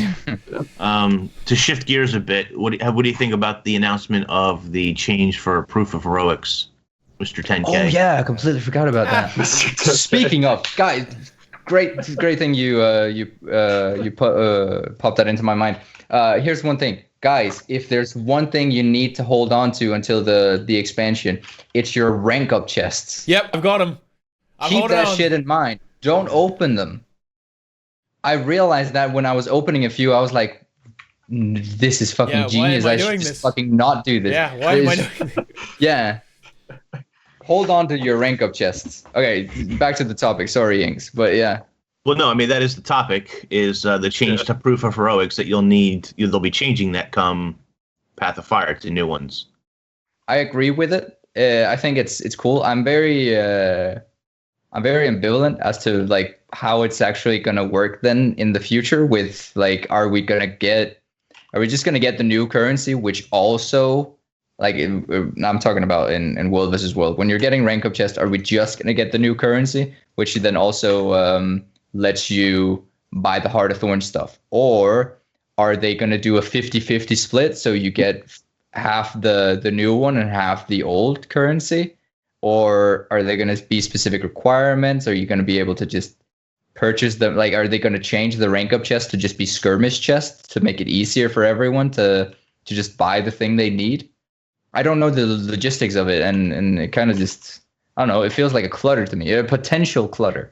To shift gears a bit, what do you think about the announcement of the change for Proof of Heroics, Mr. 10K? Oh, yeah, I completely forgot about that. Speaking of, guys, great thing you popped that into my mind. Here's one thing. Guys, if there's one thing you need to hold on to until the expansion, it's your rank up chests. Yep, I've got them. Keep that shit in mind. Don't open them. I realized that when I was opening a few, I was like, this is fucking genius. I should just fucking not do this. Yeah, why am I doing this? Yeah. Hold on to your rank up chests. Okay, back to the topic. Sorry, Ings, but yeah. Well, no, I mean, that is the topic, is the change to Proof of Heroics that they'll be changing that come Path of Fire to new ones. I agree with it. I think it's cool. I'm very ambivalent as to like how it's actually going to work then in the future with like, are we just going to get the new currency, which also like, I'm talking about in World versus World, when you're getting rank up chest, are we just going to get the new currency, which then also, lets you buy the Heart of Thorns stuff? Or are they going to do a 50-50 split so you get half the new one and half the old currency? Or are they going to be specific requirements? Are you going to be able to just purchase them? Like, are they going to change the rank up chest to just be skirmish chests to make it easier for everyone to just buy the thing they need? I don't know the logistics of it, and it kind of just, I don't know, it feels like a clutter to me, a potential clutter.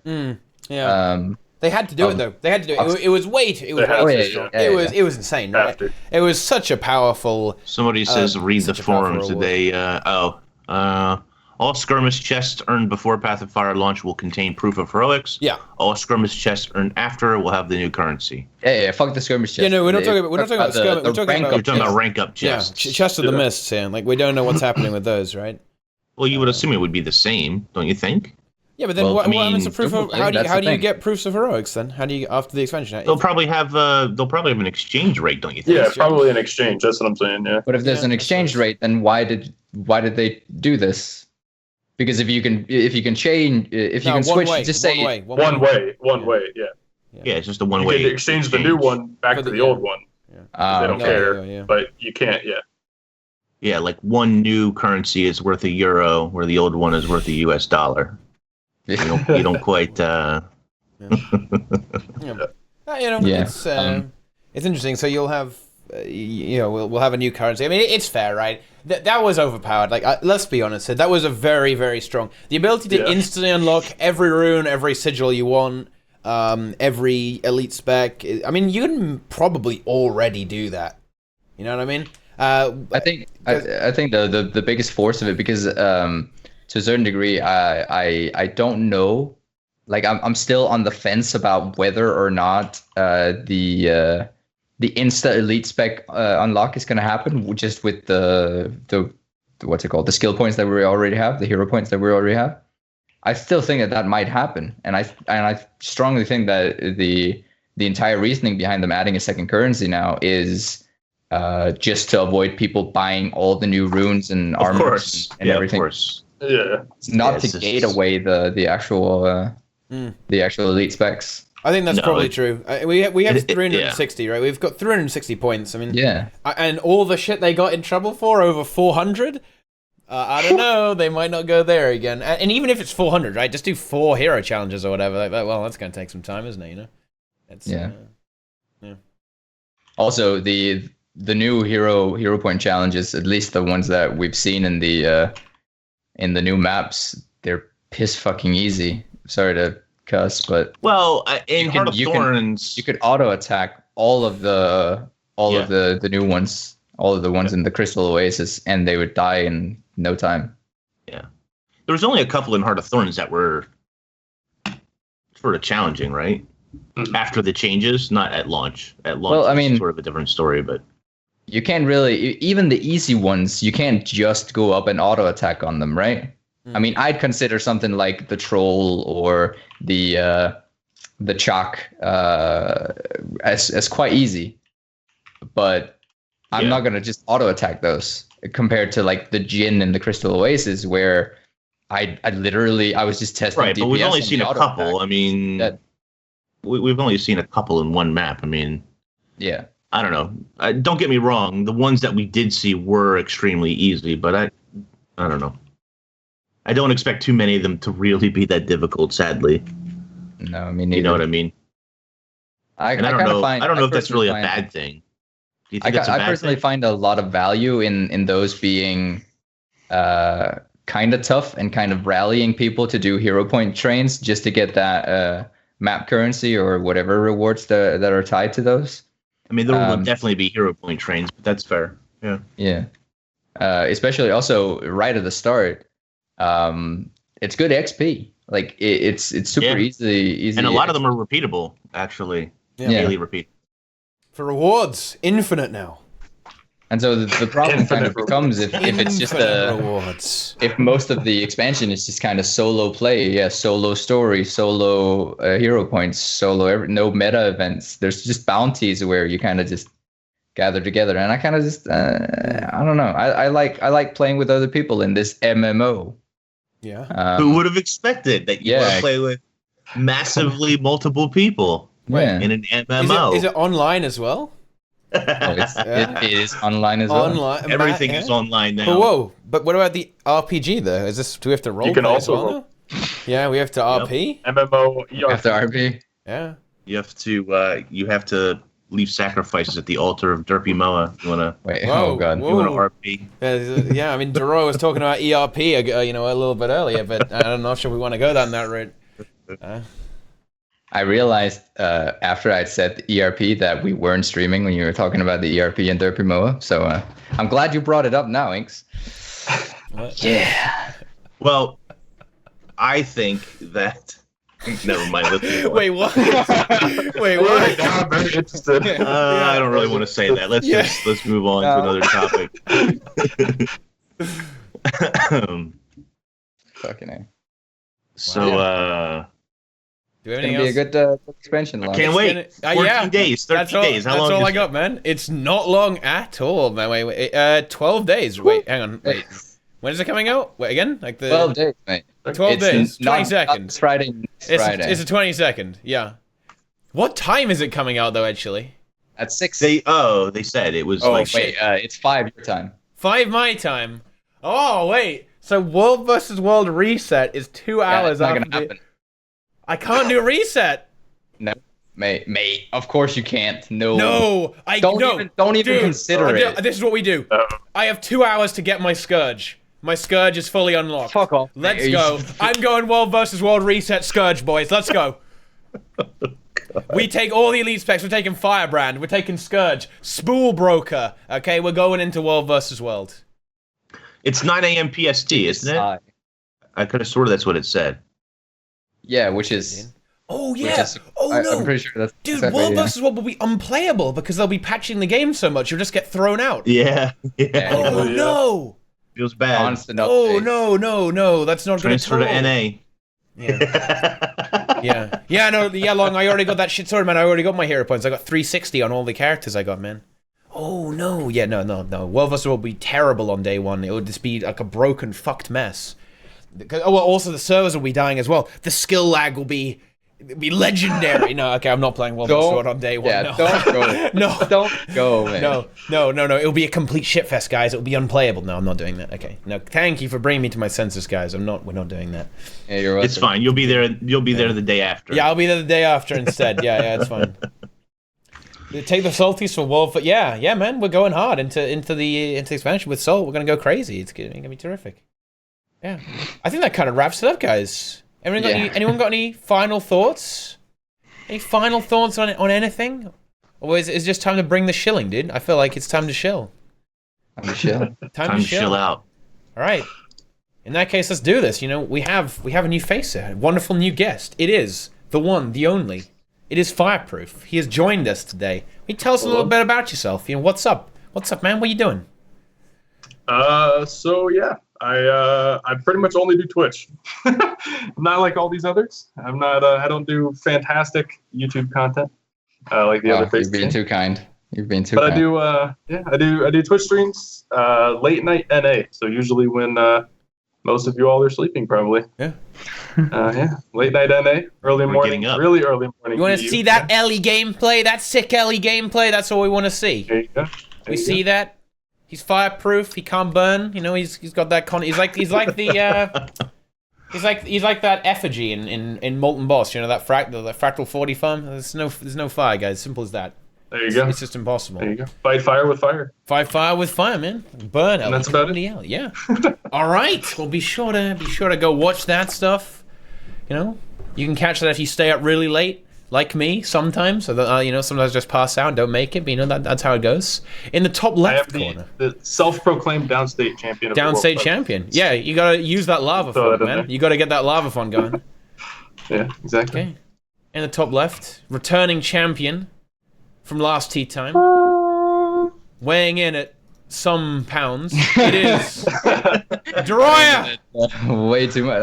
Yeah. They had to do it though. They had to do it. It was it was insane, right? It was such a powerful. Somebody says, read the forums today. All skirmish chests earned before Path of Fire launch will contain Proof of Heroics. Yeah. All skirmish chests earned after will have the new currency. Yeah. Fuck the skirmish chest. Yeah, no, we're not talking about skirmish. We're talking about rank up chests. Yeah, Chest of the Mists, yeah. Like, we don't know what's happening with those, right? Well, you would assume it would be the same, don't you think? Yeah, but then what happens to proof of? How do you get proofs of heroics then? How do you, after the expansion? They'll probably have an exchange rate, don't you think? Yeah, probably an exchange. That's what I'm saying. Yeah. But if there's an exchange rate, then why did they do this? Because if you can change, if you can switch, just say one way. Yeah. Yeah, it's just a one way. You can exchange the new one back to the old one. Yeah. They don't care, but you can't. Yeah. Yeah, like one new currency is worth €1, where the old one is worth US dollar. You don't quite. Yeah. Yeah. It's interesting. So you'll have, we'll have a new currency. I mean, it's fair, right? That was overpowered. Like, let's be honest, that was a very, very strong. The ability to instantly unlock every rune, every sigil you want, every elite spec. I mean, you can probably already do that. You know what I mean? I think the biggest force of it, because to a certain degree, I don't know. Like, I'm still on the fence about whether or not the insta elite spec unlock is going to happen, just with the what's it called, the skill points that we already have, the hero points that we already have. I still think that might happen, and I strongly think that the entire reasoning behind them adding a second currency now is just to avoid people buying all the new runes and armor and everything. Of course. Yeah. It's not to gate away the actual elite specs. I think that's probably true. We have 360, right? We've got 360 points. I mean, and all the shit they got in trouble for, over 400. I don't know. They might not go there again. And even if it's 400, right? Just do 4 hero challenges or whatever. Like that. Well, that's going to take some time, isn't it? You know. Yeah. Also, the new hero point challenges, at least the ones that we've seen in the new maps, they're piss fucking easy. Sorry to cuss, but in Heart of Thorns, you could auto attack all of the new ones, all of the ones in the Crystal Oasis, and they would die in no time. Yeah, there was only a couple in Heart of Thorns that were sort of challenging, right? Mm-hmm. After the changes, not at launch. At launch, well, I mean, sort of a different story, but you can't really, even the easy ones, you can't just go up and auto attack on them, right? I mean, I'd consider something like the Troll or the Chalk as quite easy, but I'm not gonna just auto attack those compared to like the Jinn and the Crystal Oasis, where I was just testing. Right, DPS, but we've only seen a couple. I mean, we've only seen a couple in one map. I mean, yeah. I don't know. Don't get me wrong. The ones that we did see were extremely easy, but I don't know. I don't expect too many of them to really be that difficult, sadly. No, I mean, you know what I mean? I don't know. I don't know if that's really a bad thing. Do you think that's a bad thing? I personally find a lot of value in those being kind of tough and kind of rallying people to do hero point trains just to get that map currency or whatever rewards that are tied to those. I mean, there will definitely be hero point trains, but that's fair. Yeah. Yeah. Especially also right at the start. It's good XP. Like it's super easy, and a lot of them are repeatable. Actually, daily repeat for rewards, infinite now. And so the problem kind of becomes if it's just rewards. If most of the expansion is just kind of solo play, solo story, solo hero points, solo no meta events. There's just bounties where you kind of just gather together, and I kind of just I don't know. I like playing with other people in this MMO. Yeah. Who would have expected that you want to play with massively multiple people in an MMO? Is it online as well? It is online as well. Everything is online now. But whoa! But what about the RPG though? Do we have to roll? You can also roll. Yeah, we have to RP. MMO. You have to RP. Yeah. You have to leave sacrifices at the altar of Derpy Moa. You wanna wait? Oh god! You wanna RP? Yeah, I mean, Deroir was talking about ERP, a little bit earlier, but I'm not sure we want to go down that route. I realized after I'd said the ERP that we weren't streaming when you were talking about the ERP and Derpy Moa. So I'm glad you brought it up now, Inks. Yeah. Well, I think that. Never mind. Wait, what? Wait, what? I'm very interested. I don't really want to say that. Let's move on to another topic. Fucking A. So, do we have anything else? It's going to be a good expansion. Can't wait. 14 days, 13 days. How long? That's all I got, man. It's not long at all, man. Wait. 12 days. Wait, hang on. Wait. When is it coming out? Wait, again? 12 days, mate. 12 days. 22nd. It's Friday. It's the 22nd. Yeah. What time is it coming out though? Actually, at 6. They said it was. Wait. It's 5 your time. 5 my time. Oh, wait. So World versus World reset is 2 hours not after gonna happen. I can't do a reset. No, mate. Of course you can't. No. No, Don't even consider it. This is what we do. I have 2 hours to get my Scourge. My Scourge is fully unlocked. Fuck off. Let's go. I'm going World versus World reset Scourge, boys. Let's go. We take all the elite specs. We're taking Firebrand. We're taking Scourge. Spool Broker. Okay, we're going into World versus World. It's 9 a.m. PST, isn't it? I could have sworn that's what it said. Yeah, which is... Oh, yeah. No. I'm pretty sure that's... Dude, exactly, World versus World will be unplayable because they'll be patching the game so much you'll just get thrown out. Yeah. Oh, no. Feels bad. Oh, no. That's not going to transfer to NA. Yeah, Long, I already got that shit sorted, man. I already got my hero points. I got 360 on all the characters I got, man. Oh, no. Yeah, no. World vs. World would be terrible on day one. It would just be like a broken, fucked mess. Also, the servers will be dying as well. The skill lag will be legendary. No, okay, I'm not playing World vs. World on day one. Yeah, no. don't go. No. Don't go, man. No. It'll be a complete shitfest, guys. It'll be unplayable. No, I'm not doing that. Okay. No, thank you for bringing me to my senses, guys. We're not doing that. Yeah, you're welcome. It's fine. You'll be there the day after. Yeah, I'll be there the day after instead. Yeah, it's fine. Take the salties for Wolf, but yeah, man, we're going hard into the expansion with Salt. We're gonna go crazy. It's gonna be terrific. Yeah, I think that kind of wraps it up, guys. Anyone got any final thoughts? Any final thoughts on anything? Or is it just time to bring the shilling, dude? I feel like it's time to shill. Time to chill. Time to chill out. All right. In that case, let's do this. You know, we have a new face here, a wonderful new guest. It is the one, the only. It is Fireprufe. He has joined us today. Will you tell us a little bit about yourself? You know, what's up? What's up, man? What are you doing? So yeah, I pretty much only do Twitch. Not like all these others. I'm not. I don't do fantastic YouTube content like the other faces. You've been too kind. But I do. I do Twitch streams. Late night NA. So usually when most of you all are sleeping, probably. Yeah. Late night NA, early morning, really early morning. You want to see that Ellie gameplay? That sick Ellie gameplay? That's all we want to see. There you go. We see that. He's fireproof. He can't burn. You know, he's got that he's like the he's like that effigy in Molten Boss. You know that fractal 40 farm. There's no fire, guys. Simple as that. There you go. It's just impossible. There you go. Fight fire with fire. Fight fire with fire, man. Burn Ellie. And that's about it. Yeah. All right. Well, be sure to go watch that stuff. You know, you can catch that if you stay up really late, like me sometimes. So that, sometimes I just pass out and don't make it. But that's how it goes. In the top left corner, the self-proclaimed downstate champion. Of downstate champion. Yeah, you gotta use that lava font, man. You gotta get that lava font going. Yeah, exactly. Okay. In the top left, returning champion from last tea time, weighing in at some pounds. It is Deroir. Way too much.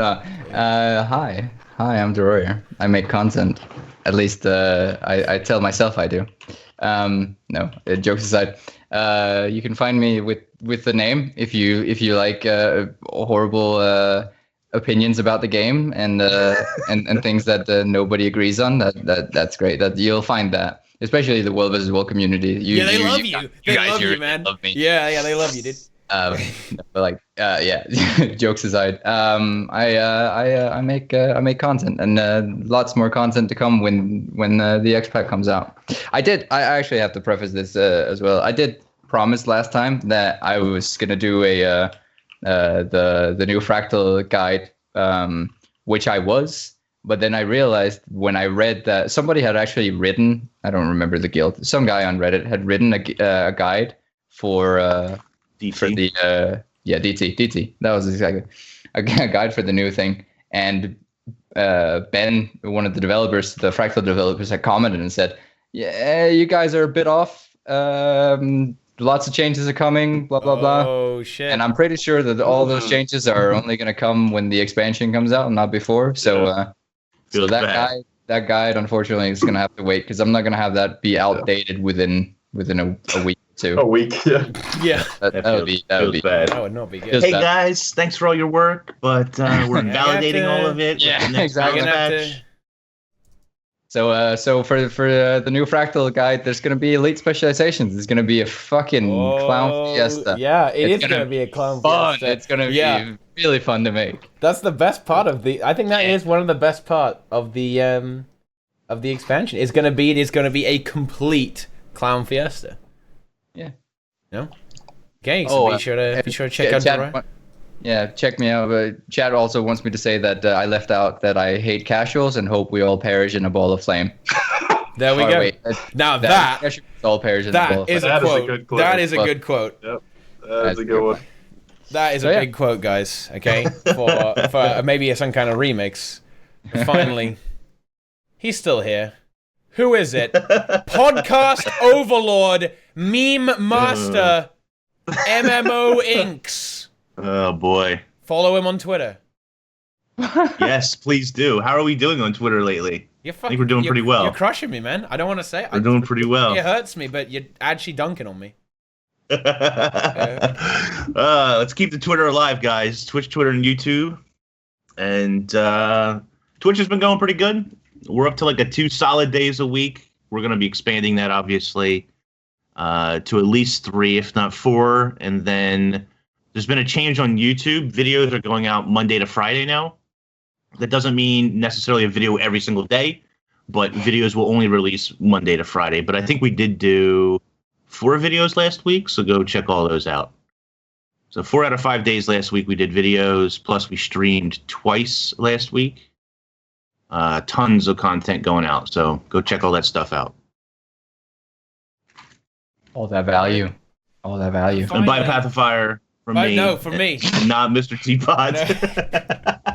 Hi, I'm Deroir. I make content. At least I tell myself I do. No, jokes aside. You can find me with the name if you like horrible opinions about the game and things that nobody agrees on. That's great. That you'll find that. Especially the World vs. World community. They love you. They love you, man. Love me. Yeah, they love you, dude. Jokes aside. I make content and lots more content to come when the X Pack comes out. I actually have to preface this as well. I did promise last time that I was gonna do the new Fractal guide, which I was. But then I realized when I read that somebody had actually written, I don't remember the guild, some guy on Reddit had written a guide for DT. For the DT. That was exactly a guide for the new thing. And Ben, one of the developers, the Fractal developers, had commented and said, "Yeah, you guys are a bit off. Lots of changes are coming. Blah blah blah." Oh shit! And I'm pretty sure that all those changes are only going to come when the expansion comes out, and not before. So. So that guide, unfortunately, is going to have to wait because I'm not going to have that be outdated within a week or two. A week, yeah. Yeah. That would be bad. That would not be good. Hey guys, thanks for all your work, but we're validating all of it. Yeah, exactly. So for the new Fractal guide, there's gonna be elite specializations. There's gonna be a fucking clown fiesta. Yeah, It's it's gonna be a clown Fun. fiesta. It's gonna be really fun to make. That's the best part of the. I think that is one of the best part of the expansion. It is gonna be a complete clown fiesta. Yeah. No. Okay. So be sure to check out Deroir. Yeah, check me out. But Chad also wants me to say that I left out that I hate casuals and hope we all perish in a ball of flame. There we go. Wait, now that all perish in a ball of flame. Is a quote. That is a good quote. Yep, that's a good one. That is a big quote, guys. Okay, for maybe some kind of remix. Finally, he's still here. Who is it? Podcast Overlord, Meme Master, MMO Inks. Oh boy. Follow him on Twitter. Yes, please do. How are we doing on Twitter lately? I think we're doing pretty well. You're crushing me, man. I don't want to say it. We're doing pretty well. It hurts me, but you're actually dunking on me. Let's keep the Twitter alive, guys. Twitch, Twitter, and YouTube. And Twitch has been going pretty good. We're up to like 2 solid days a week. We're going to be expanding that, obviously, to at least 3, if not 4. And then there's been a change on YouTube. Videos are going out Monday to Friday now. That doesn't mean necessarily a video every single day, but videos will only release Monday to Friday. But I think we did do 4 videos last week, so go check all those out. So 4 out of 5 days last week we did videos, plus we streamed twice last week. Tons of content going out, so go check all that stuff out. All that value. And buy Path of Fire from me. No, from me. Not Mr. Teapot.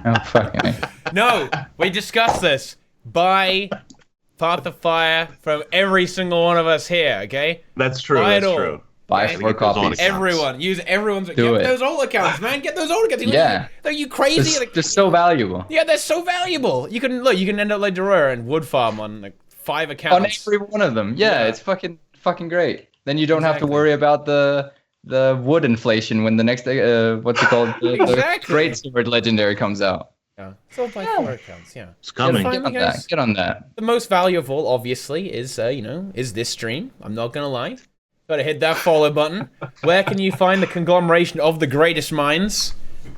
Oh, fucking. No, we discussed this. Buy Path of Fire from every single one of us here, okay? That's true. Buy it that's all. true. Buy 4 copies. Everyone. Use everyone's. Get Do it. those old accounts, man. Get those old accounts. Yeah. Are you crazy? They're so valuable. Yeah, they're so valuable. You can end up like Deroir and Wood Farm on like 5 accounts. On every one of them. Yeah, it's fucking great. Then you don't have to worry about the wood inflation when the next what's it called? The Great Sword Legendary comes out. Yeah. So buy 4 accounts. Yeah. It's coming. Get on that. The most valuable, obviously, is is this stream. I'm not gonna lie. Gotta hit that follow button. Where can you find the conglomeration of the greatest minds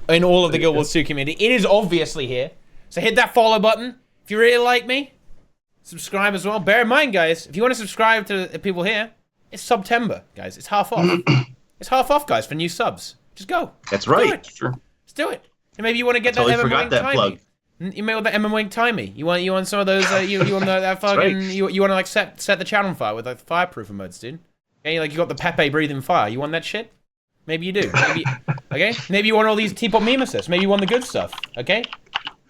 in all of the Guild Wars 2 community? It is obviously here. So hit that follow button. If you really like me, subscribe as well. Bear in mind, guys, if you want to subscribe to the people here, it's September, guys. It's half off. It's half off, guys, for new subs. Just go. That's right. Let's do it. And maybe you want to get Totally that forgot MMO that timey. plug. You may want that MMO timey. You want some of those. You want that fucking. right. You want to like set the channel on fire with like Fireprufe modes, dude. Okay, like you got the Pepe breathing fire. You want that shit? Maybe you do. Maybe okay. Maybe you want all these Teapot meme assists. Maybe you want the good stuff. Okay.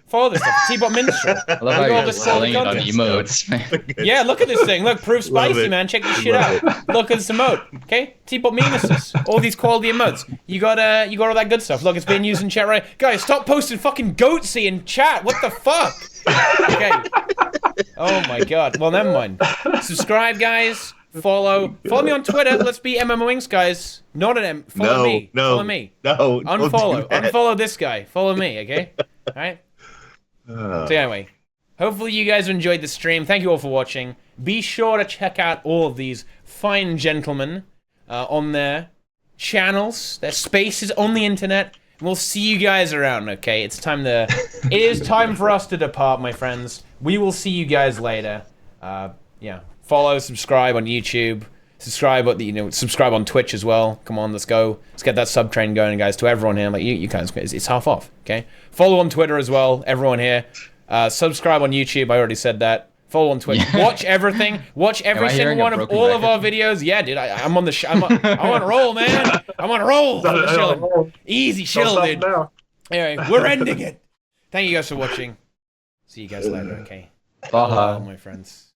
Follow this stuff. Teapot Minstrel. I love how you're selling it on content. emotes, man. Yeah, look at this thing. Look, proof spicy, it. man. Check this shit out. Look at this emote. Okay, Teapot meme assists. All these quality emotes. You got all that good stuff. Look, it's being used in chat right. Guys, stop posting fucking goatsy in chat. What the fuck? Okay. Oh my god. Well, never mind. Subscribe, guys. Follow me on Twitter. Let's be MMO Inks, guys. Not an M. Follow me. Follow me. No. Unfollow this guy. Follow me. Okay. All right. So anyway, hopefully you guys enjoyed the stream. Thank you all for watching. Be sure to check out all of these fine gentlemen on their channels, their spaces on the internet. And we'll see you guys around, okay? It is time for us to depart, my friends. We will see you guys later. Yeah. Follow, subscribe on YouTube. Subscribe on Twitch as well. Come on, let's go. Let's get that sub train going, guys. To everyone here, like you guys, it's half off, okay? Follow on Twitter as well, everyone here. Subscribe on YouTube. I already said that. Follow on Twitch. Watch everything. Watch every single one of all of our videos. Yeah, dude. I'm on the. I'm on a roll, man. I'm on a roll. Easy chill, dude. Anyway, we're ending it. Thank you guys for watching. See you guys later. Okay. Bye, my friends.